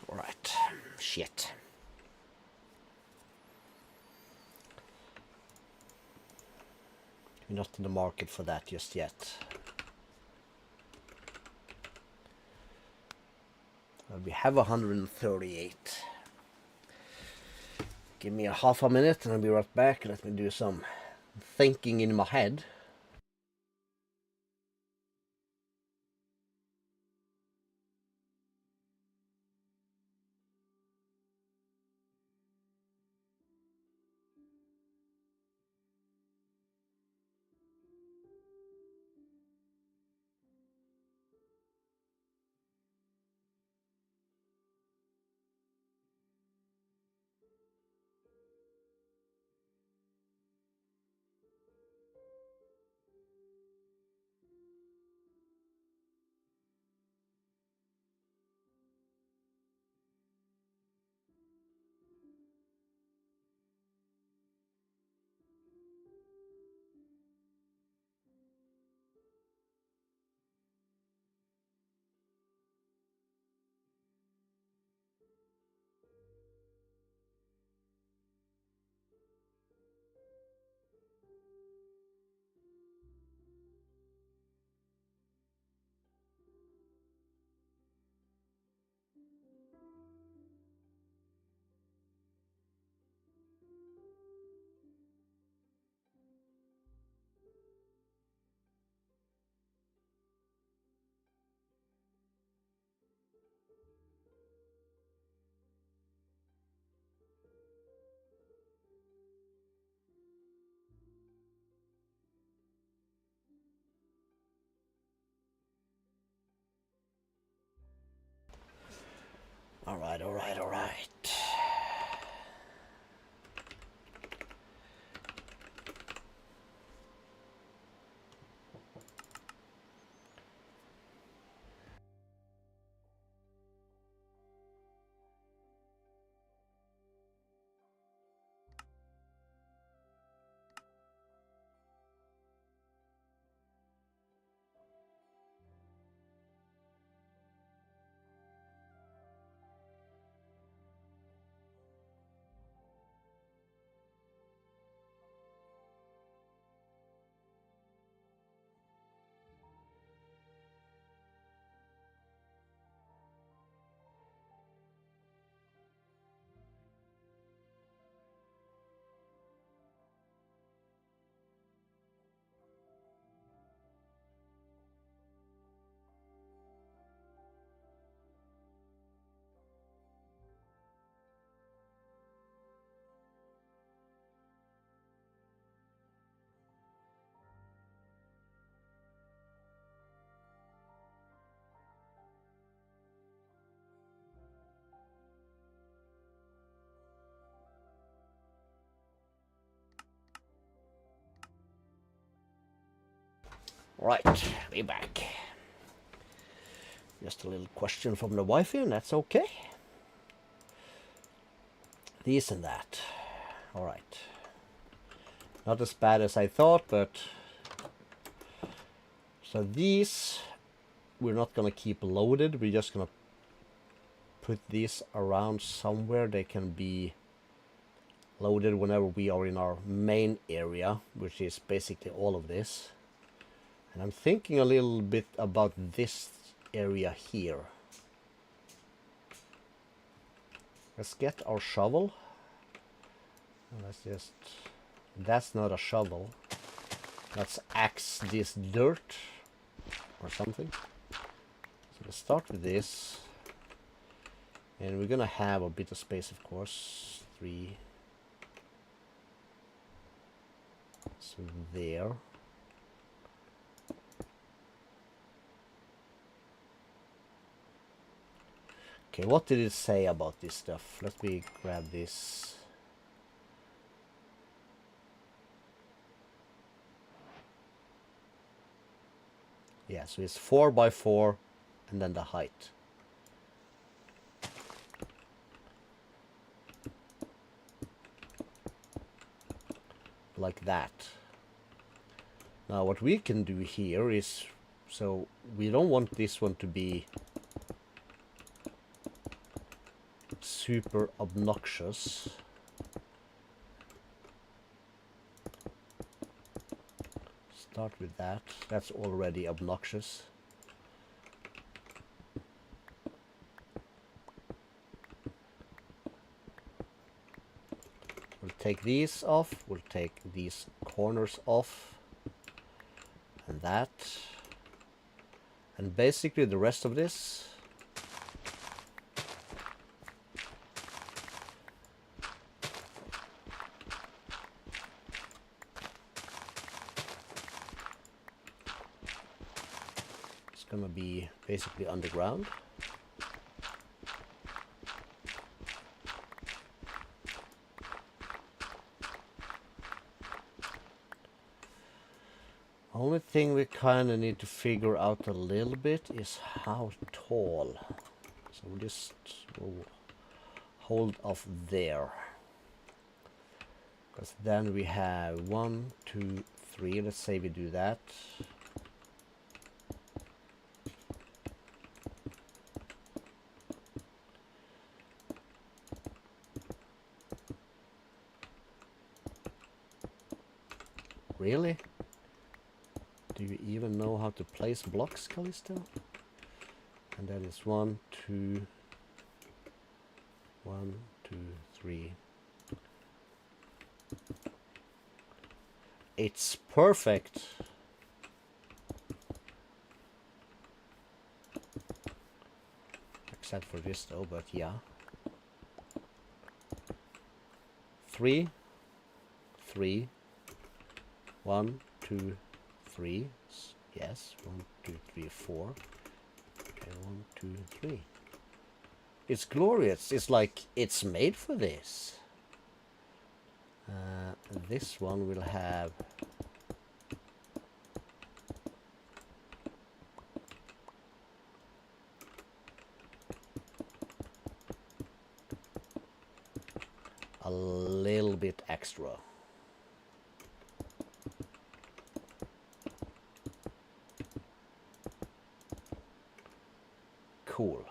Alright, shit. We're not in the market for that just yet. We have 138. Give me a half a minute and I'll be right back. Let me do some thinking in my head. Alright. Right, we're back. Just a little question from the wife here, and that's okay. This and that. Alright. Not as bad as I thought, but... So these, we're not gonna keep loaded. We're just gonna put these around somewhere. They can be loaded whenever we are in our main area, which is basically all of this. And I'm thinking a little bit about this area here. Let's get our shovel. Let's just... That's not a shovel. Let's axe this dirt or something. So let's start with this. And we're gonna have a bit of space, of course. 3. So there. Okay, what did it say about this stuff? Let me grab this. Yeah, so it's 4 by 4 and then the height. Like that. Now what we can do here is, so we don't want this one to be super obnoxious. Start with that. That's already obnoxious. We'll take these off. We'll take these corners off. And that. And basically the rest of this is gonna be basically underground. Only thing we kind of need to figure out a little bit is how tall. So we'll just hold off there. Because then we have 1, 2, 3. Let's say we do that. Really? Do you even know how to place blocks, Calisto? And that is 1, 2, 1, 2, 3. It's perfect. Except for this though, but yeah. 3, 3, 1, 2, 3. Yes, 1, 2, 3, 4. Okay, 1, 2, 3. It's glorious. It's like it's made for this. This one will have a little bit extra. Cool.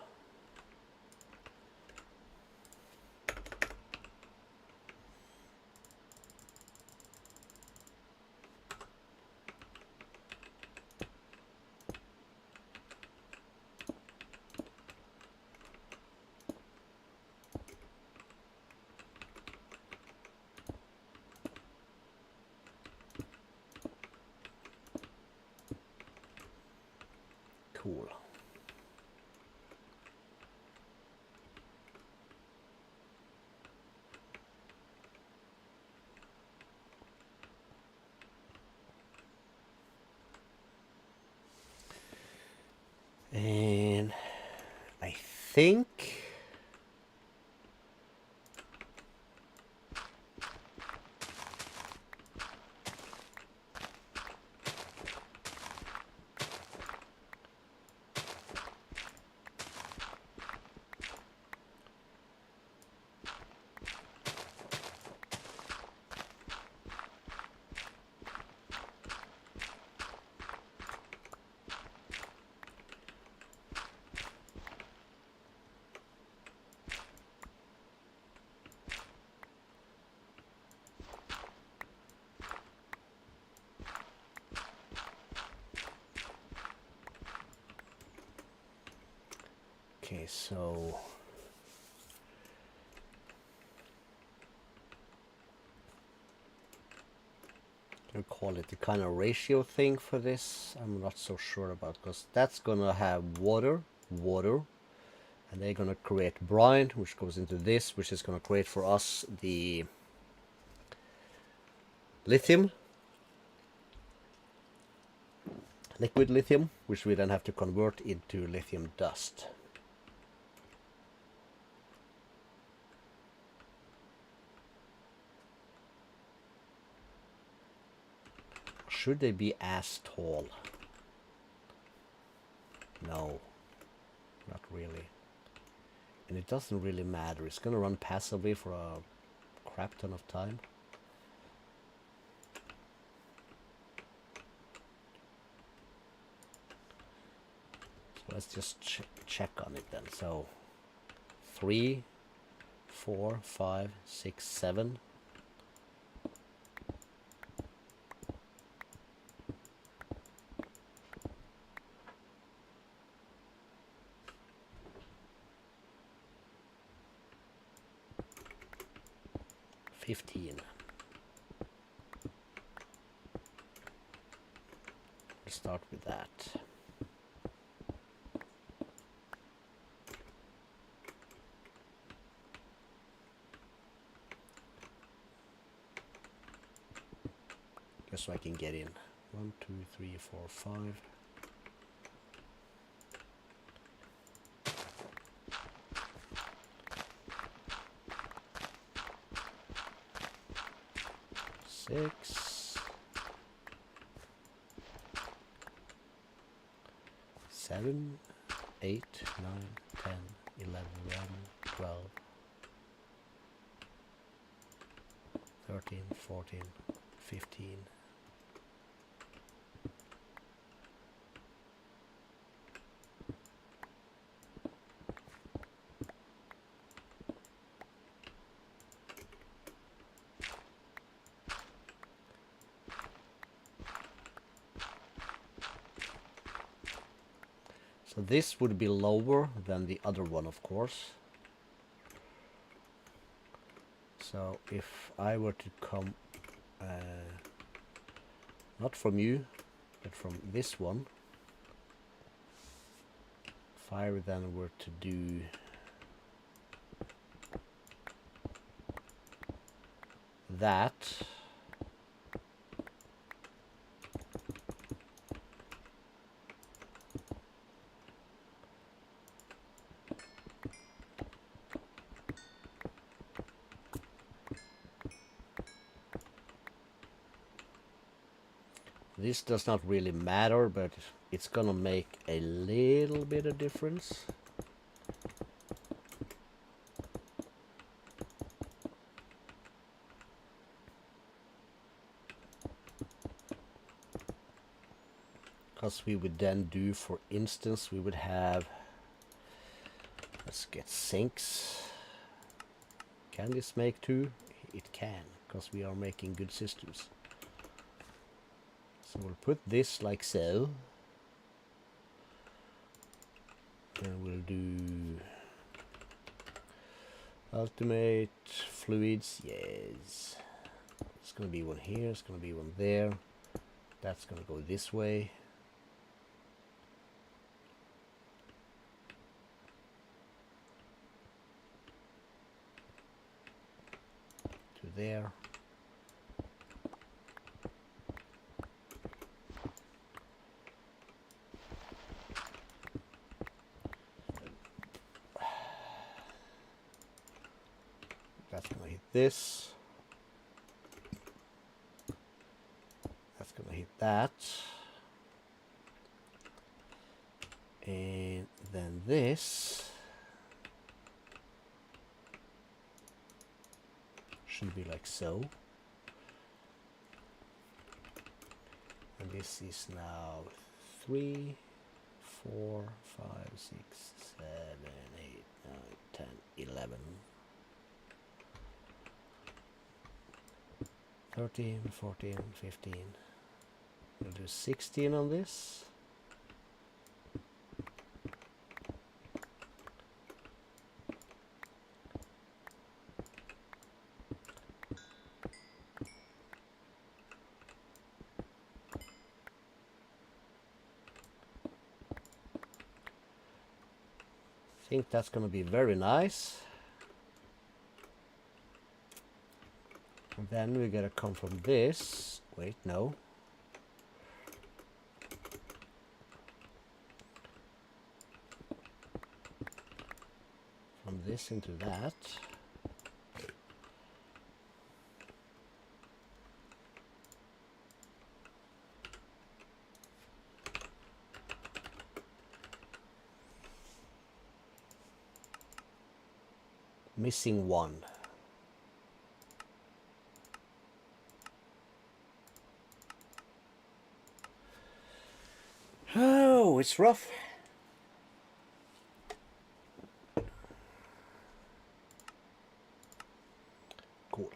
Cool. And I think okay, so I'll call it the kind of ratio thing for this. I'm not so sure about, because that's gonna have water, and they're gonna create brine, which goes into this, which is gonna create for us the lithium, liquid lithium, which we then have to convert into lithium dust. should they be as tall? No, not really. And it doesn't really matter. It's gonna run passively for a crap ton of time. So let's just check on it then. So 3, 4, 5, 6, 7. Let's start with that. Just so I can get in. 1, 2, 3, 4, 5. Six, 7, 8, 9, 10, 11, 12, 13, 14, 15. So this would be lower than the other one, of course. So if I were to come, not from you, but from this one, if I then were to do that, this does not really matter, but it's gonna make a little bit of difference. Because we would then do, for instance, we would have, let's get sinks. Can this make 2? It can, because we are making good systems. So we'll put this like so. And we'll do ultimate fluids, yes. It's gonna be one here, it's gonna be one there. That's gonna go this way. To there. That's gonna hit this. That's gonna hit that. And then this should be like so. And this is now 3, 4, 5, 6, 7, 8, 9, 10, 11. 13, 14, 15. We'll do 16 on this. I think that's going to be very nice. And then we're going to come from this. Wait, no. From this into that. Missing one. Oh, it's rough. Cool.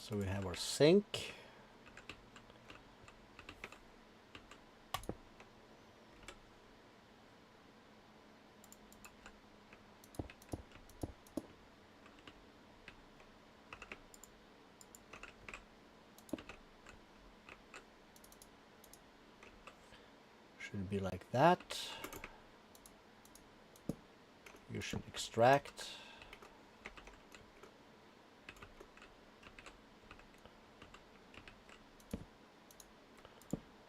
So we have our sink. Should be like that. You should extract.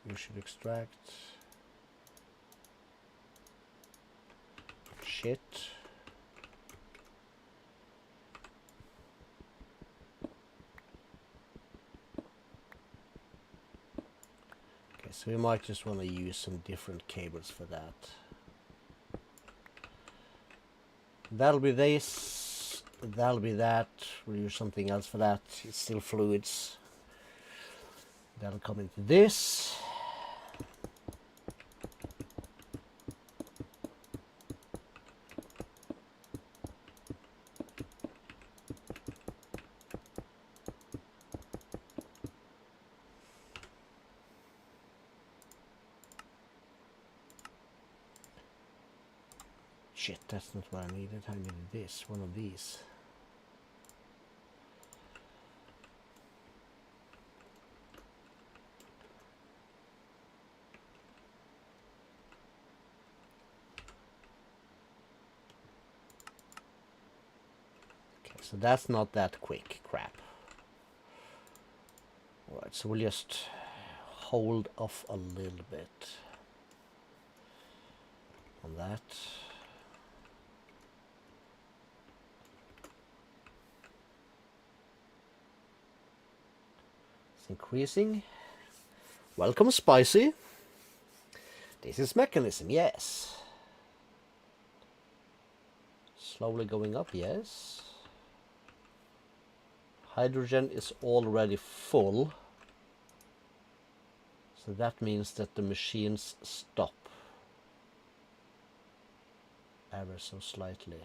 You should extract. Shit. Okay, so we might just want to use some different cables for that. That'll be this. That'll be that. We'll use something else for that. It's still fluids. That'll come into this. Shit, that's not what I needed. I needed this, one of these. Okay, so that's not that quick, crap. Alright, so we'll just hold off a little bit on that. Increasing. Welcome, Spicy. This is mechanism, yes. Slowly going up, yes. Hydrogen is already full. So that means that the machines stop ever so slightly.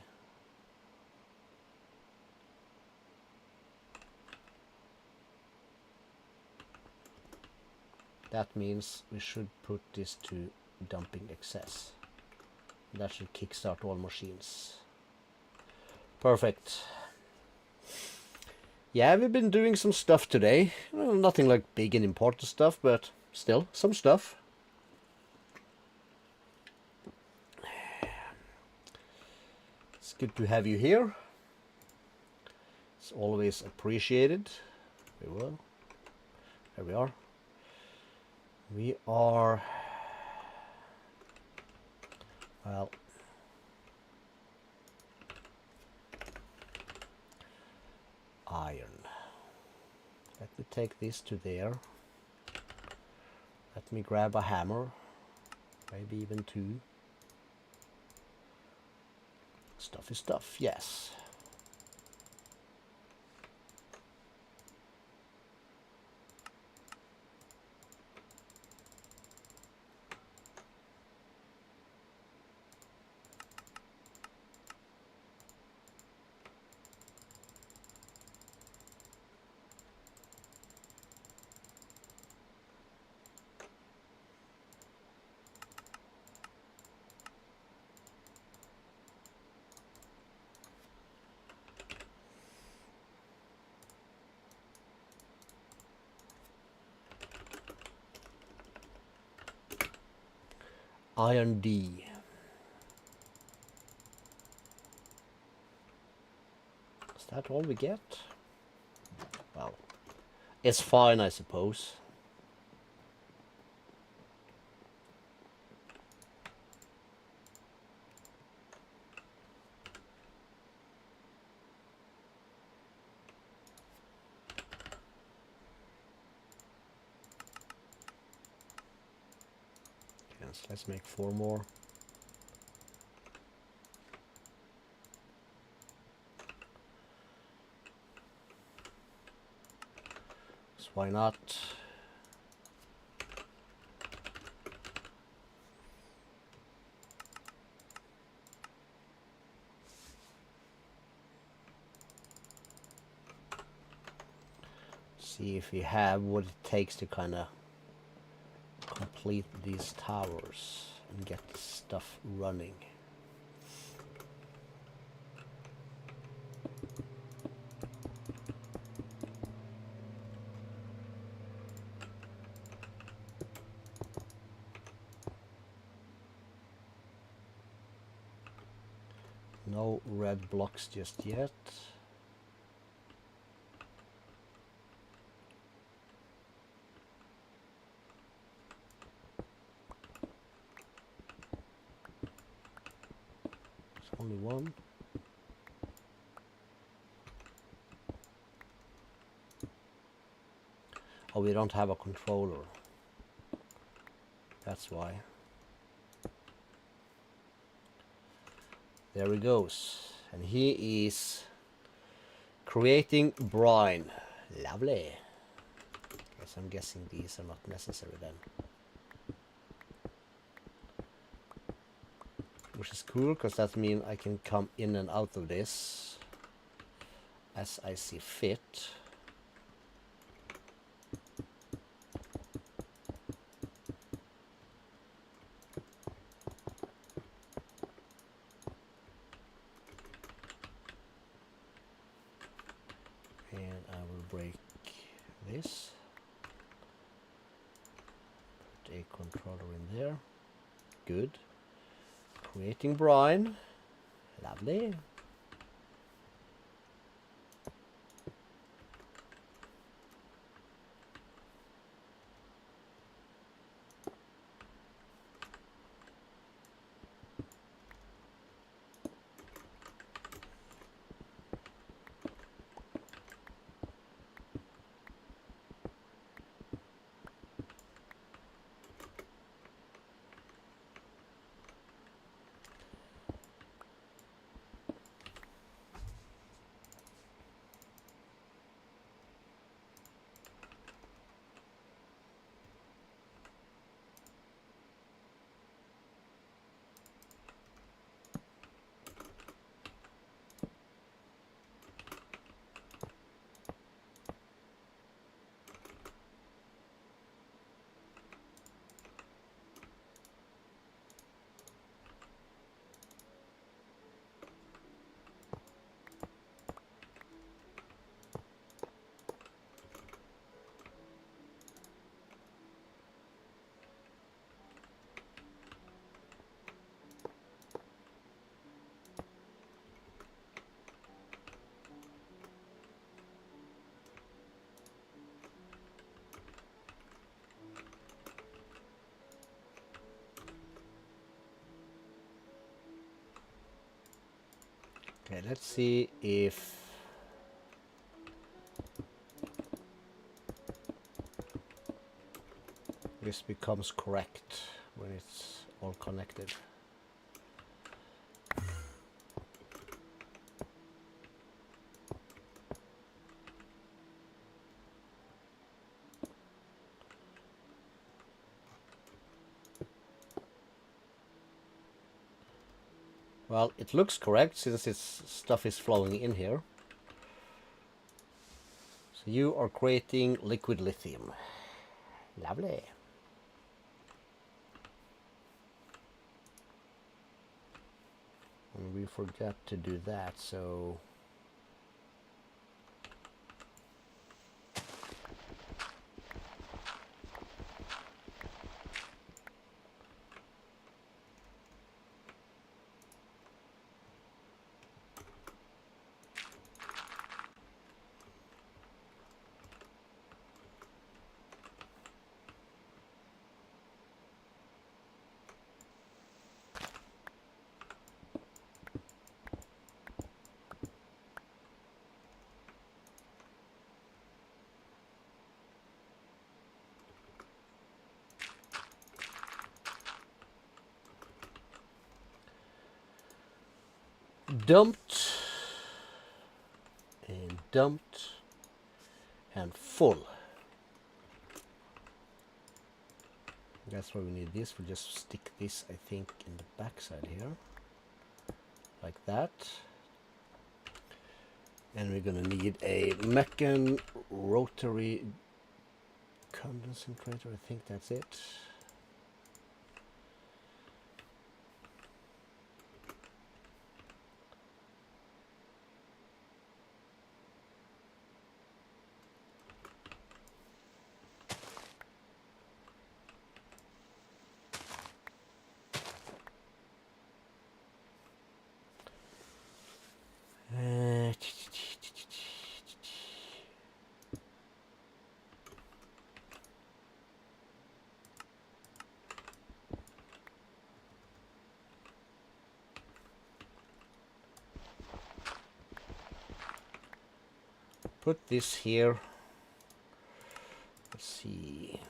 That means we should put this to dumping excess. That should kickstart all machines. Perfect. Yeah, we've been doing some stuff today. Well, nothing like big and important stuff, but still some stuff. It's good to have you here. It's always appreciated. Very well. There we are. We are, well, iron. Let me take this to there. Let me grab a hammer, maybe even two. Stuff is stuff, yes. Iron D. Is that all we get? Well, it's fine, I suppose. Yes, let's make 4 more. So why not? See if we have what it takes to kind of complete these towers and get the stuff running. No red blocks just yet. There's only one. Oh, we don't have a controller. That's why. There he goes. And he is creating brine. Lovely. Guess I'm guessing these are not necessary then. Which is cool, because that means I can come in and out of this as I see fit. And I will break this. Put a controller in there. Good. Creating brine. Lovely. Okay, let's see if this becomes correct when it's all connected. Well, it looks correct since its stuff is flowing in here. So you are creating liquid lithium. Lovely. And we forgot to do that, so dumped and dumped and full. That's why we need this. We'll just stick this, I think, in the back side here, like that. And we're gonna need a Meccan rotary condensator. I think that's it. Put this here. Let's see.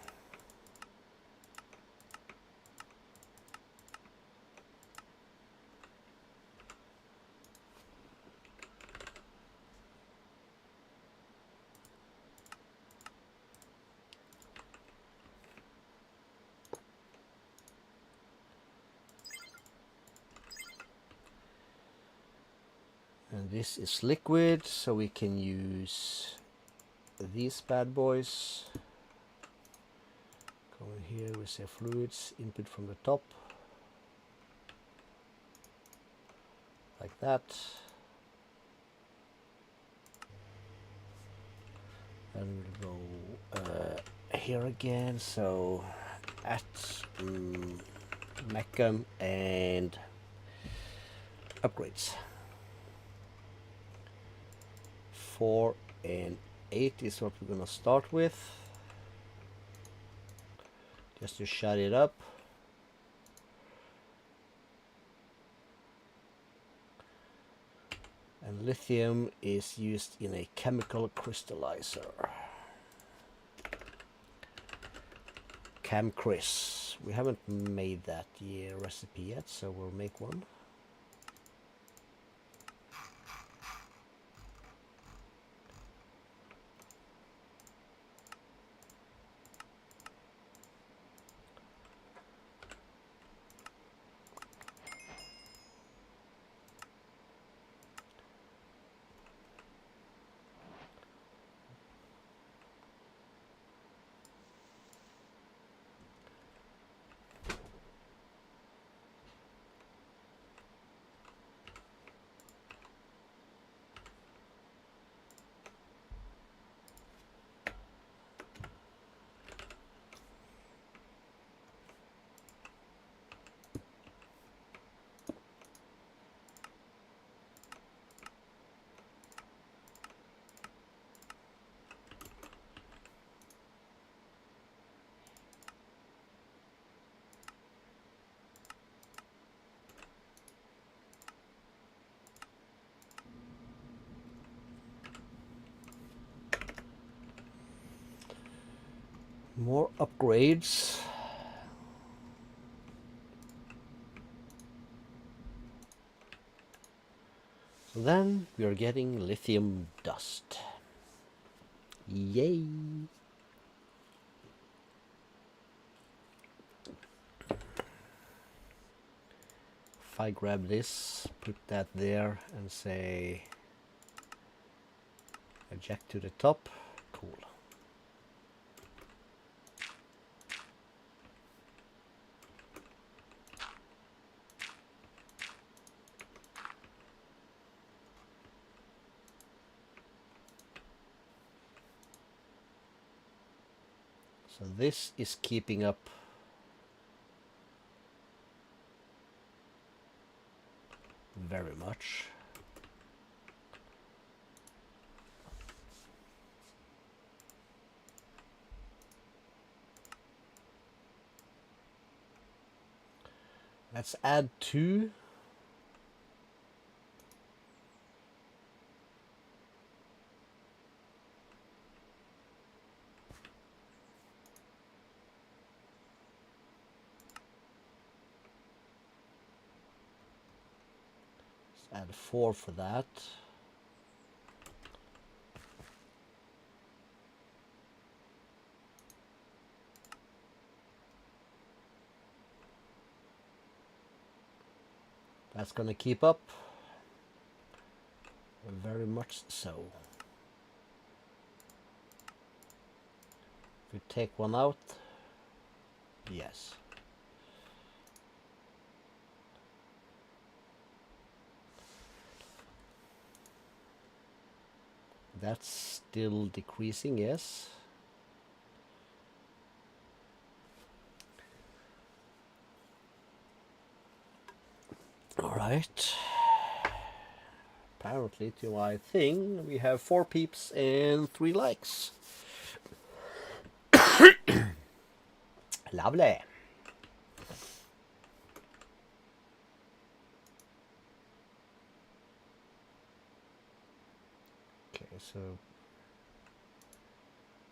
And this is liquid, so we can use these bad boys. Go in here, we say fluids, input from the top. Like that. And we'll go here again, so at Meccan and upgrades. 4 and 8 is what we're gonna start with, just to shut it up. And lithium is used in a chemical crystallizer. Camcris. We haven't made that recipe yet, so we'll make one. More upgrades. So then we are getting lithium dust. Yay! If I grab this, put that there and say eject to the top, cool. So this is keeping up very much. Let's add 2. Add 4 for that. That's gonna keep up. Very much so. If we take one out, yes. That's still decreasing, yes. All right. Apparently, to my thing, we have 4 peeps and 3 likes. Lovely. Okay, so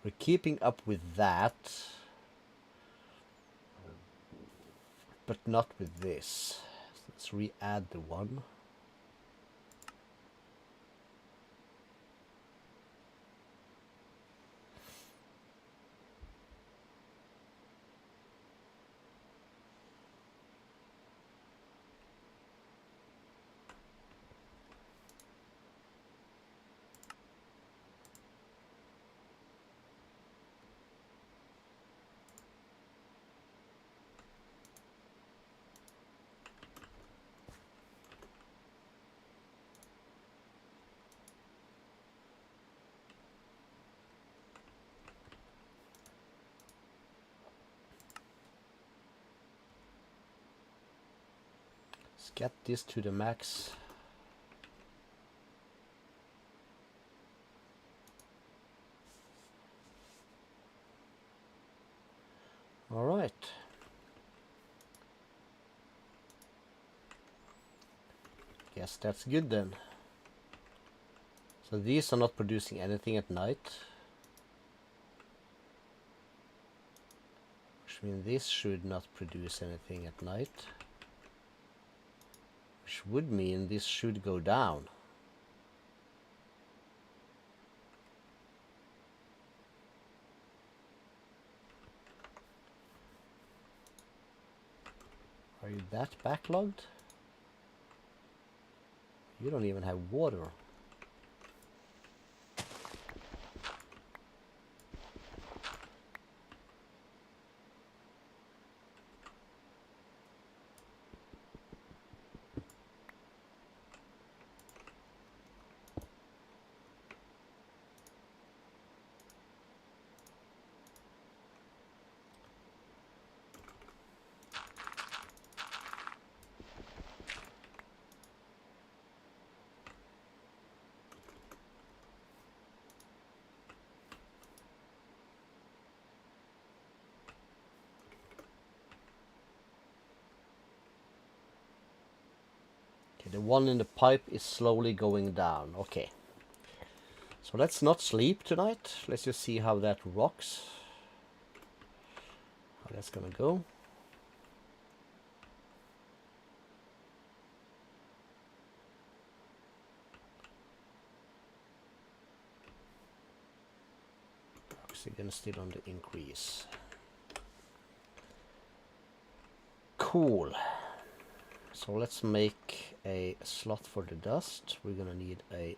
we're keeping up with that, but not with this. So let's re-add the one. Let's get this to the max. All right. Guess that's good then. So these are not producing anything at night. Which means this should not produce anything at night. Which would mean this should go down. Are you that backlogged? You don't even have water. The one in the pipe is slowly going down. Okay. So let's not sleep tonight. Let's just see how that rocks. How that's gonna go. Oxygen still on the increase. Cool. So let's make a slot for the dust. We're gonna need a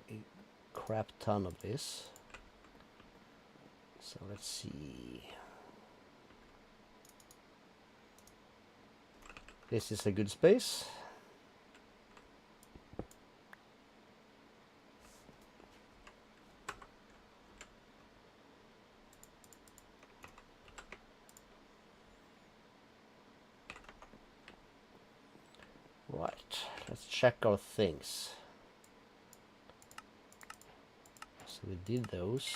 crap ton of this. So let's see. This is a good space. Right, let's check our things. So we did those.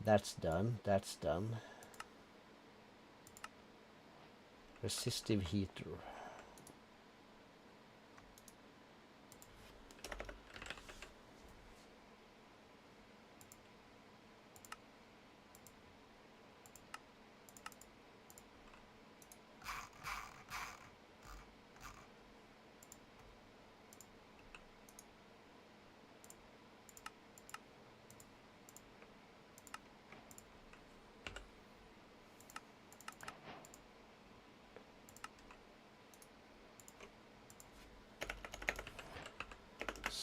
That's done, that's done. Resistive heater.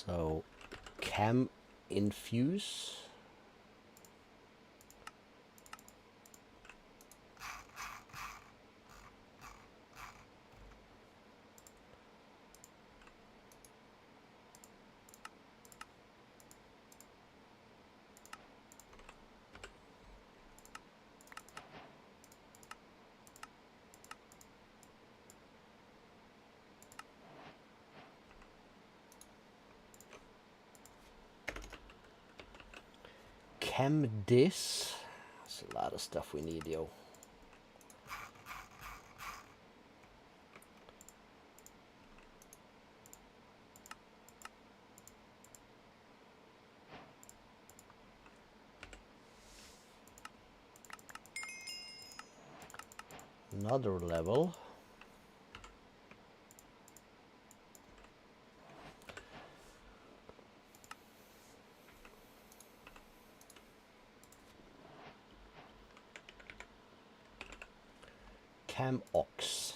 So cam infuse. Chem dis. That's a lot of stuff we need, yo. Another level. Cam ox.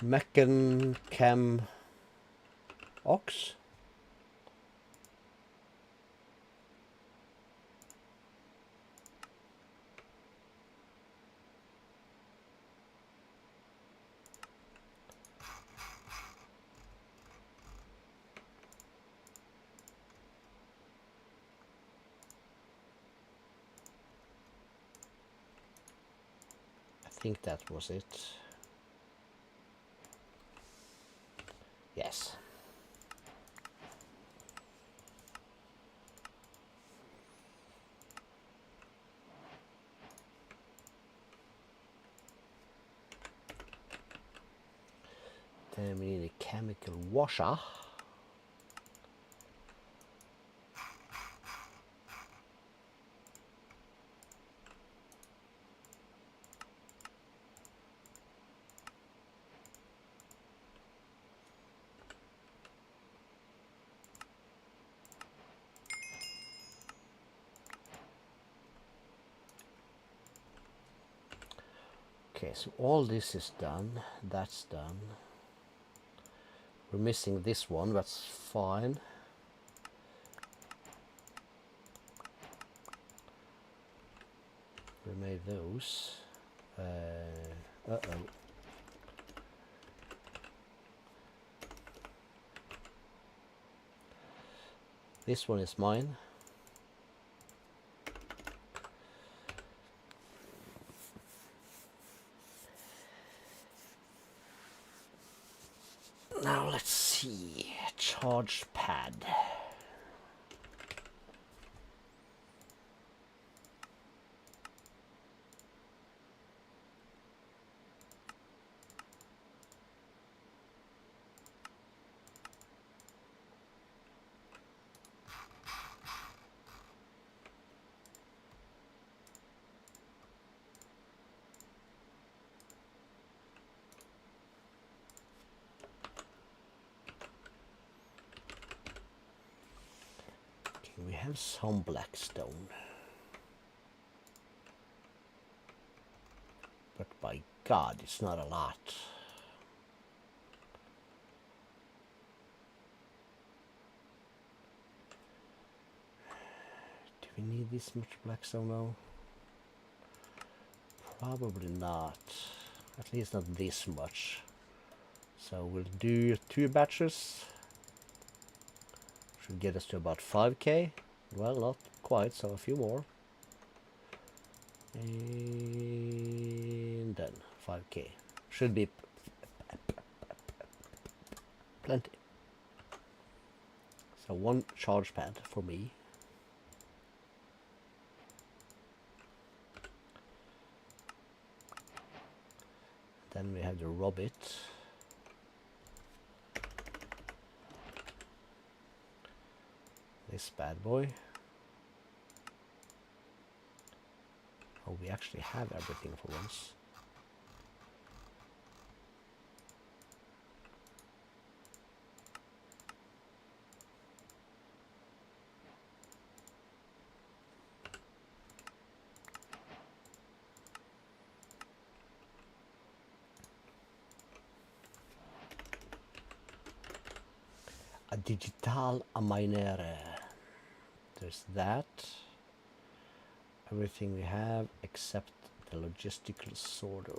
Mechan cam ox. I think that was it. Yes. Then we need a chemical washer. Okay, so all this is done. That's done. We're missing this one. That's fine. We made those. Uh-oh. This one is mine. Now let's see. Charge pad. We have some blackstone, but by God, it's not a lot. Do we need this much blackstone now? Probably not. At least not this much. So we'll do 2 batches. should get us to about 5k. Well, not quite, so a few more. And then 5k. Should be plenty. So one charge pad for me. Then we have the Robbit. This bad boy. Oh, we actually have everything for once. A digital minere. There's that. Everything we have except the logistical sorter.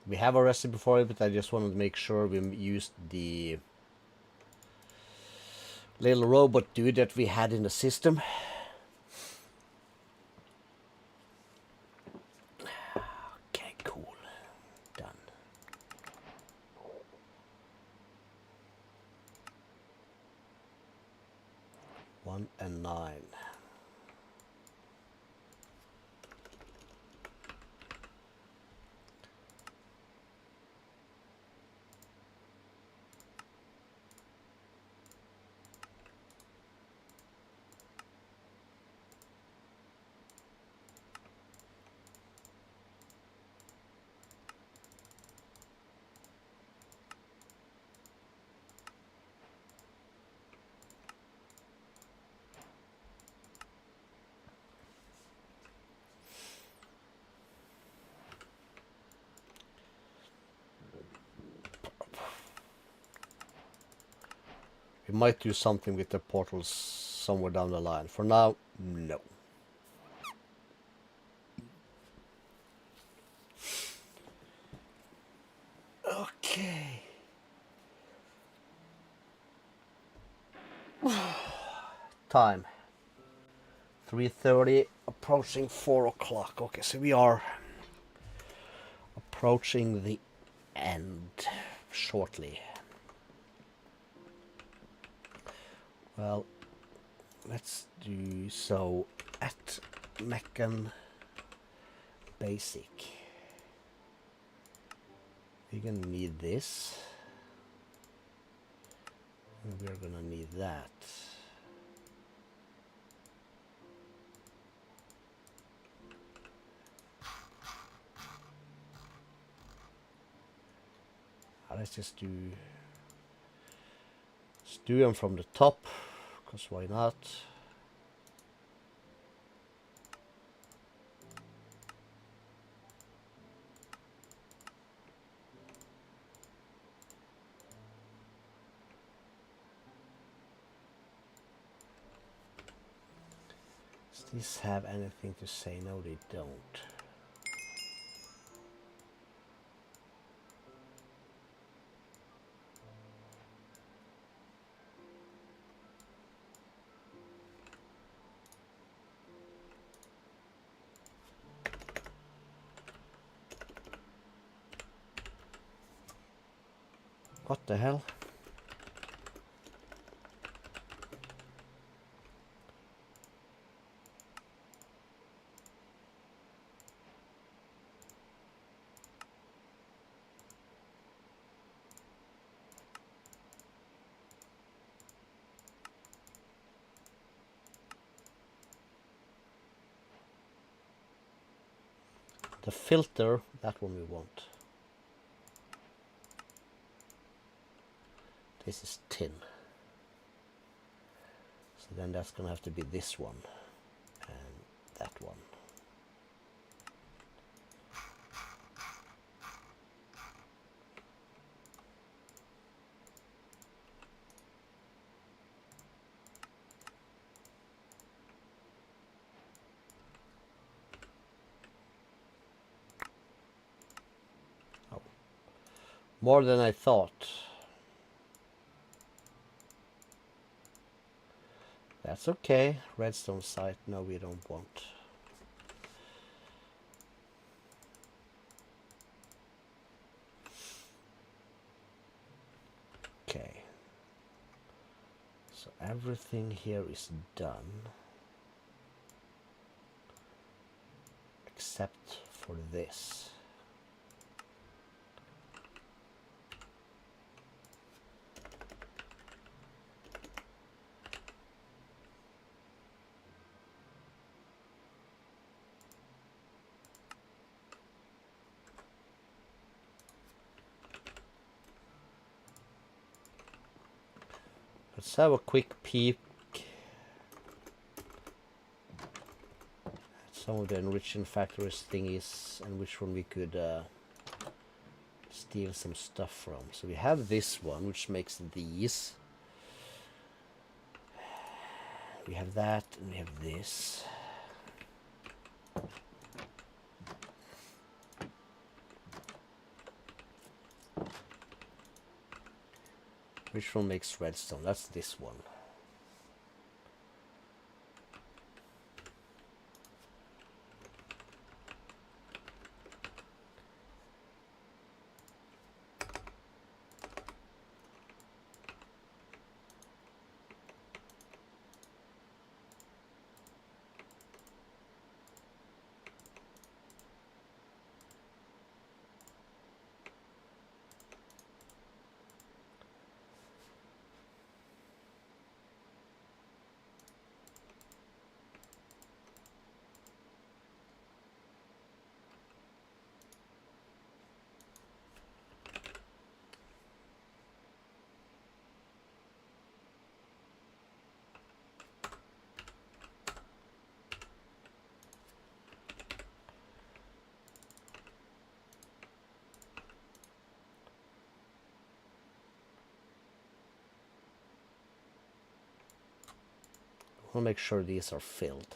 We have a recipe for it, but I just wanted to make sure we used the little robot dude that we had in the system. Okay, cool. Done. 1 and 9. We might do something with the portals somewhere down the line. For now, no. Okay. Time. 3:30, approaching 4 o'clock. Okay, so we are approaching the end shortly. Well, let's do so at Meccan Basic. We're gonna need this. And we're gonna need that. Let's just do them from the top, because why not? Does these have anything to say? No, they don't. What the hell? The filter, that one we want. This is tin. So then that's gonna have to be this one and that one. More than I thought. That's okay. Redstone site, no we don't want. Okay. So everything here is done. Except for this. Let's have a quick peek at some of the enriching factories thingies and which one we could steal some stuff from. So we have this one which makes these. We have that and we have this. Which one makes redstone? That's this one. I'll make sure these are filled.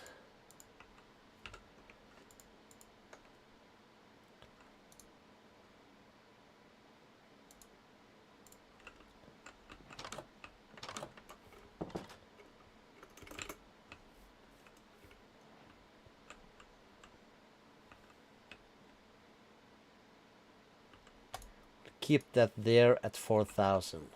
Keep that there at 4,000.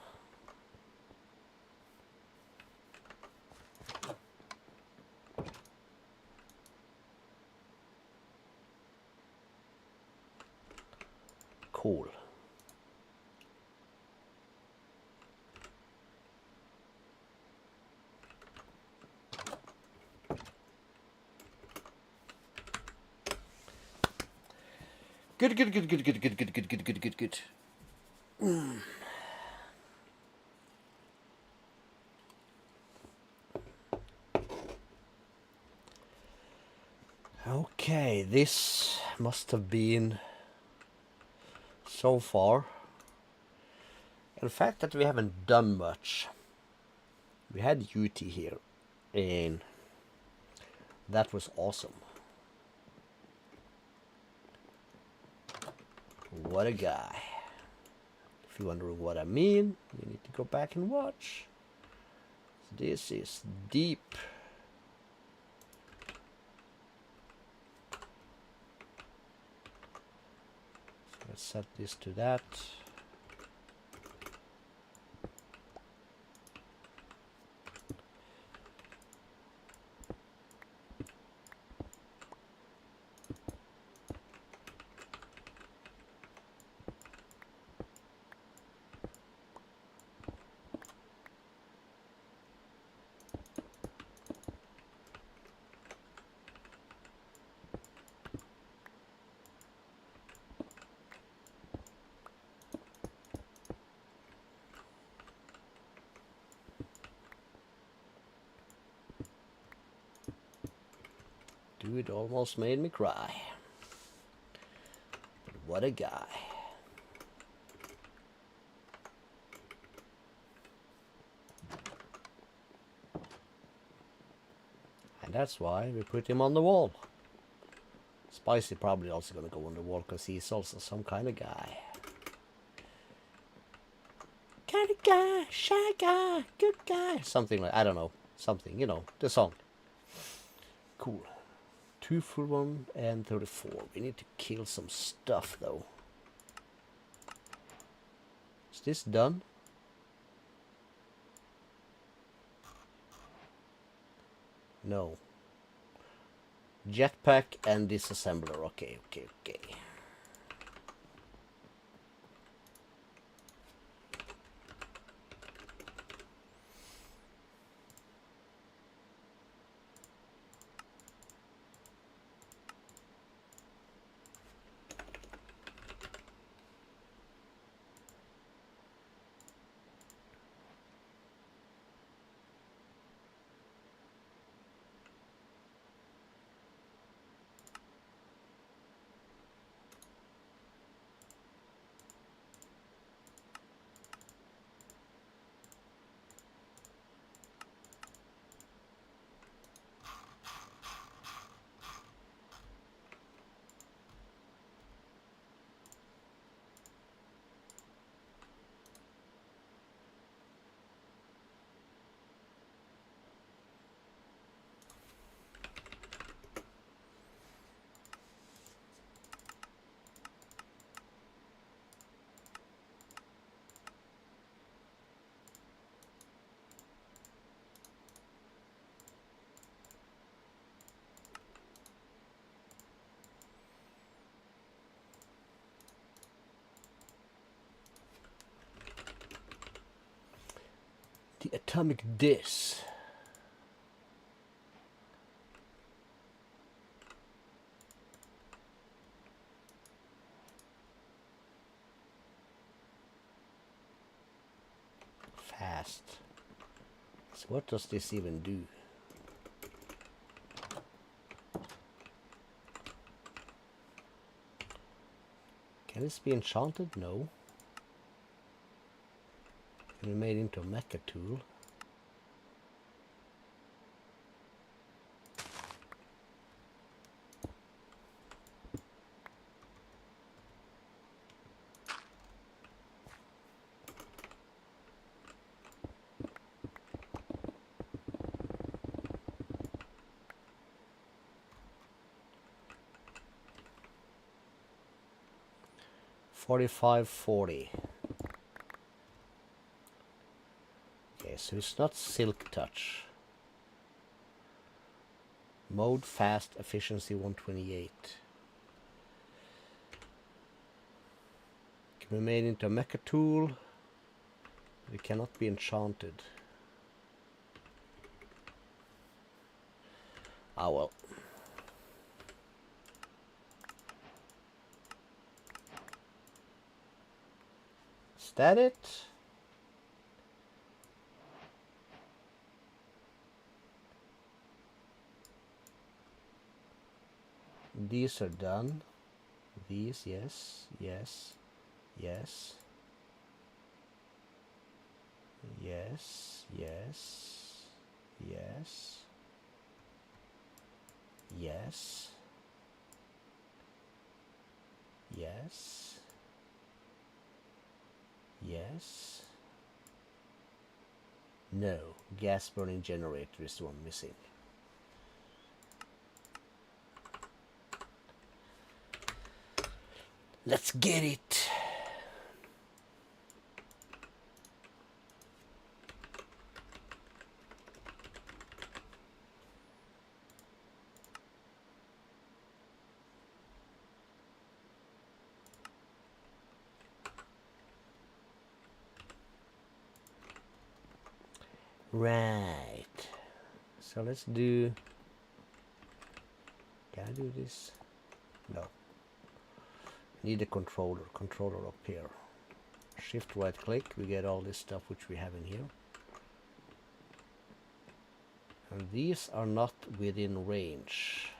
Cool. Good, good, good, good, good, good, good, good, good, good, good, good. Okay, this must have been so far. In fact, that we haven't done much. We had UT here, and that was awesome. What a guy. If you're wondering what I mean, you need to go back and watch. This is deep. So let's set this to that. Dude almost made me cry. But what a guy. And that's why we put him on the wall. Spicy probably also gonna go on the wall because he's also some kind of guy. shy guy, good guy. Something like, I don't know. Something, you know, the song. Cool. 2 full one and 34. We need to kill some stuff though. Is this done? No. Jetpack and disassembler. Okay. The atomic disc. Fast. So what does this even do? Can this be enchanted? No. Can be made into a mecha tool. $45.40. Okay, so it's not silk touch. Mode fast, efficiency 128. Can be made into a mecha tool. But it cannot be enchanted. Ah well. Is that it? These are done. These, yes. Yes. Yes. Yes. Yes. Yes. No. Gas burning generator is the one missing. Let's get it. Right. So let's do... Can I do this? No. Need a controller. Controller up here. Shift right click. We get all this stuff which we have in here. And these are not within range.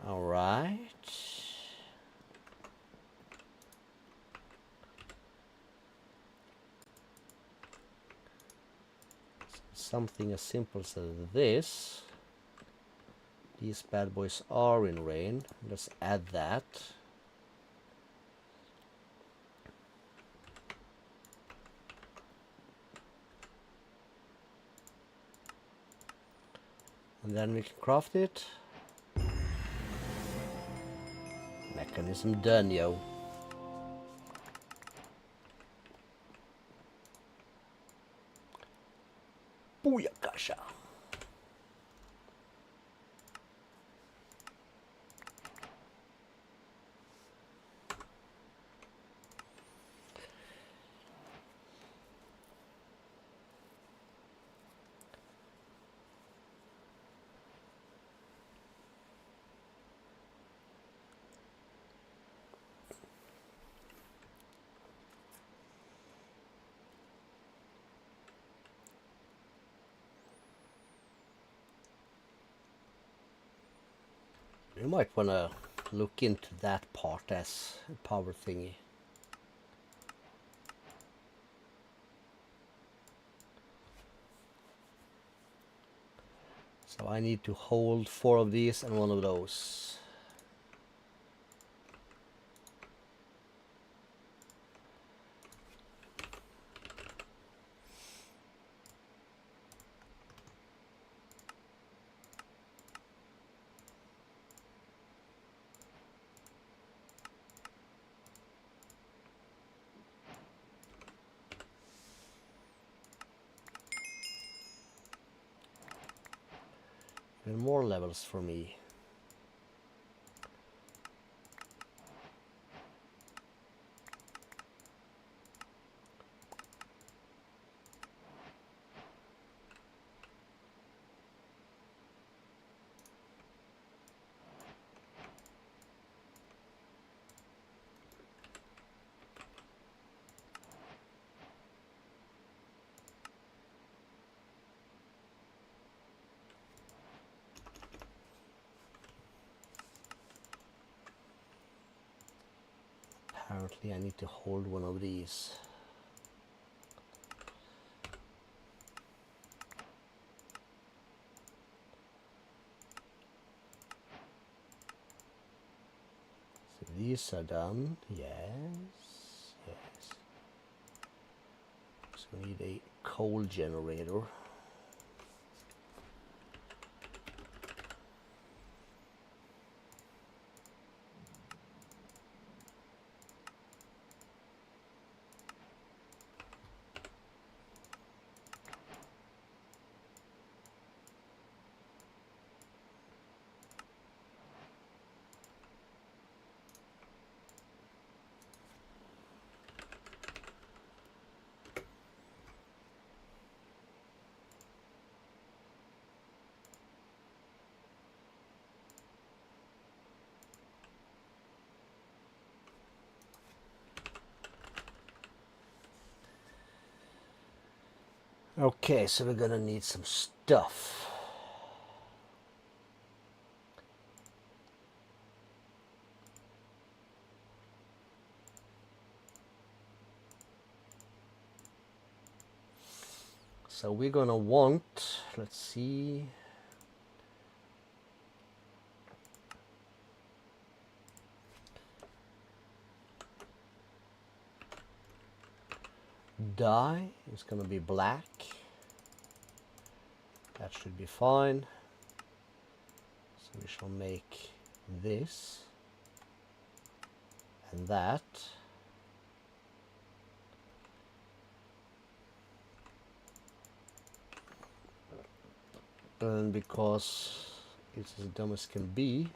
Alright. Something as simple as this. These bad boys are in range. Let's add that. And then we can craft it. Mechanism done, yo. Booyakasha. You might want to look into that part as a power thingy. So I need to hold 4 of these and 1 of those. Even more levels for me. Apparently I need to hold 1 of these. So these are done. Yes, yes. So we need a coal generator. Okay, so we're gonna need some stuff. So we're gonna want, let's see, dye is gonna be black. That should be fine. So we shall make this and that. And because it's as dumb as can be,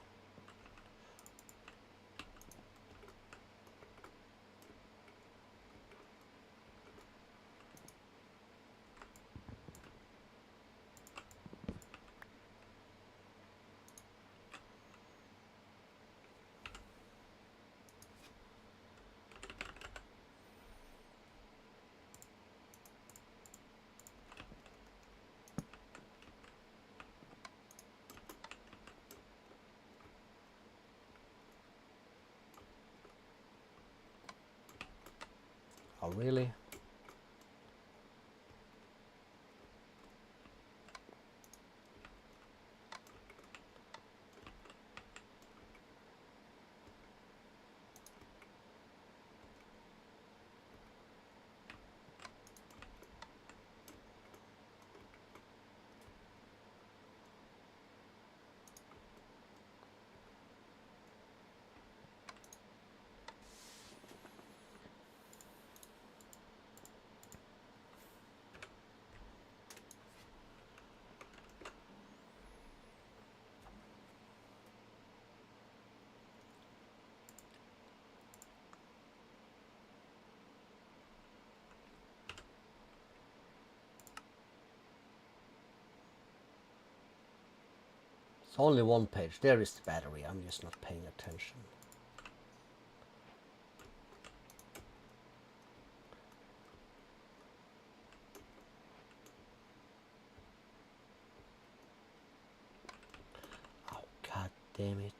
oh really? It's only one page. There is the battery. I'm just not paying attention. Oh, god damn it.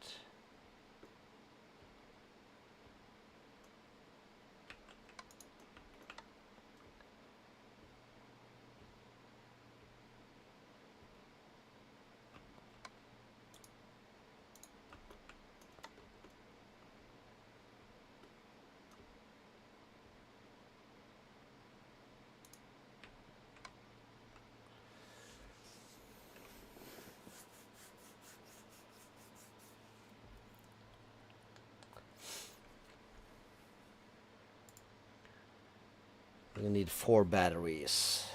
We need 4 batteries.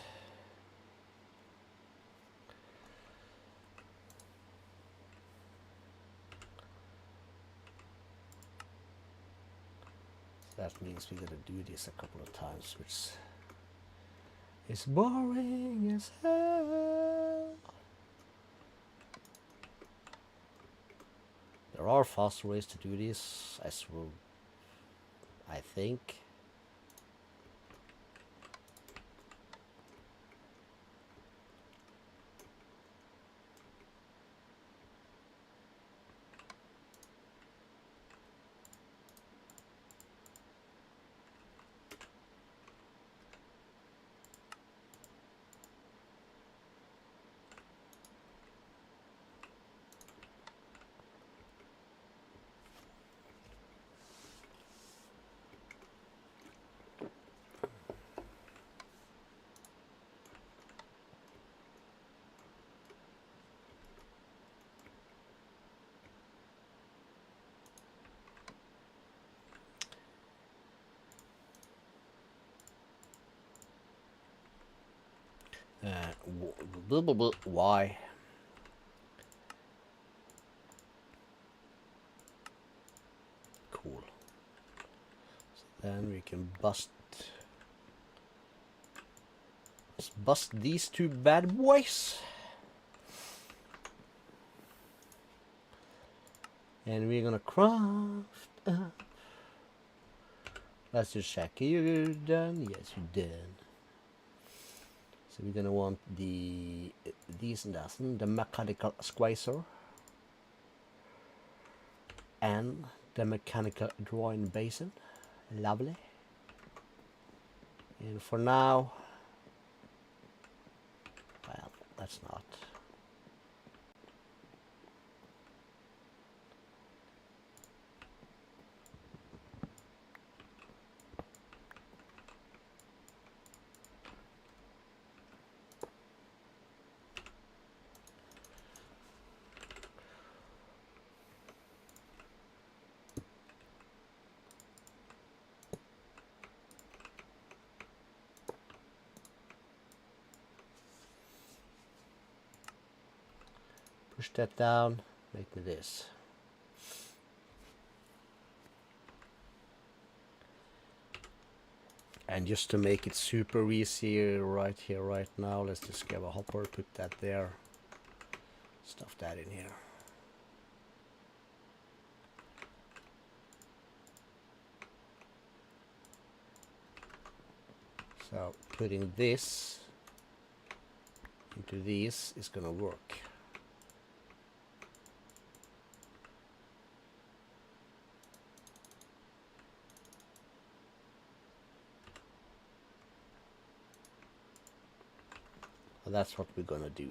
That means we gotta do this a couple of times, which is boring as hell. There are faster ways to do this, I think. Why? Cool. So then we can bust these 2 bad boys. And we're gonna craft up. Let's just check. You're done? Yes, you're done. So we're gonna want these and that, the mechanical squeezer and the mechanical drawing basin. Lovely. And for now, well, that's not. Push that down, make me this. And just to make it super easy right here, right now, let's just grab a hopper, put that there, stuff that in here. So putting this into these is gonna work. And that's what we're gonna do.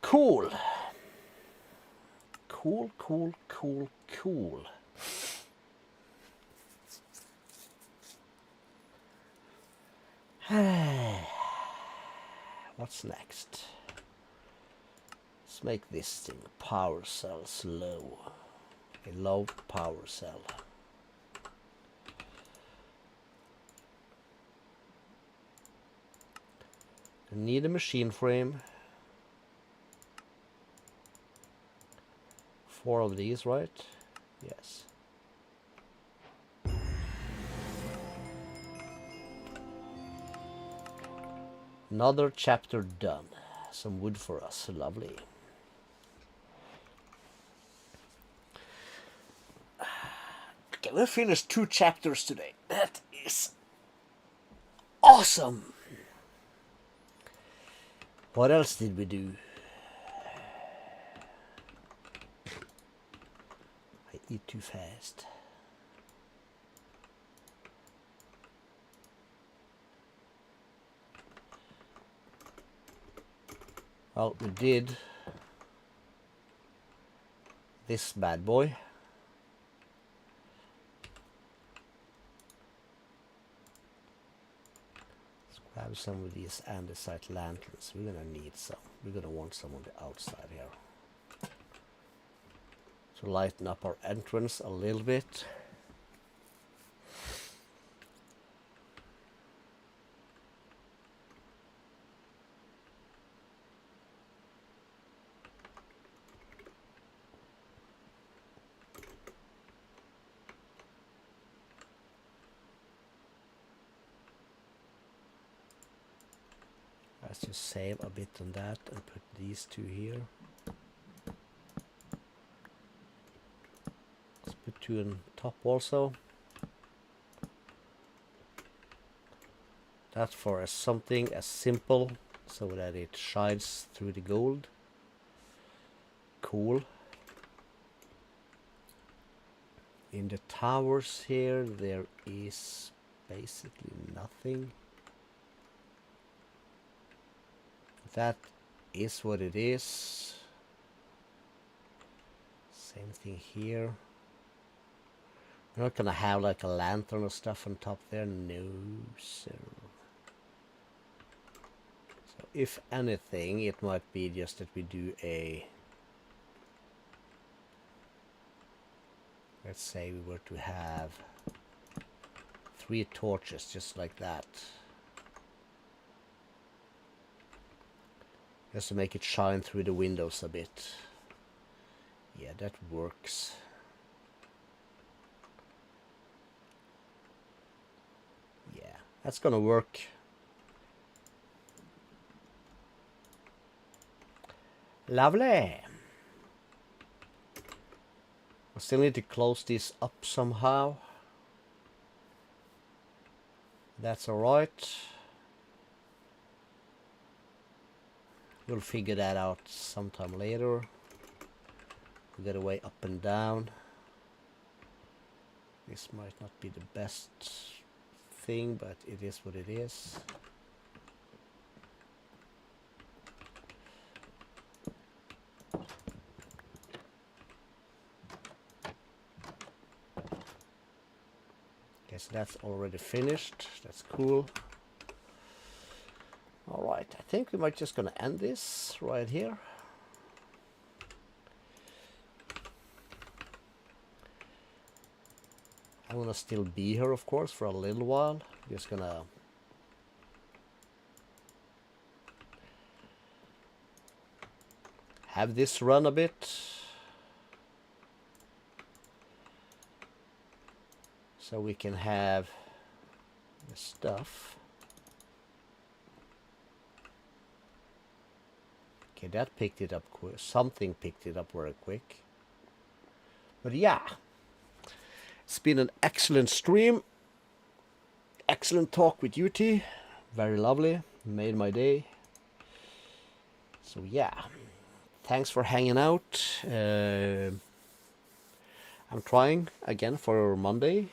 Cool. Cool, cool, cool, cool. What's next? Let's make this thing power cells low. A low power cell. You need a machine frame. 4 of these, right? Yes. Another chapter done. Some wood for us. Lovely. Okay, we finished 2 chapters today. That is awesome. What else did we do? I eat too fast. Well, we did this bad boy. Let's grab some of these andesite lanterns. We're gonna need some. We're gonna want some on the outside here to lighten up our entrance a little bit. Let's just save a bit on that and put these 2 here. Let's put 2 on top also. That's for something as simple so that it shines through the gold. Cool. In the towers here there is basically nothing. That is what it is. Same thing here. We're not gonna have like a lantern or stuff on top there. No, sir. So if anything, it might be just that we do a... Let's say we were to have 3 torches just like that. Just to make it shine through the windows a bit. Yeah, that works. Yeah, that's gonna work. Lovely. I still need to close this up somehow. That's alright. We'll figure that out sometime later. We got a way up and down. This might not be the best thing, but it is what it is. Okay, so that's already finished. That's cool. Alright, I think we might just gonna end this right here. I'm gonna still be here, of course, for a little while. Just gonna have this run a bit. So we can have the stuff. Okay, that picked it up quick. Something picked it up very quick. But yeah, it's been an excellent stream. Excellent talk with UT. Very lovely. Made my day. So yeah, thanks for hanging out. I'm trying again for Monday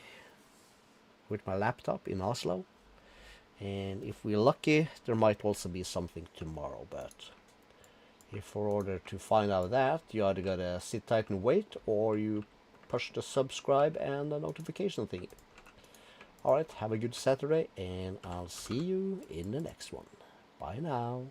with my laptop in Oslo. And if we're lucky, there might also be something tomorrow, but if for order to find out that, you either gotta sit tight and wait, or you push the subscribe and the notification thingy. Alright, have a good Saturday, and I'll see you in the next one. Bye now.